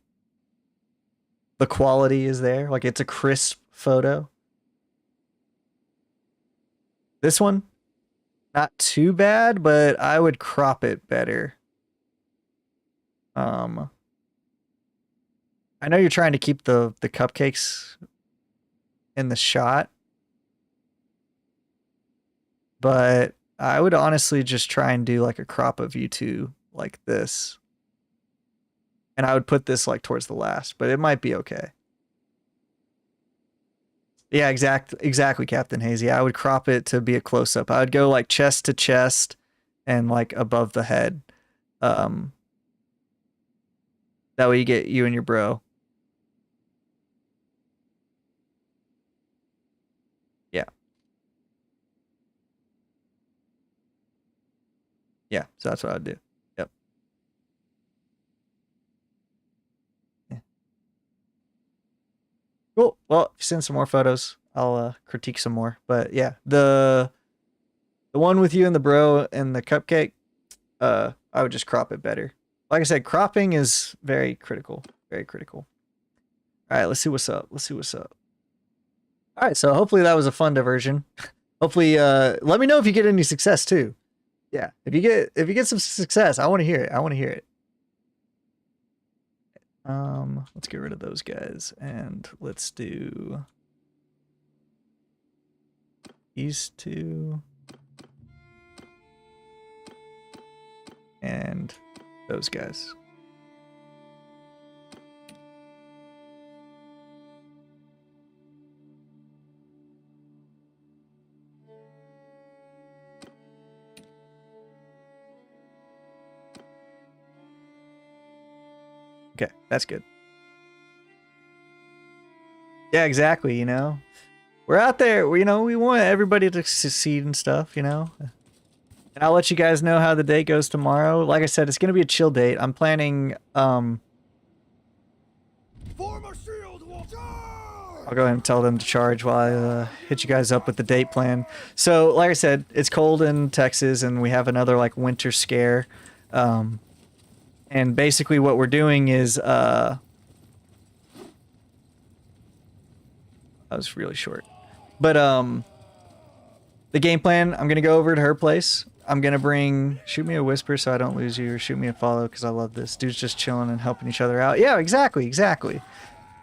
Like, it's a crisp photo. This one, not too bad, but I would crop it better. I know you're trying to keep the cupcakes in the shot, but I would honestly just try and do like a crop of you two like this. And I would put this like towards the last, but it might be okay. Yeah, exactly, Captain Hazy. I would crop it to be a close-up. I would go like chest to chest and like above the head. That way you get you and your bro. Yeah. Yeah, so that's what I would do. Yep. Yeah. Cool. Well, if you send some more photos, I'll critique some more. But yeah, the one with you and the bro and the cupcake, I would just crop it better. Like I said, cropping is very critical. Very critical. All right, let's see what's up. All right, so hopefully that was a fun diversion. Hopefully, let me know if you get any success too. Yeah, if you get some success, I want to hear it. Let's get rid of those guys and let's do these two and those guys. Okay, that's good. Yeah, exactly, you know. We're out there, you know, we want everybody to succeed and stuff, you know. And I'll let you guys know how the date goes tomorrow. Like I said, it's going to be a chill date. I'm planning I'll go ahead and tell them to charge while I hit you guys up with the date plan. So, like I said, it's cold in Texas and we have another like winter scare. And basically what we're doing is that was really short. But the game plan, I'm going to go over to her place. I'm going to bring shoot me a whisper so I don't lose you, or shoot me a follow because I love this. Dude's just chilling and helping each other out. Yeah, exactly.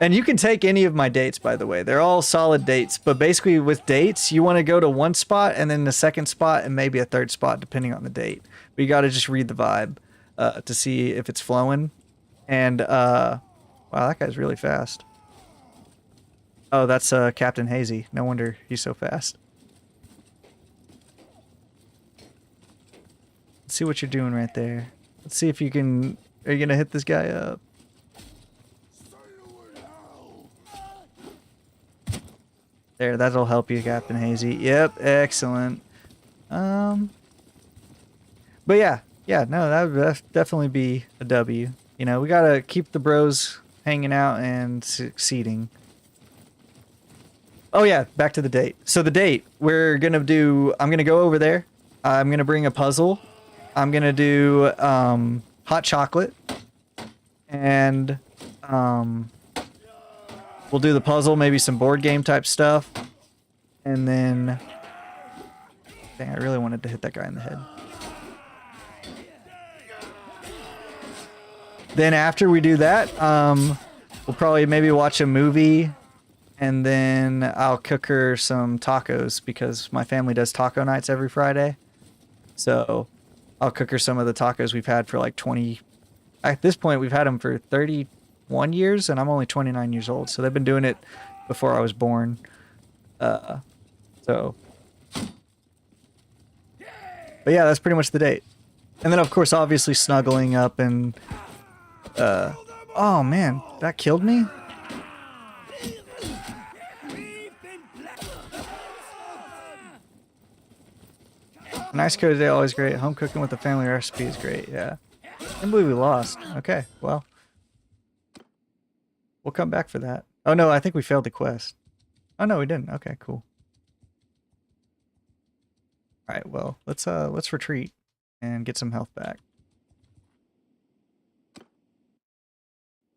And you can take any of my dates, by the way. They're all solid dates. But basically with dates, you want to go to one spot and then the second spot and maybe a third spot depending on the date. But you got to just read the vibe to see if it's flowing. And, wow, that guy's really fast. Oh, that's Captain Hazy. No wonder he's so fast. Let's see what you're doing right there. Let's see if you can... Are you going to hit this guy up? There, that'll help you, Captain Hazy. Yep, excellent. But yeah, no, that would definitely be a W. You know, we gotta keep the bros hanging out and succeeding. Oh yeah, back to the date. So the date, I'm gonna go over there. I'm gonna bring a puzzle. I'm gonna do hot chocolate. And we'll do the puzzle, maybe some board game type stuff. And then... Dang, I really wanted to hit that guy in the head. Then after we do that, we'll probably maybe watch a movie. And then I'll cook her some tacos because my family does taco nights every Friday. So I'll cook her some of the tacos we've had for like 20... At this point, we've had them for 31 years, and I'm only 29 years old. So they've been doing it before I was born. But yeah, that's pretty much the date. And then, of course, obviously snuggling up and... oh, man. That killed me? Nice cozy day, always great. Home cooking with the family recipe is great, yeah. I can't believe we lost. Okay, well. We'll come back for that. Oh, no, I think we failed the quest. Oh, no, we didn't. Okay, cool. Alright, well, let's retreat and get some health back.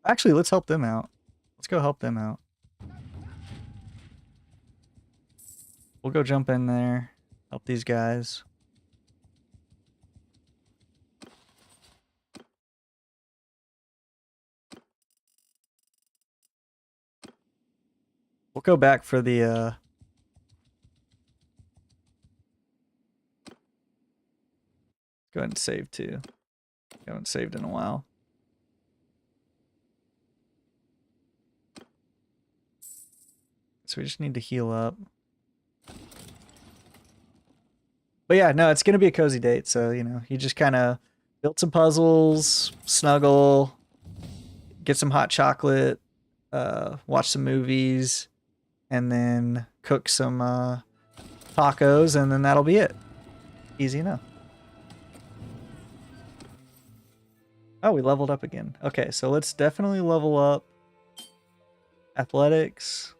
Actually, let's help them out. Let's go help them out. We'll go jump in there, help these guys. We'll go back for the, go ahead and save too. Haven't saved in a while. So we just need to heal up. But yeah, no, it's going to be a cozy date. So, you know, you just kind of build some puzzles, snuggle, get some hot chocolate, watch some movies, and then cook some tacos, and then that'll be it. Easy enough. Oh, we leveled up again. Okay, so let's definitely level up athletics.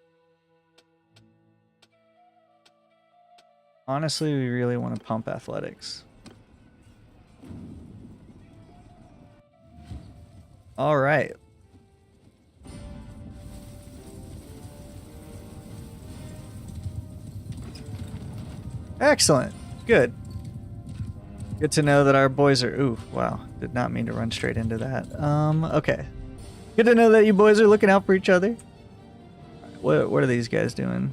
Honestly, we really want to pump athletics. All right. Excellent. Good. Good to know that our boys are... Ooh, wow. Did not mean to run straight into that. Okay. Good to know that you boys are looking out for each other. What are these guys doing?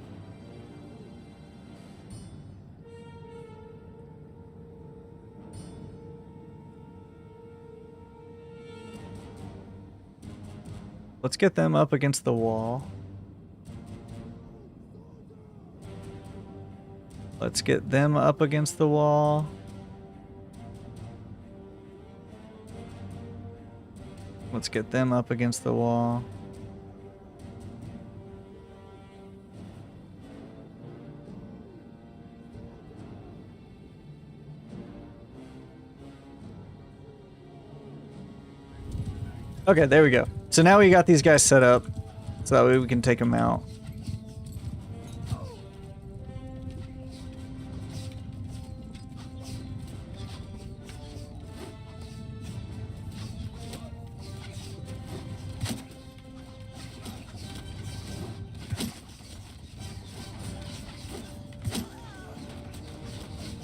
Let's get them up against the wall. Let's get them up against the wall. Let's get them up against the wall. Okay, there we go. So now we got these guys set up, so that way we can take them out.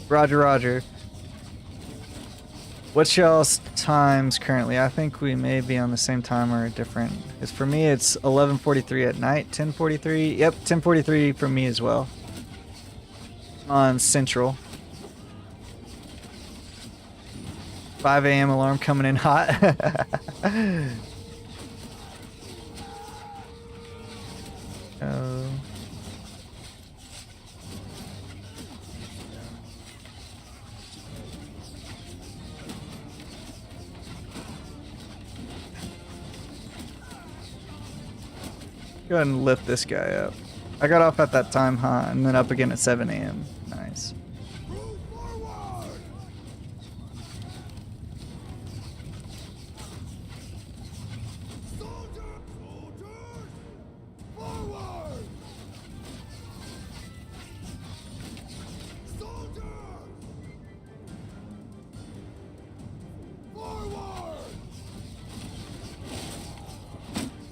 Roger, roger. What's y'all's times currently? I think we may be on the same time or different. Because for me, it's 11:43 at night, 10:43. Yep, 10:43 for me as well. On Central. 5 a.m. alarm coming in hot. Oh. Go ahead and lift this guy up. I got off at that time, huh? And then up again at 7 a.m. Nice.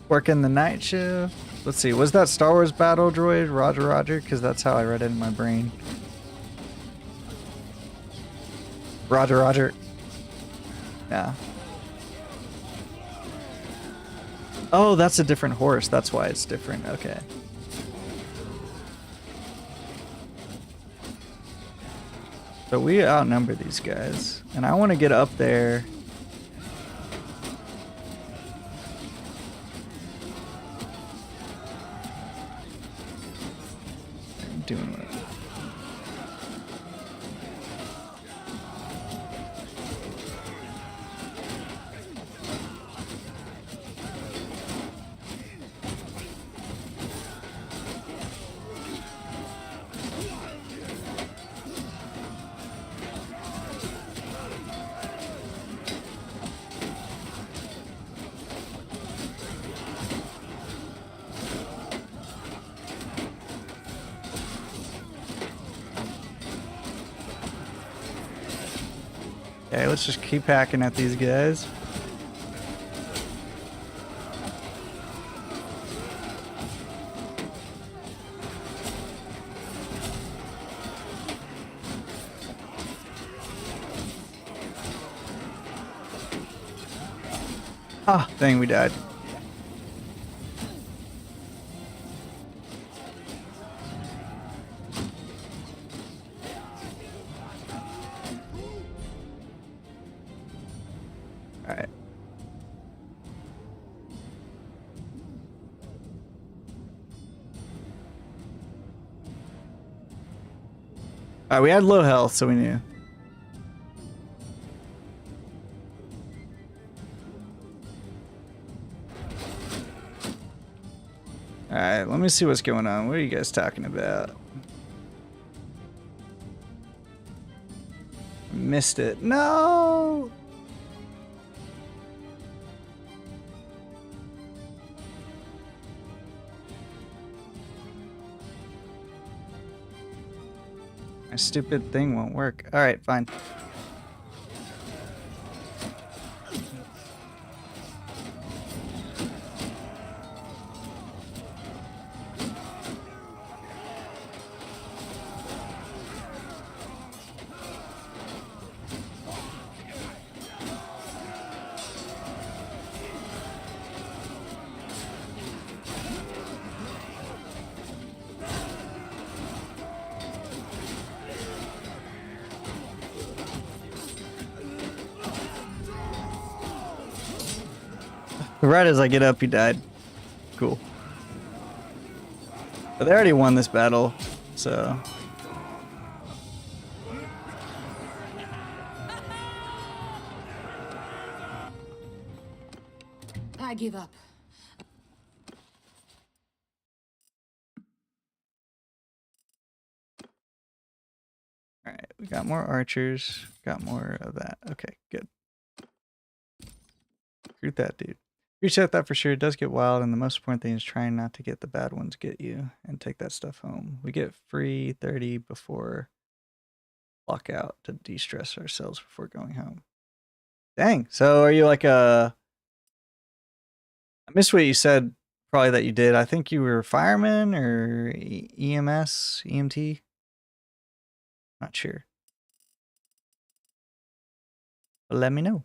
Working the night shift. Let's see, was that Star Wars battle droid? Roger, roger, because that's how I read it in my brain. Roger, roger. Yeah. Oh, that's a different horse. That's why it's different. Okay. So we outnumber these guys. And I want to get up there. Doing what? Okay, let's just keep hacking at these guys. Ah, dang, we died. Alright. Alright, we had low health, so we knew. Alright, let me see what's going on. What are you guys talking about? Missed it. No! My stupid thing won't work. Alright, fine. Right as I get up, he died. Cool. But they already won this battle, so... I give up. Alright, we got more archers. Got more of that. Okay, good. Recruit that dude. Reset that for sure. It does get wild, and the most important thing is trying not to get the bad ones get you and take that stuff home. We get free 30 before lockout to de-stress ourselves before going home. Dang. So are you like a... I missed what you said, probably that you did. I think you were a fireman or EMS, EMT? Not sure. But let me know.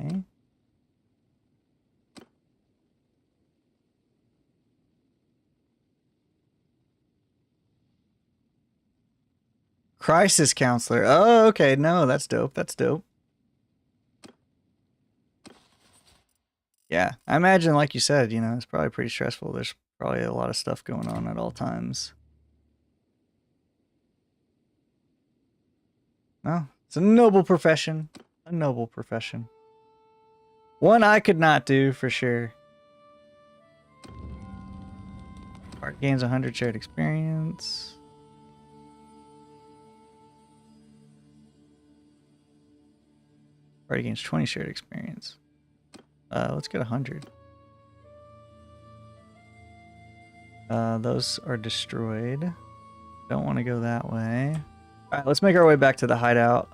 Okay. Crisis counselor. Oh, okay. No, that's dope. That's dope. Yeah, I imagine, like you said, you know, it's probably pretty stressful. There's probably a lot of stuff going on at all times. Well, it's a noble profession. A noble profession. One I could not do for sure. Art gains 100 shared experience. Party gains 20 shared experience. Let's get 100. Those are destroyed. Don't want to go that way. Alright, let's make our way back to the hideout.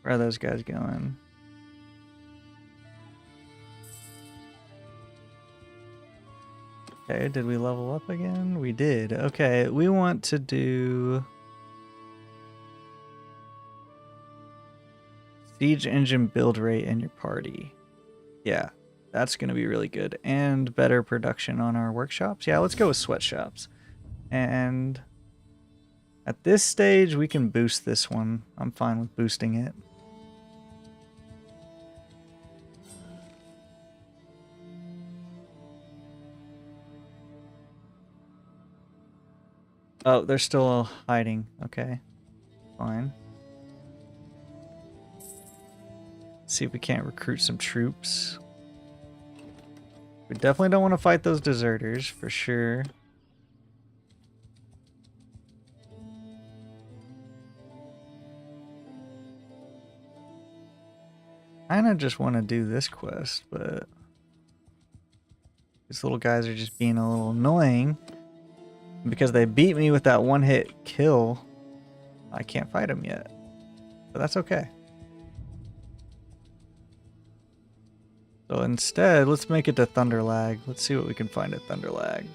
Where are those guys going? Okay, did we level up again? We did. Okay, we want to do... Siege engine build rate in your party. Yeah, that's going to be really good. And better production on our workshops. Yeah, let's go with sweatshops. And at this stage, we can boost this one. I'm fine with boosting it. Oh, they're still hiding. Okay, fine. See if we can't recruit some troops. We definitely don't want to fight those deserters, for sure. I kinda just want to do this quest, but... these little guys are just being a little annoying. Because they beat me with that one-hit kill, I can't fight them yet. But that's okay. So instead, let's make it to Thunderlag. Let's see what we can find at Thunderlag.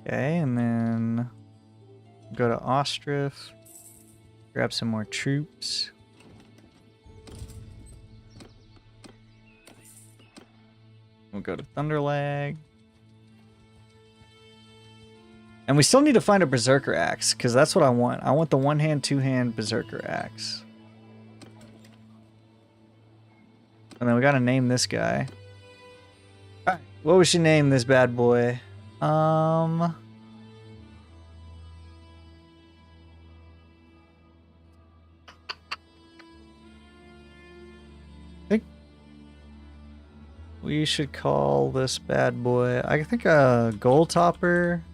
Okay, and then go to Ostriff, grab some more troops. We'll go to Thunderlag. And we still need to find a Berserker Axe, because that's what I want. I want the one-hand, two-hand Berserker Axe. And then we gotta name this guy. Alright, what we should name this bad boy? I think we should call this bad boy, I think a Gold Topper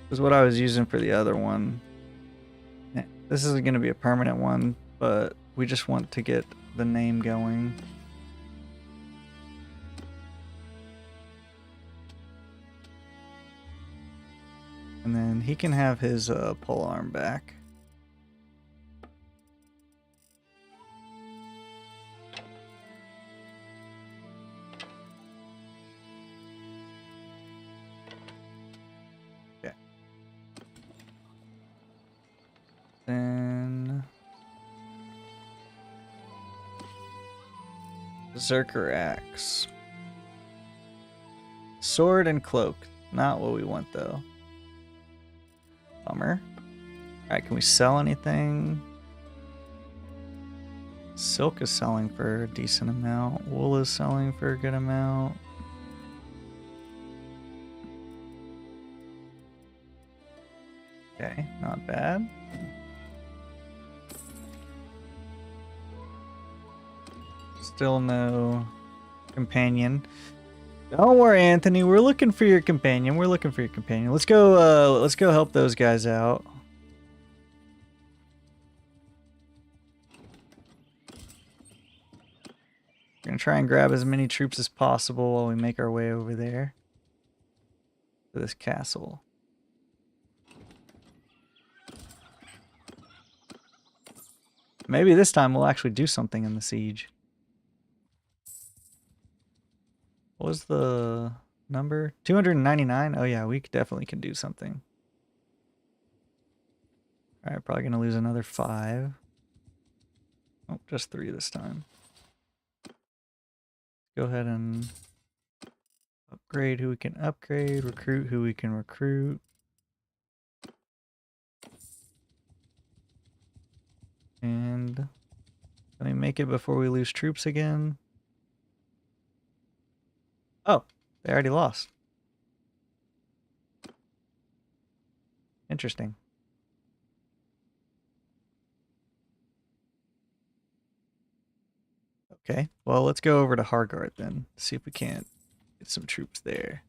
is what I was using for the other one. This isn't going to be a permanent one, but we just want to get the name going. and he can have his pole arm back. Okay. Then Berserker axe. Sword and cloak. Not what we want though. Bummer. Alright, can we sell anything? Silk is selling for a decent amount. Wool is selling for a good amount. Okay, not bad. Still no companion. Don't worry, Anthony. We're looking for your companion. We're looking for your companion. Let's go help those guys out. We're gonna try and grab as many troops as possible while we make our way over there to this castle. Maybe this time we'll actually do something in the siege. What was the number? 299? Oh yeah, we definitely can do something. Alright, probably gonna lose another 5. Oh, just 3 this time. Go ahead and upgrade who we can upgrade, recruit who we can recruit. And let me make it before we lose troops again. Oh, they already lost. Interesting. Okay, well, let's go over to Hargard then. See if we can't get some troops there.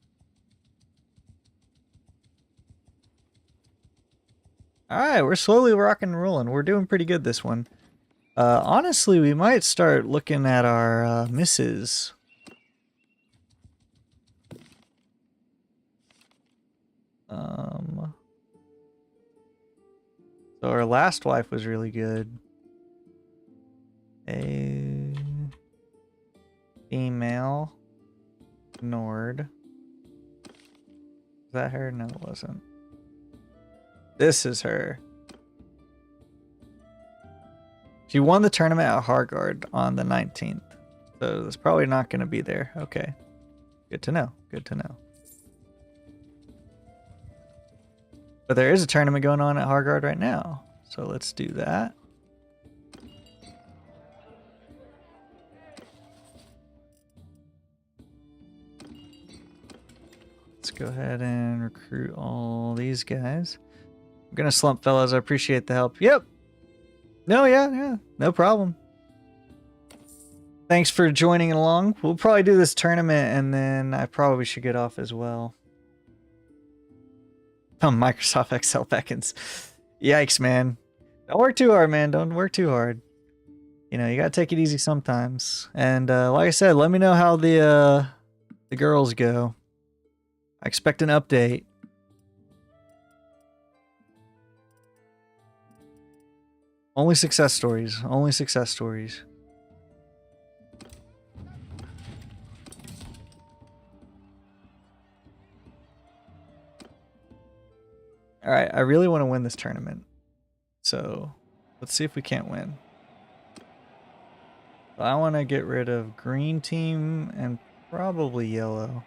Alright, we're slowly rocking and rolling. We're doing pretty good this one. Honestly, we might start looking at our misses. So our last wife was really good. A female Nord. Was that her? No, it wasn't. This is her. She won the tournament at Hargard on the 19th. So it's probably not going to be there. Okay. Good to know. Good to know. But there is a tournament going on at Hargard right now. So let's do that. Let's go ahead and recruit all these guys. I'm gonna slump, fellas. I appreciate the help. Yep. No, yeah. No problem. Thanks for joining along. We'll probably do this tournament and then I probably should get off as well. Oh, Microsoft Excel beckons. Yikes, man. Don't work too hard, man. Don't work too hard. You know, you gotta take it easy sometimes. And like I said, let me know how the girls go. I expect an update. Only success stories. Only success stories. Alright, I really want to win this tournament. So, let's see if we can't win. I want to get rid of green team and probably yellow.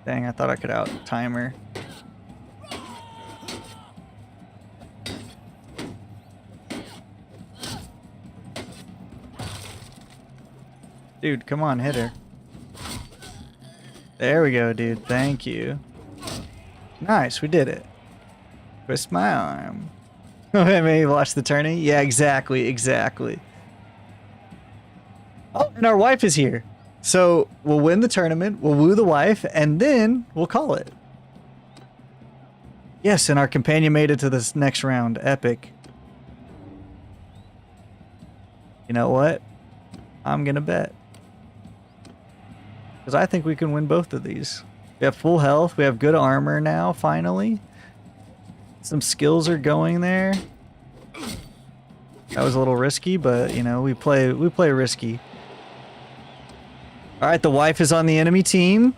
Dang, I thought I could out-time her. Dude, come on, hit her. There we go, dude. Thank you. Nice, we did it. Twist my arm. Maybe watch the tourney? Yeah, exactly. Oh, and our wife is here. So we'll win the tournament, we'll woo the wife, and then we'll call it. Yes, and our companion made it to this next round. Epic. You know what? I'm gonna bet. Because I think we can win both of these. We have full health, we have good armor now, finally. Some skills are going there. That was a little risky, but you know, we play risky. Alright, the wife is on the enemy team.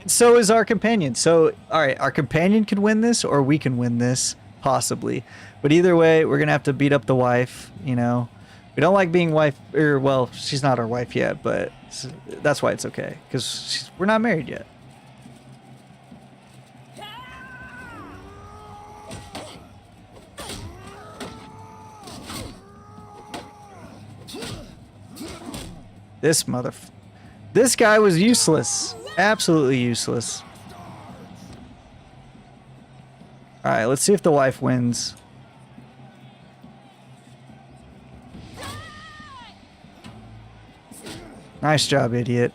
So is our companion. So, alright, our companion can win this, or we can win this, possibly. But either way, we're gonna have to beat up the wife, you know. We don't like being wife, or well, she's not our wife yet, but that's why it's okay, because we're not married yet. This guy was useless. Absolutely useless. Alright, let's see if the wife wins. Nice job, idiot.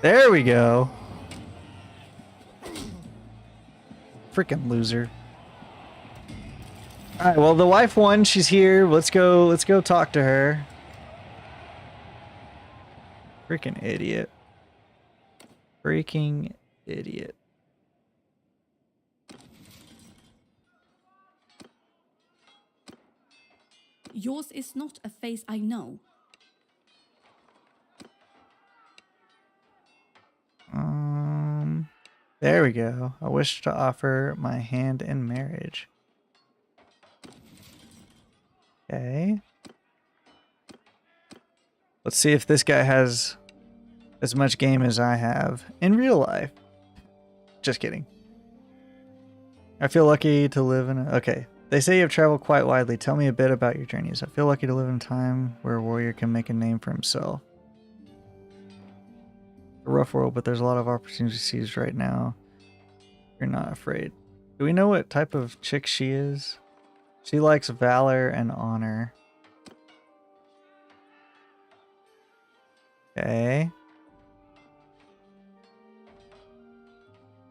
There we go. Freaking loser. Alright, well the wife won. She's here. Let's go talk to her. Freaking idiot. Freaking idiot. Yours is not a face I know. There we go. I wish to offer my hand in marriage. Okay. Let's see if this guy has as much game as I have in real life. Just kidding. I feel lucky to live in a... Okay. They say you have traveled quite widely. Tell me a bit about your journeys. I feel lucky to live in a time where a warrior can make a name for himself. A rough world, but there's a lot of opportunities right now. You're not afraid. Do we know what type of chick she is? She likes valor and honor. Okay.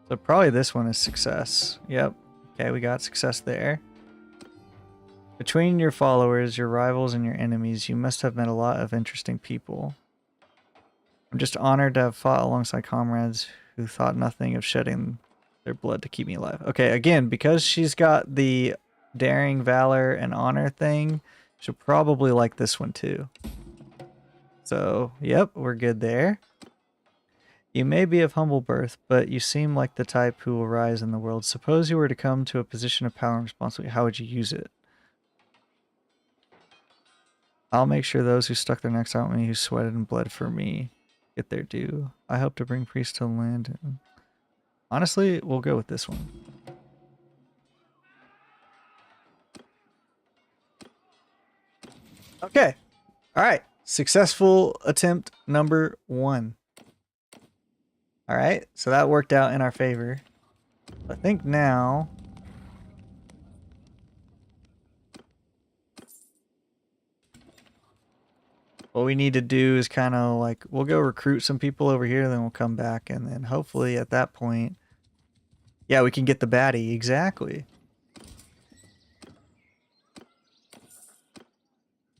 So probably this one is success. Yep. Okay, we got success there. Between your followers, your rivals, and your enemies, you must have met a lot of interesting people. I'm just honored to have fought alongside comrades who thought nothing of shedding their blood to keep me alive. Okay, again, because she's got the daring, valor, and honor thing, she'll probably like this one too. So, yep, we're good there. You may be of humble birth, but you seem like the type who will rise in the world. Suppose you were to come to a position of power and responsibility, how would you use it? I'll make sure those who stuck their necks out at me, who sweated and bled for me, get their due. I hope to bring peace to the land. And honestly, we'll go with this one. Okay. All right. Successful attempt number 1. All right. So that worked out in our favor. I think now... what we need to do is kind of like, we'll go recruit some people over here, then we'll come back, and then hopefully at that point, yeah, we can get the baddie. Exactly.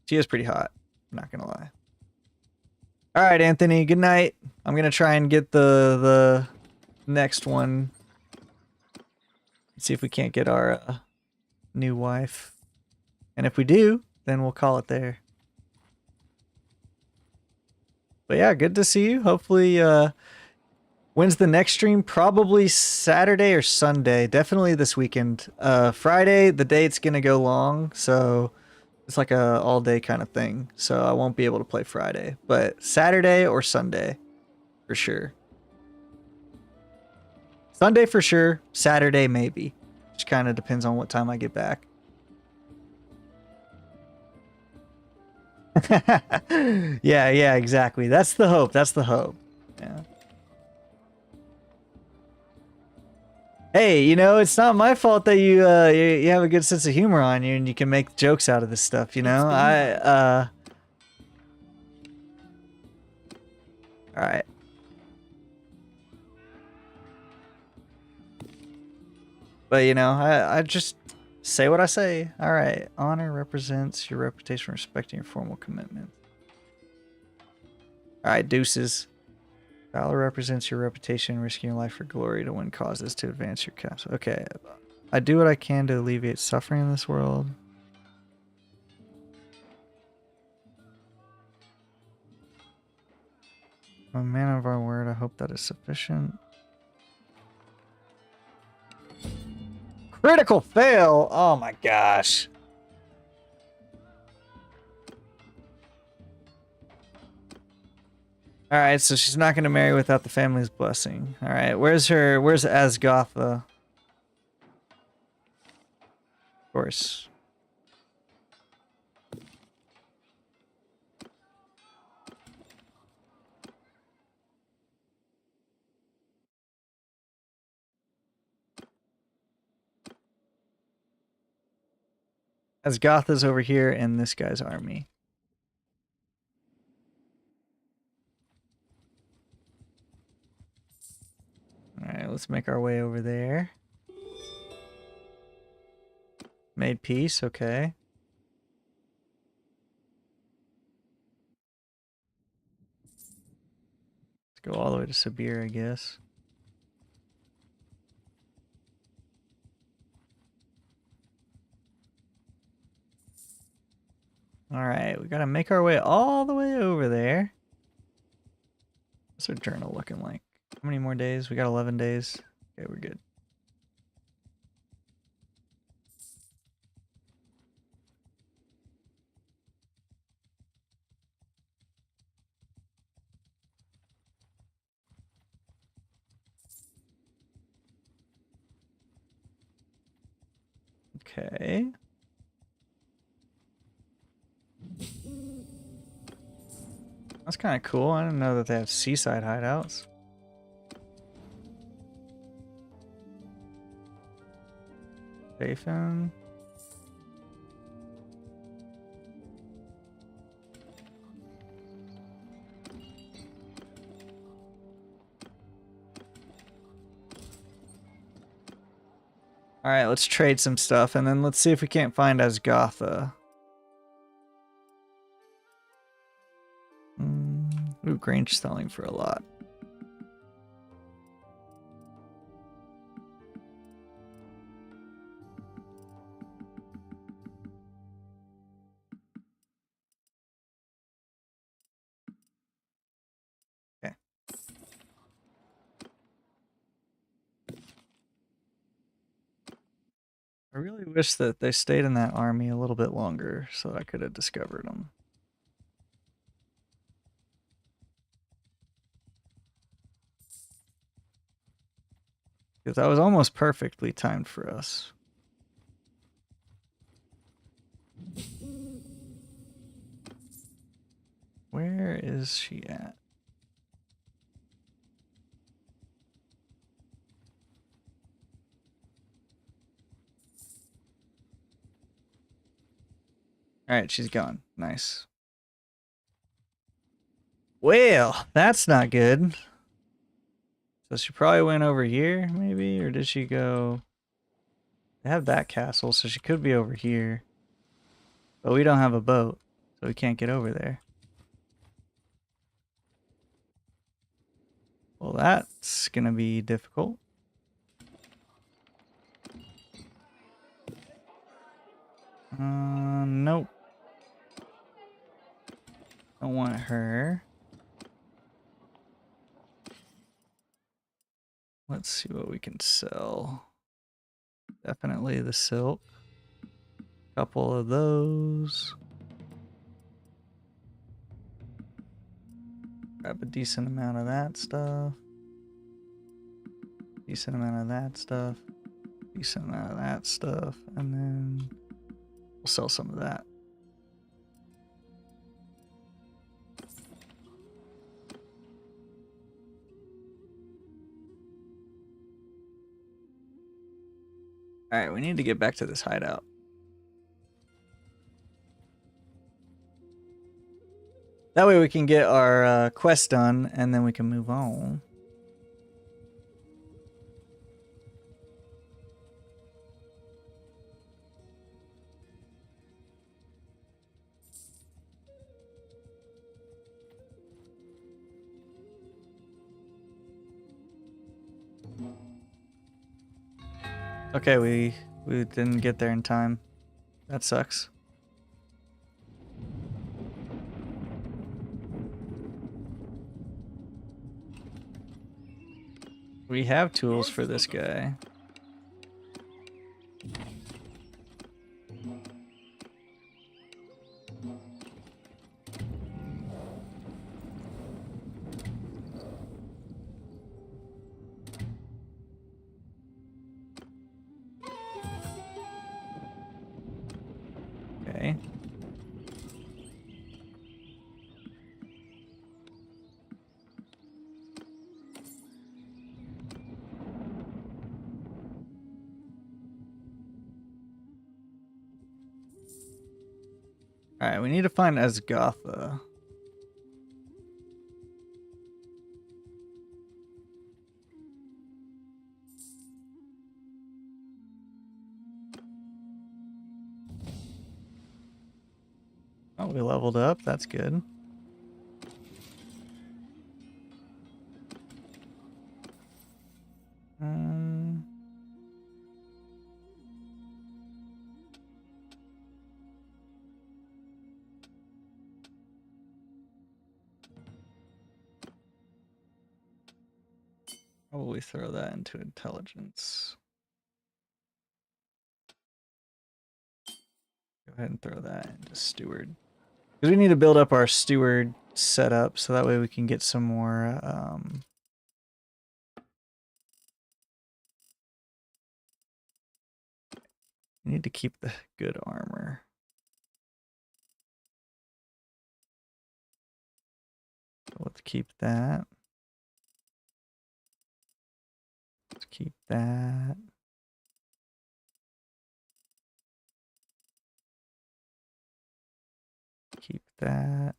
She is pretty hot. I'm not gonna lie. All right, Anthony. Good night. I'm gonna try and get the next one. See if we can't get our new wife, and if we do, then we'll call it there. But yeah, good to see you. Hopefully, when's the next stream? Probably Saturday or Sunday. Definitely this weekend. Friday, the date's gonna go long, so it's like a all-day kind of thing. So I won't be able to play Friday. But Saturday or Sunday, for sure. Sunday for sure. Saturday maybe. Just kind of depends on what time I get back. yeah, exactly. That's the hope. That's the hope. Yeah. Hey, you know, it's not my fault that you have a good sense of humor on you and you can make jokes out of this stuff, you know? Alright. But, you know, I just say what I say. Alright. Honor represents your reputation for respecting your formal commitment. Alright, deuces. Valor represents your reputation, risking your life for glory to win causes to advance your cause. Okay. I do what I can to alleviate suffering in this world. I'm a man of our word. I hope that is sufficient. Critical fail! Oh my gosh. Alright, so she's not going to marry without the family's blessing. Alright, where's Asgotha? Of course. Asgotha's over here in this guy's army. Alright, let's make our way over there. Made peace, okay. Let's go all the way to Sabir, I guess. Alright, we gotta make our way all the way over there. What's our journal looking like? How many more days? We got 11 days. Okay, we're good. Okay. That's kind of cool. I didn't know that they have seaside hideouts. Dathan. Alright, let's trade some stuff, and then let's see if we can't find Asgotha. Ooh, Grange selling for a lot. Okay. I really wish that they stayed in that army a little bit longer so I could have discovered them. Because that was almost perfectly timed for us. Where is she at? Alright, she's gone. Nice. Well, that's not good. So she probably went over here, maybe? Or did she go... They have that castle, so she could be over here. But we don't have a boat, so we can't get over there. Well, that's gonna be difficult. Nope. Don't want her. Let's see what we can sell. Definitely the silk. Couple of those. Grab a decent amount of that stuff. Decent amount of that stuff. Decent amount of that stuff. And then we'll sell some of that. Alright, we need to get back to this hideout. That way we can get our quest done, and then we can move on. Okay, we didn't get there in time. That sucks. We have tools for this guy. Okay. Alright, we need to find Asgatha. Oh, we leveled up. That's good. Probably throw that into intelligence. Go ahead and throw that into steward. Because we need to build up our steward setup so that way we can get some more we need to keep the good armor. So let's keep that. Let's keep that. Keep that.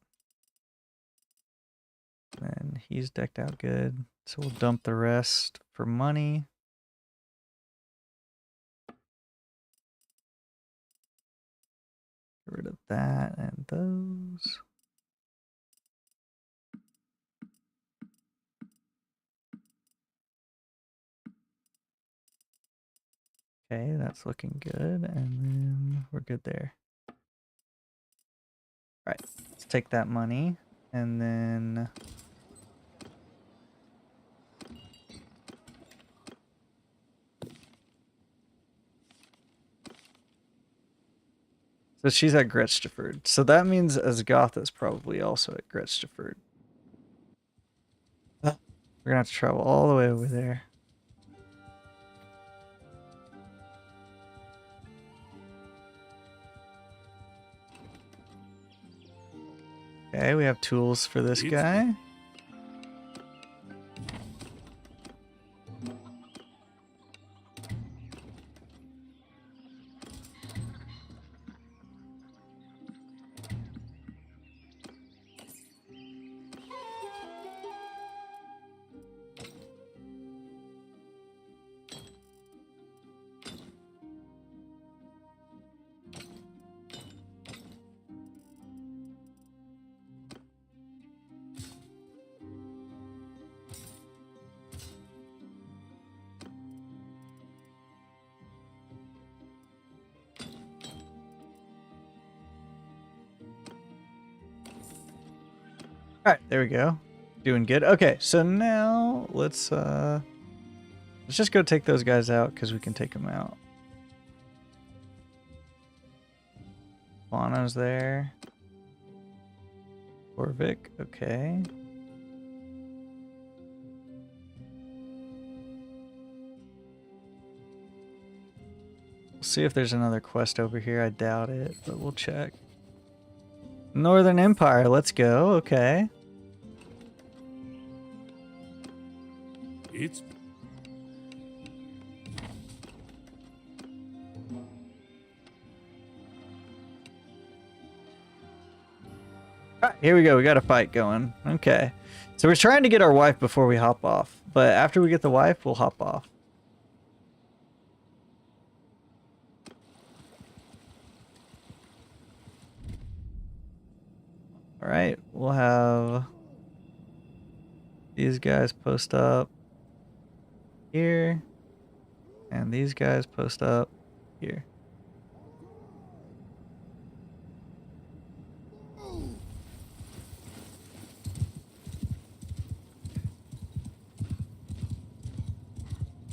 And he's decked out good. So we'll dump the rest for money. Get rid of that and those. Okay, that's looking good. And then we're good there. All right, let's take that money and then so she's at Gretsteford. So that means Asgatha is probably also at Gretsteford. We're gonna have to travel all the way over there. Okay, we have tools for this guy. All right, there we go. Doing good. Okay, so now let's just go take those guys out because we can take them out. Lana's there. Orvik, okay. We'll see if there's another quest over here. I doubt it, but we'll check. Northern Empire, let's go. Okay. It's Alright, here we go. We got a fight going. Okay. So we're trying to get our wife before we hop off. But after we get the wife, we'll hop off. Alright, we'll have these guys post up here. And these guys post up here.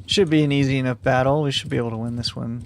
Should be an easy enough battle. We should be able to win this one.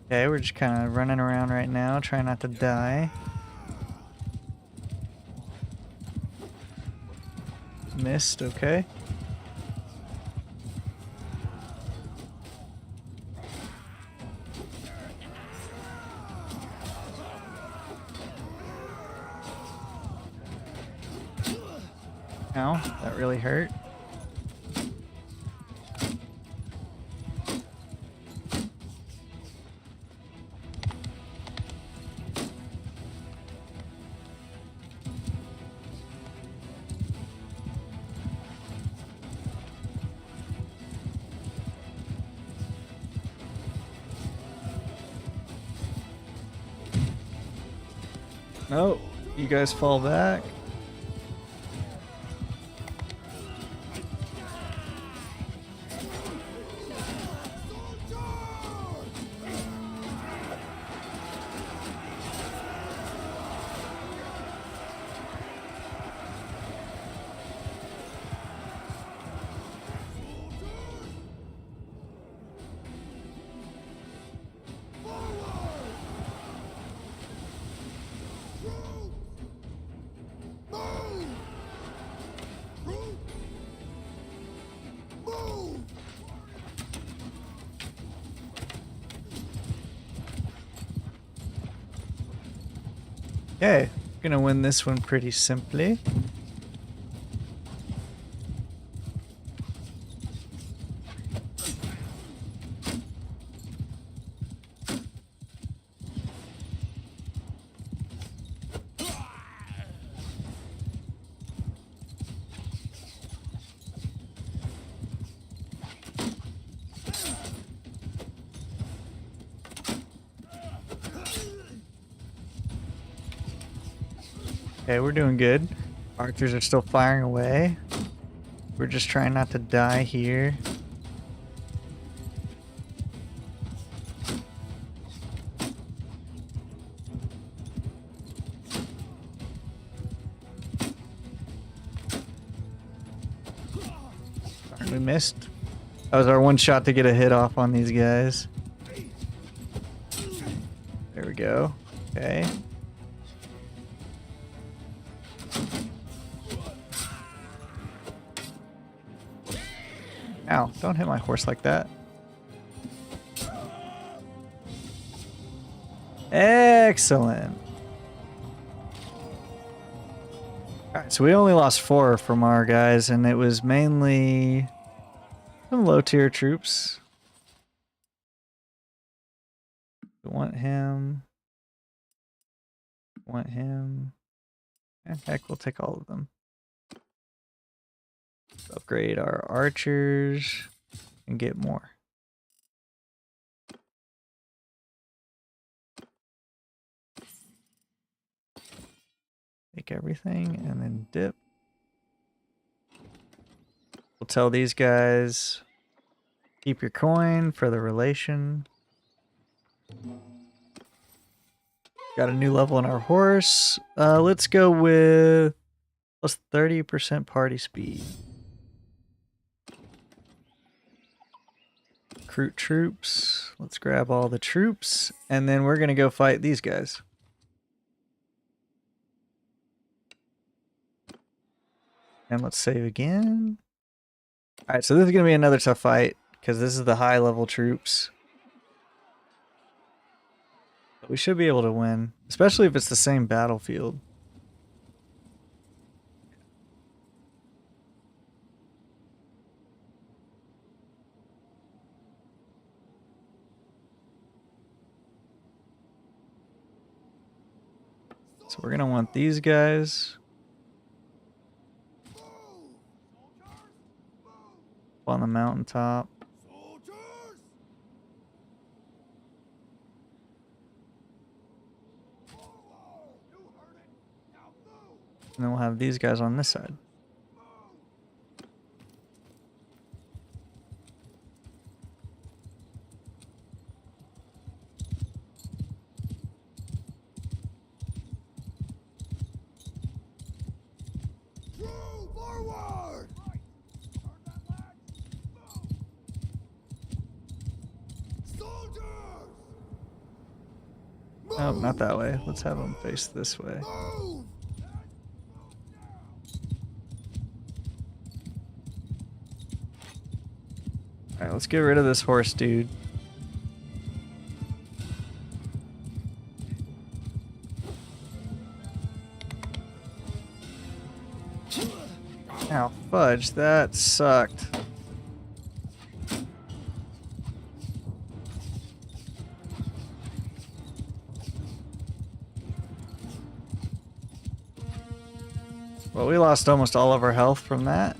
Okay, we're just kind of running around right now, trying not to die. Missed, okay. Ow, that really hurt. Oh, you guys fall back. Okay, gonna win this one pretty simply. Okay, we're doing good. Archers are still firing away. We're just trying not to die here. Darn, we missed. That was our one shot to get a hit off on these guys. There we go. Okay. Ow, don't hit my horse like that. Excellent. Alright, so we only lost 4 from our guys, and it was mainly some low tier troops. We want him. Want him. And heck, we'll take all of them. Upgrade our archers and get more. Take everything and then dip. We'll tell these guys, keep your coin for the relation. Got a new level in our horse. Let's go with plus 30% party speed. Recruit troops. Let's grab all the troops, and then we're gonna go fight these guys. And let's save again. All right, so this is gonna be another tough fight because this is the high level troops. But we should be able to win, especially if it's the same battlefield. So we're gonna want these guys on the mountaintop. And then we'll have these guys on this side. Oh, not that way. Let's have them face this way. Alright, let's get rid of this horse dude. Ow, fudge, that sucked. Well, we lost almost all of our health from that.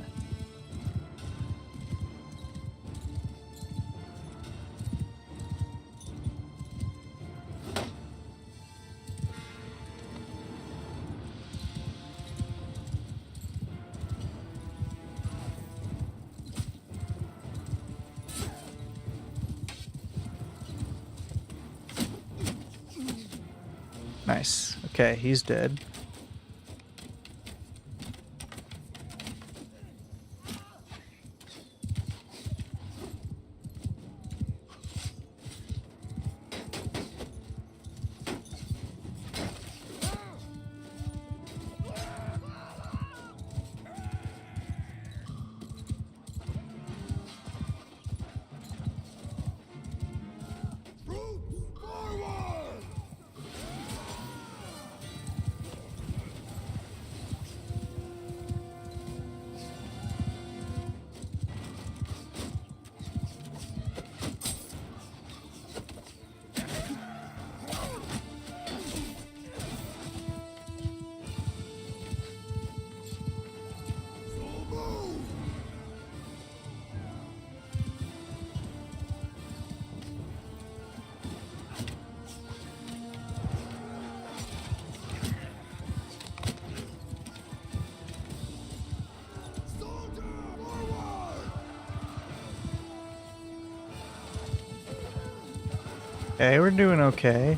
Nice. Okay, he's dead. Okay, we're doing okay.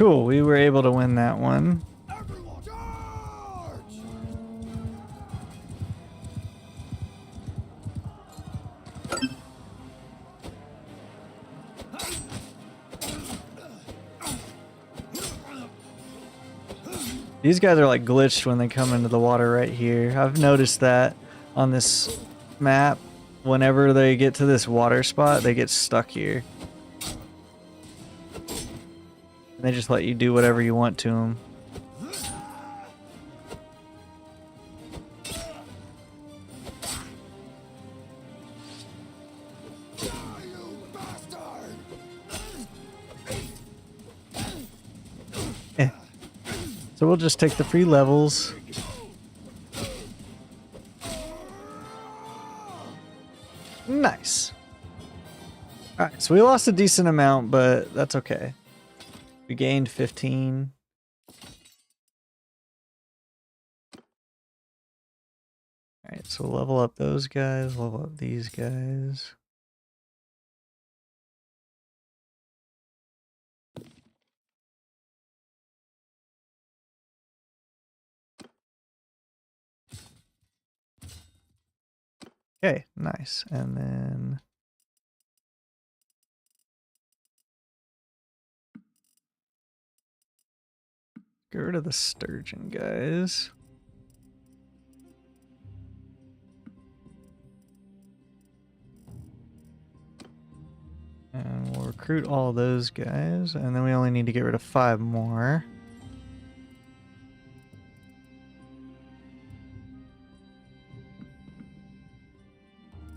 Cool, we were able to win that one. Everyone, charge! These guys are like glitched when they come into the water right here. I've noticed that on this map. Whenever they get to this water spot, they get stuck here. And they just let you do whatever you want to them. So we'll just take the free levels. Nice. Alright, so we lost a decent amount, but that's okay. We gained 15. Alright, so we'll level up those guys, level up these guys. Okay, nice. And then get rid of the sturgeon guys. And we'll recruit all those guys, and then we only need to get rid of 5 more.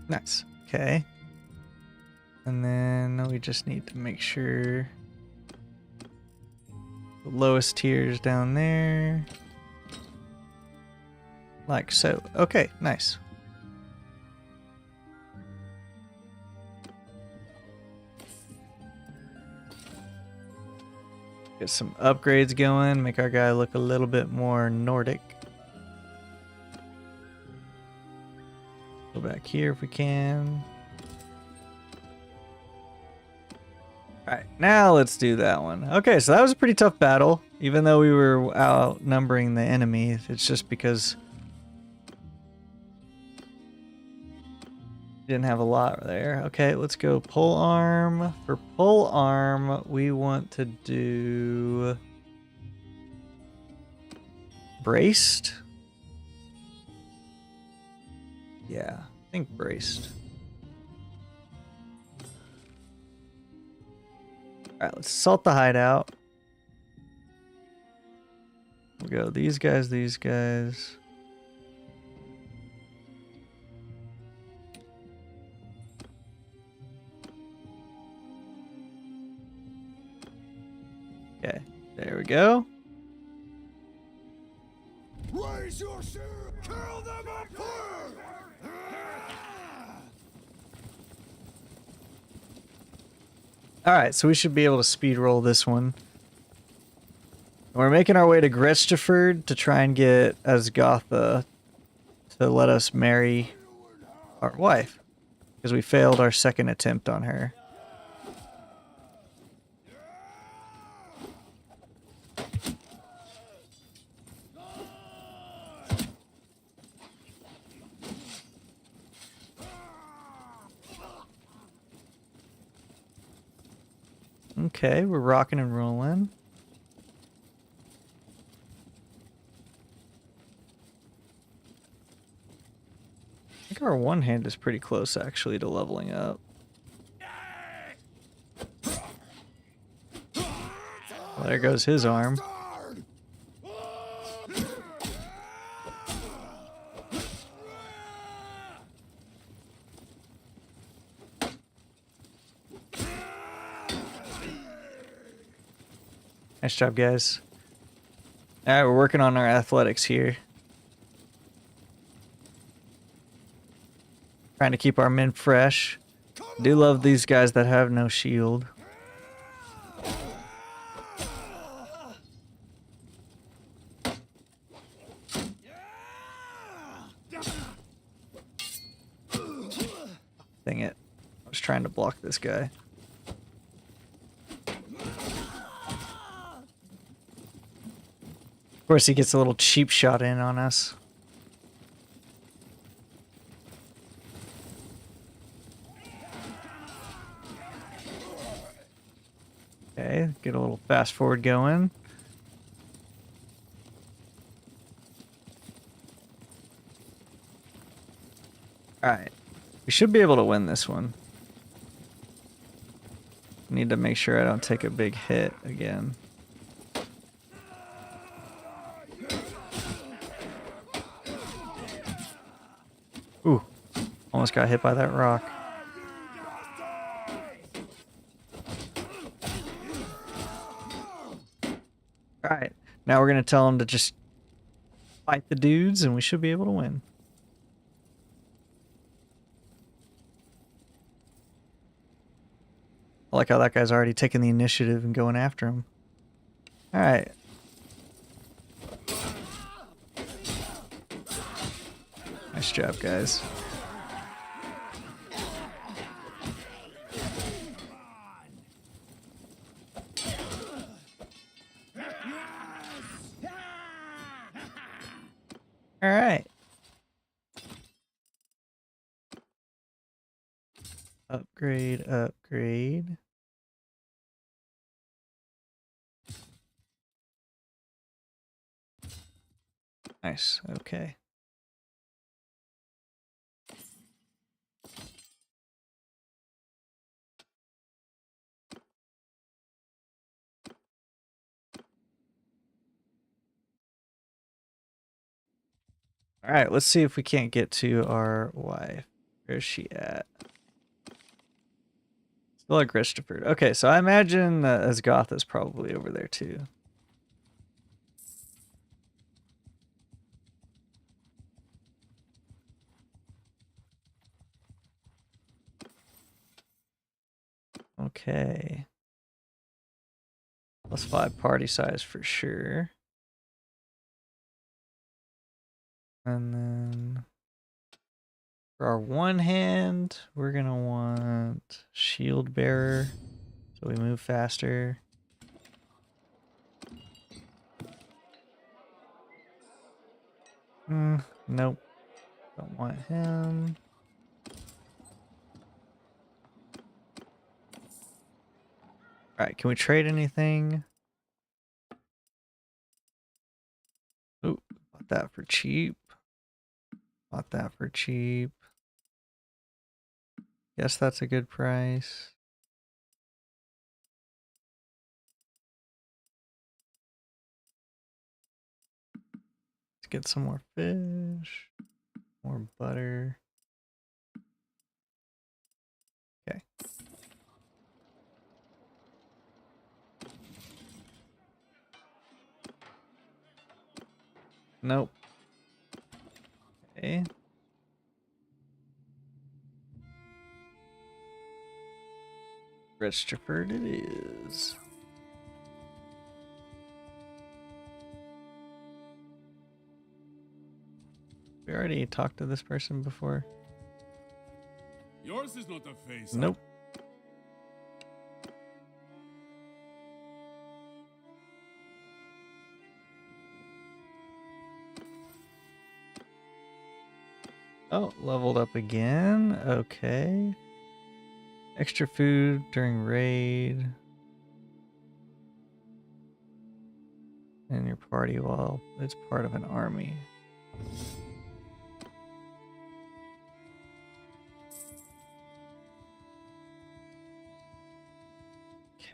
Nice. Okay. And then we just need to make sure the lowest tier is down there. Like so. Okay, nice. Get some upgrades going, make our guy look a little bit more Nordic. Go back here if we can. Alright, now let's do that one. Okay, so that was a pretty tough battle. Even though we were outnumbering the enemy, it's just because we didn't have a lot there. Okay, let's go pole arm. For pole arm, we want to do braced. Yeah, I think braced. Alright, let's assault the hideout. We'll go these guys, these guys. Okay, there we go. Raise your shield! Kill them up here! Alright, so we should be able to speed roll this one. We're making our way to Gretsteford to try and get Asgotha to let us marry our wife. Because we failed our second attempt on her. Okay, we're rocking and rolling. I think our one hand is pretty close actually to leveling up. Well, there goes his arm. Nice job, guys. Alright, we're working on our athletics here. Trying to keep our men fresh. Do love these guys that have no shield. Dang it. I was trying to block this guy. Of course, he gets a little cheap shot in on us. Okay, get a little fast forward going. Alright. We should be able to win this one. Need to make sure I don't take a big hit again. Ooh. Almost got hit by that rock. Alright. Now we're going to tell him to just fight the dudes and we should be able to win. I like how that guy's already taking the initiative and going after him. Alright. Nice job, guys. Alright. Upgrade, upgrade. Nice, okay. Alright, let's see if we can't get to our wife. Where's she at? Still at Christopher. Okay, so I imagine Asgoth is probably over there too. Okay. +5 party size for sure. And then for our one hand, we're gonna want shield bearer, so we move faster. Nope. Don't want him. Alright, can we trade anything? Ooh, bought that for cheap. Bought that for cheap. Guess that's a good price. Let's get some more fish. More butter. Okay. Nope. Okay. Christopher it is. We already talked to this person before. Yours is not a face. Nope. Oh, leveled up again. Okay. Extra food during raid. And your party while it's part of an army.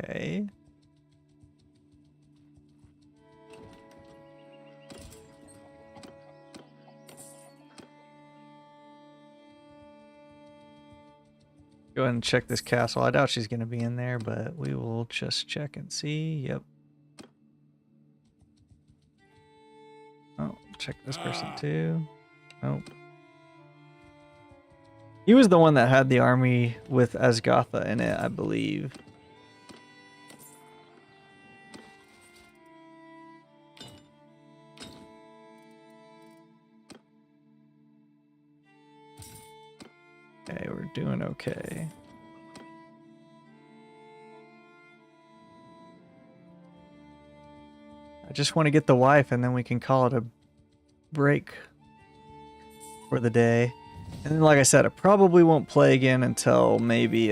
Okay. Go ahead and check this castle. I doubt she's going to be in there, but we will just check and see. Yep. Oh, check this person too. Nope. He was the one that had the army with Asgotha in it, I believe. Okay, we're doing okay. I just want to get the wife and then we can call it a break for the day. And then, like I said, I probably won't play again until maybe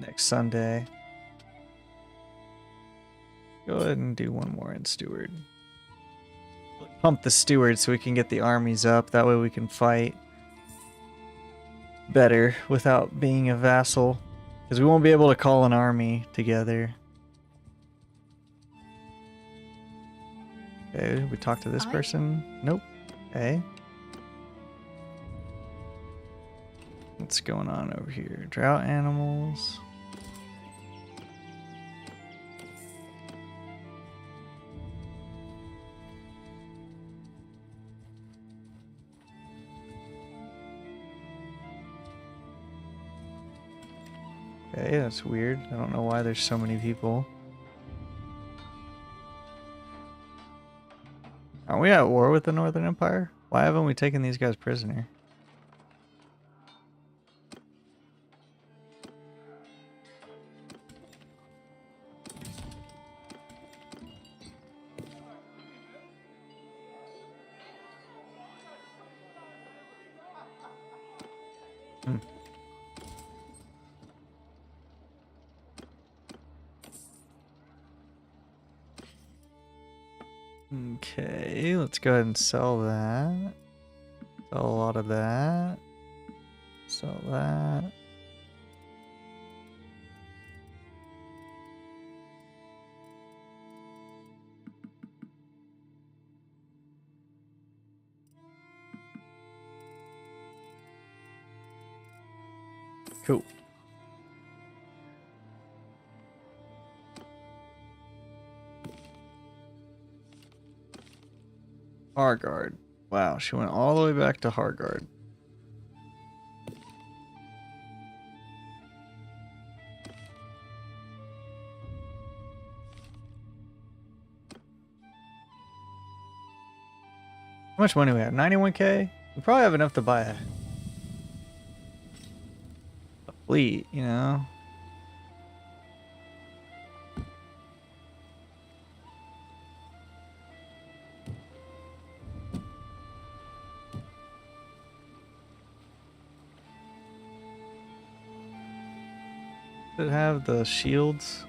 next Sunday. Go ahead and do one more in Steward. Pump the Steward so we can get the armies up. That way we can fight better without being a vassal. Because we won't be able to call an army together. Okay, we talk to this person? Nope. Okay. What's going on over here? Drought animals. Okay, that's weird. I don't know why there's so many people. Aren't we at war with the Northern Empire? Why haven't we taken these guys prisoner? Okay, let's go ahead and sell that. Sell a lot of that. Sell that. Cool. Harguard. Wow, she went all the way back to Harguard. How much money we have? 91k? We probably have enough to buy a fleet, you know? Does it have the shields?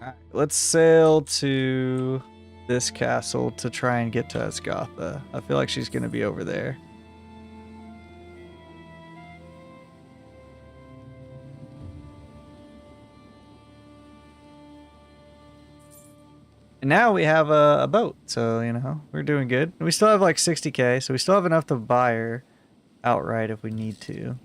Alright, let's sail to this castle to try and get to Esgotha. I feel like she's gonna be over there. And now we have a boat, so, you know, we're doing good. We still have like 60k, so we still have enough to buy her outright if we need to.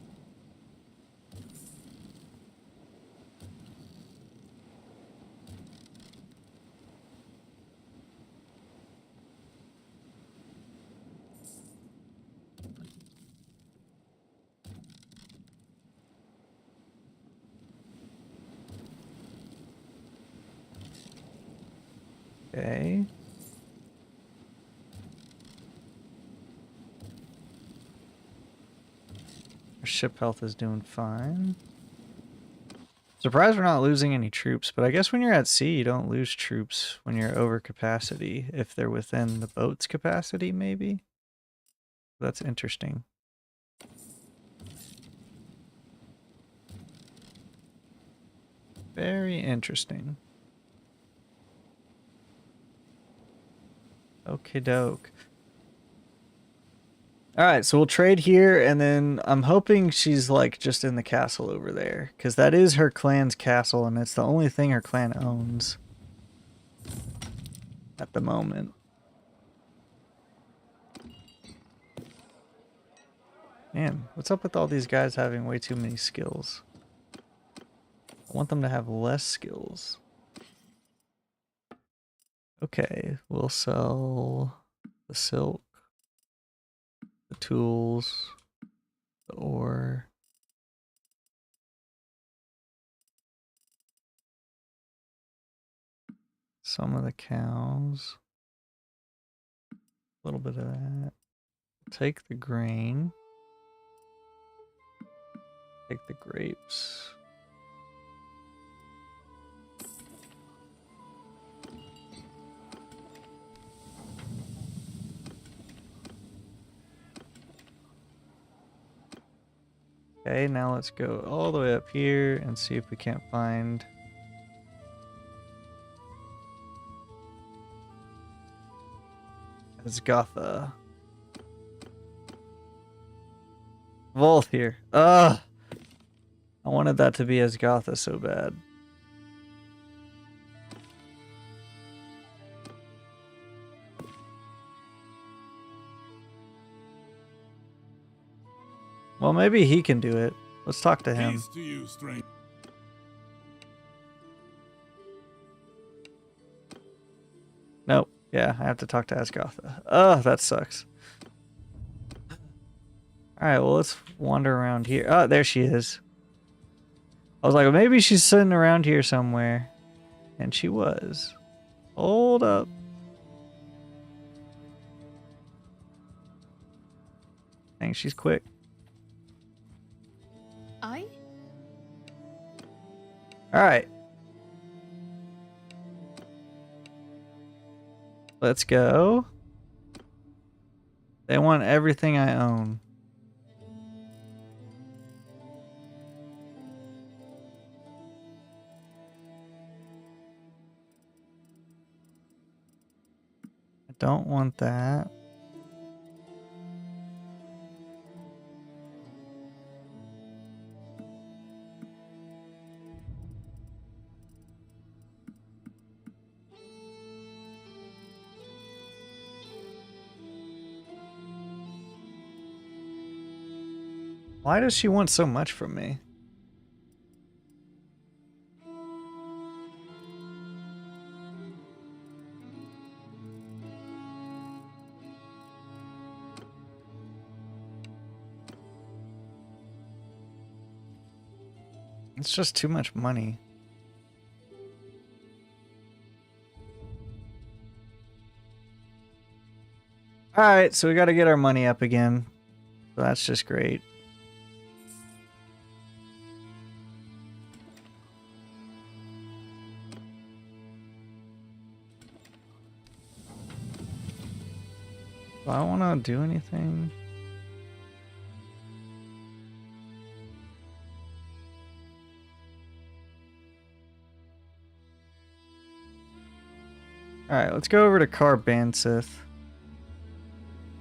Okay. Our ship health is doing fine. Surprised we're not losing any troops, but I guess when you're at sea, you don't lose troops when you're over capacity, if they're within the boat's capacity, maybe? That's interesting. Very interesting. Okie doke. Alright, so we'll trade here, and then I'm hoping she's like just in the castle over there, because that is her clan's castle, and it's the only thing her clan owns at the moment. Man, what's up with all these guys having way too many skills? I want them to have less skills. Okay, we'll sell the silk, the tools, the ore. some of the cows. A little bit of that. Take the grain. Take the grapes. Okay, now let's go all the way up here and see if we can't find Esgotha. Volth here. Ugh! I wanted that to be Esgotha so bad. Well, maybe he can do it. Let's talk to him. Peace to you, stranger. Nope. Yeah, I have to talk to Esgotha. Ugh, that sucks. Alright, well, let's wander around here. Oh, there she is. I was like, well, maybe she's sitting around here somewhere. And she was. Hold up. Dang, she's quick. I? Alright. Let's go. They want everything I own. I don't want that. Why does she want so much from me? It's just too much money. Alright, so we gotta get our money up again. So that's just great. Do I want to do anything? Alright, let's go over to Carbansith.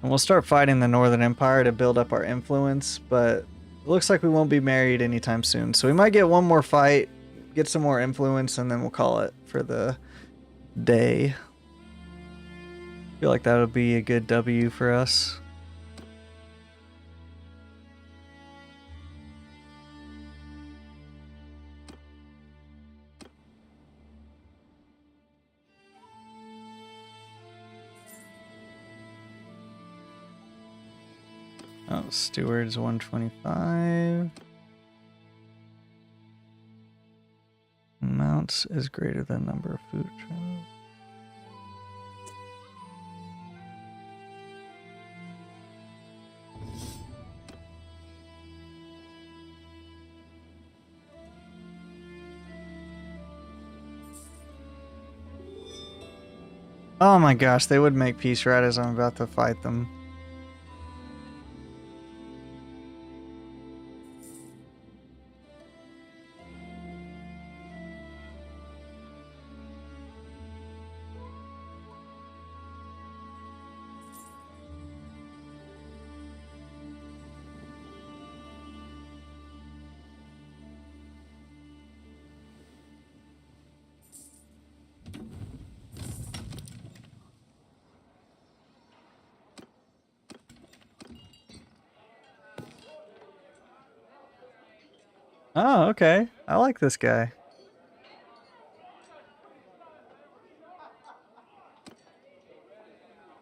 And we'll start fighting the Northern Empire to build up our influence, but it looks like we won't be married anytime soon. So we might get one more fight, get some more influence, and then we'll call it for the day. I feel like that would be a good W for us. Oh, stewards 125. Mounts is greater than number of food travel. Oh my gosh, they would make peace right as I'm about to fight them. Oh, okay. I like this guy.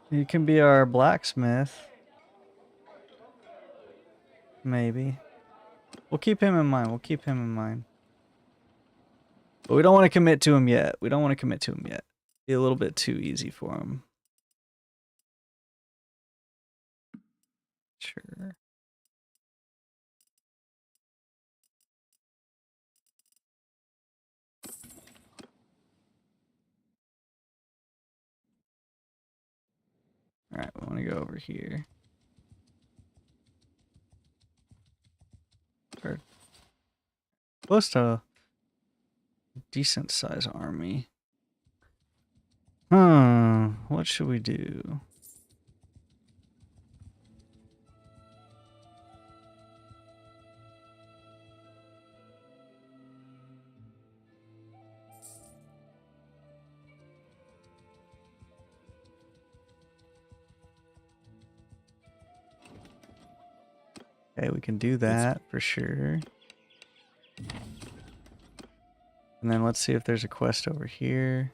He can be our blacksmith. Maybe. We'll keep him in mind. We'll keep him in mind. But we don't want to commit to him yet. We don't want to commit to him yet. Be a little bit too easy for him. Sure. All right, we want to go over here. Or close to a decent size army. What should we do? Okay, we can do that for sure. And then let's see if there's a quest over here.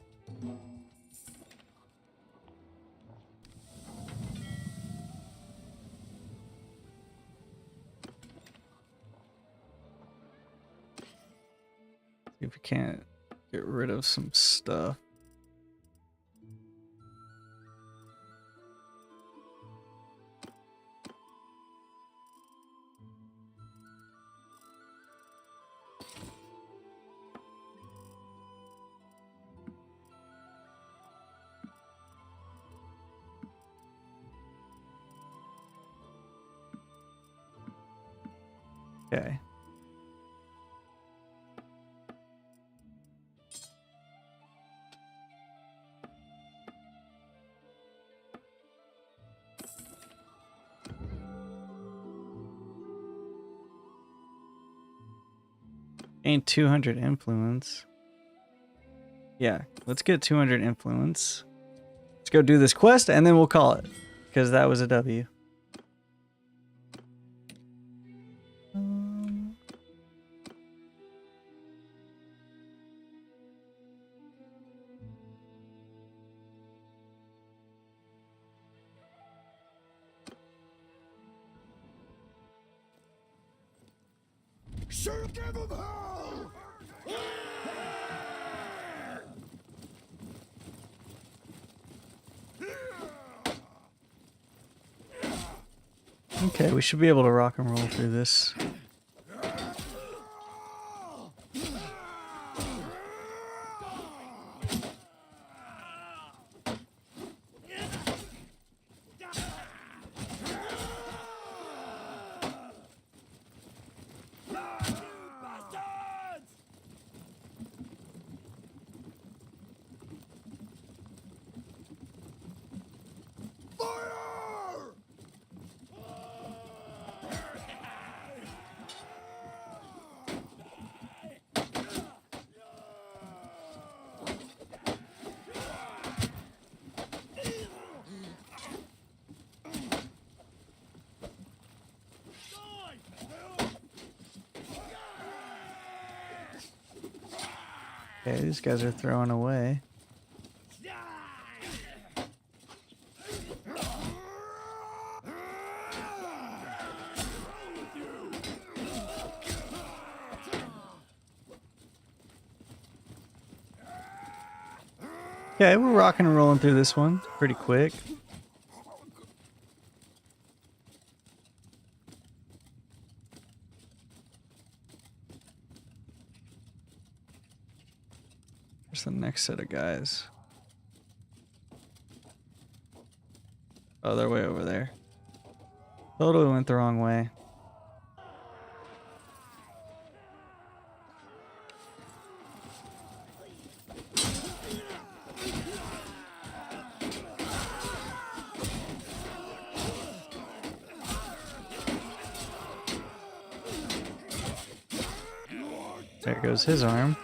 See if we can't get rid of some stuff. Okay. Gain 200 influence. Yeah, let's get 200 influence. Let's go do this quest and then we'll call it. Because that was a W. Sure, give him hell! Okay, we should be able to rock and roll through this. Okay, these guys are throwing away. Okay, we're rocking and rolling through this one pretty quick. Where's the next set of guys? Oh, they're way over there. Totally went the wrong way. There goes his arm.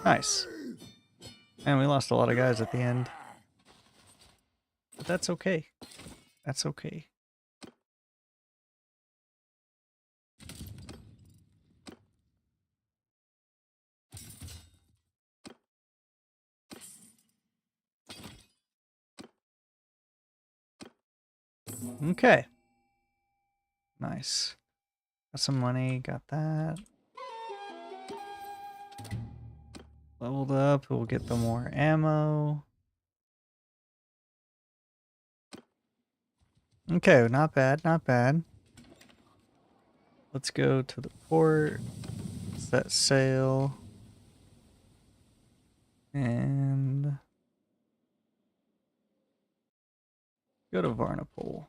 Nice. And we lost a lot of guys at the end. But that's okay. That's okay. Okay. Nice. Got some money, got that. Leveled up, we'll get the more ammo. Okay, not bad, not bad. Let's go to the port. Set sail. And go to Varnapol.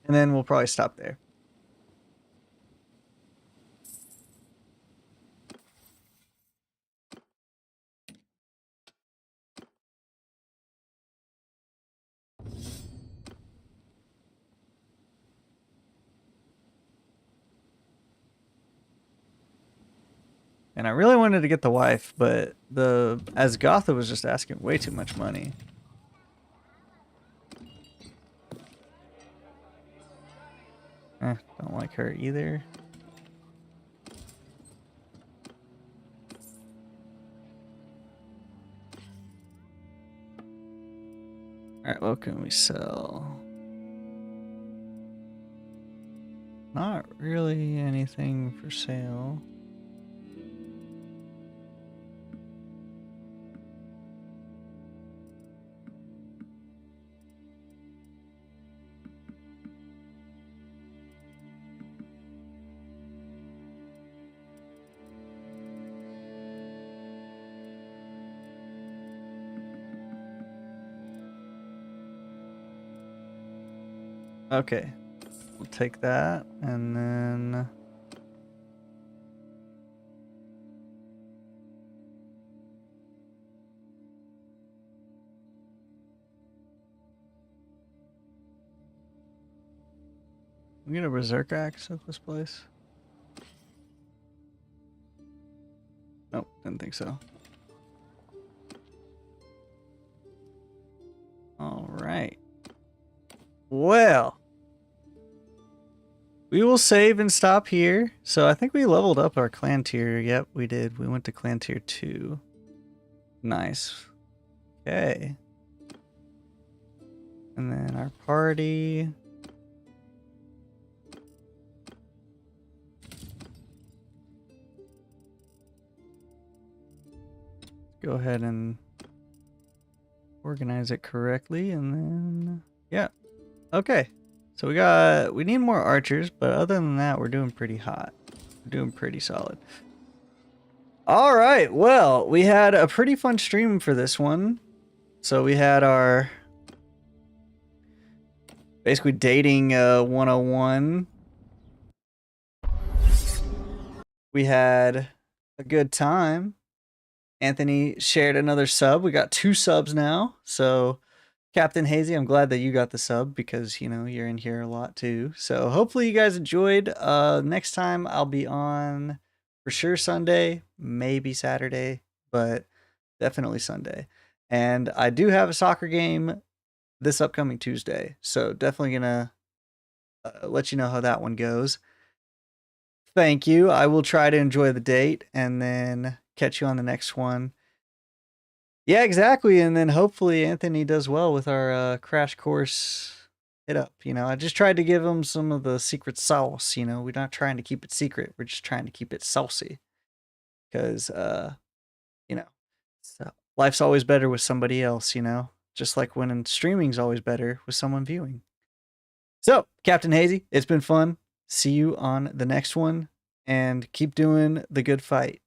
And then we'll probably stop there. And I really wanted to get the wife, but the Asgotha was just asking way too much money. Don't like her either. Alright, what can we sell? Not really anything for sale. Okay, we'll take that, and then we get a berserker axe at this place. Nope, didn't think so. All right. Well, we will save and stop here. So I think we leveled up our clan tier. Yep, we did. We went to clan tier 2. Nice. Okay. And then our party. Go ahead and organize it correctly, and then yeah. Okay. So we need more archers, but other than that, we're doing pretty hot. We're doing pretty solid. All right. Well, we had a pretty fun stream for this one. So we had our basically dating 101. We had a good time. Anthony shared another sub. We got 2 subs now. So Captain Hazy, I'm glad that you got the sub because, you know, you're in here a lot too. So hopefully you guys enjoyed. Next time I'll be on for sure Sunday, maybe Saturday, but definitely Sunday. And I do have a soccer game this upcoming Tuesday. So definitely gonna let you know how that one goes. Thank you. I will try to enjoy the date and then catch you on the next one. Yeah, exactly. And then hopefully Anthony does well with our crash course hit up. You know, I just tried to give him some of the secret sauce. You know, we're not trying to keep it secret. We're just trying to keep it saucy. Because, you know, so life's always better with somebody else, you know, just like when streaming's always better with someone viewing. So, Captain Hazy, it's been fun. See you on the next one and keep doing the good fight.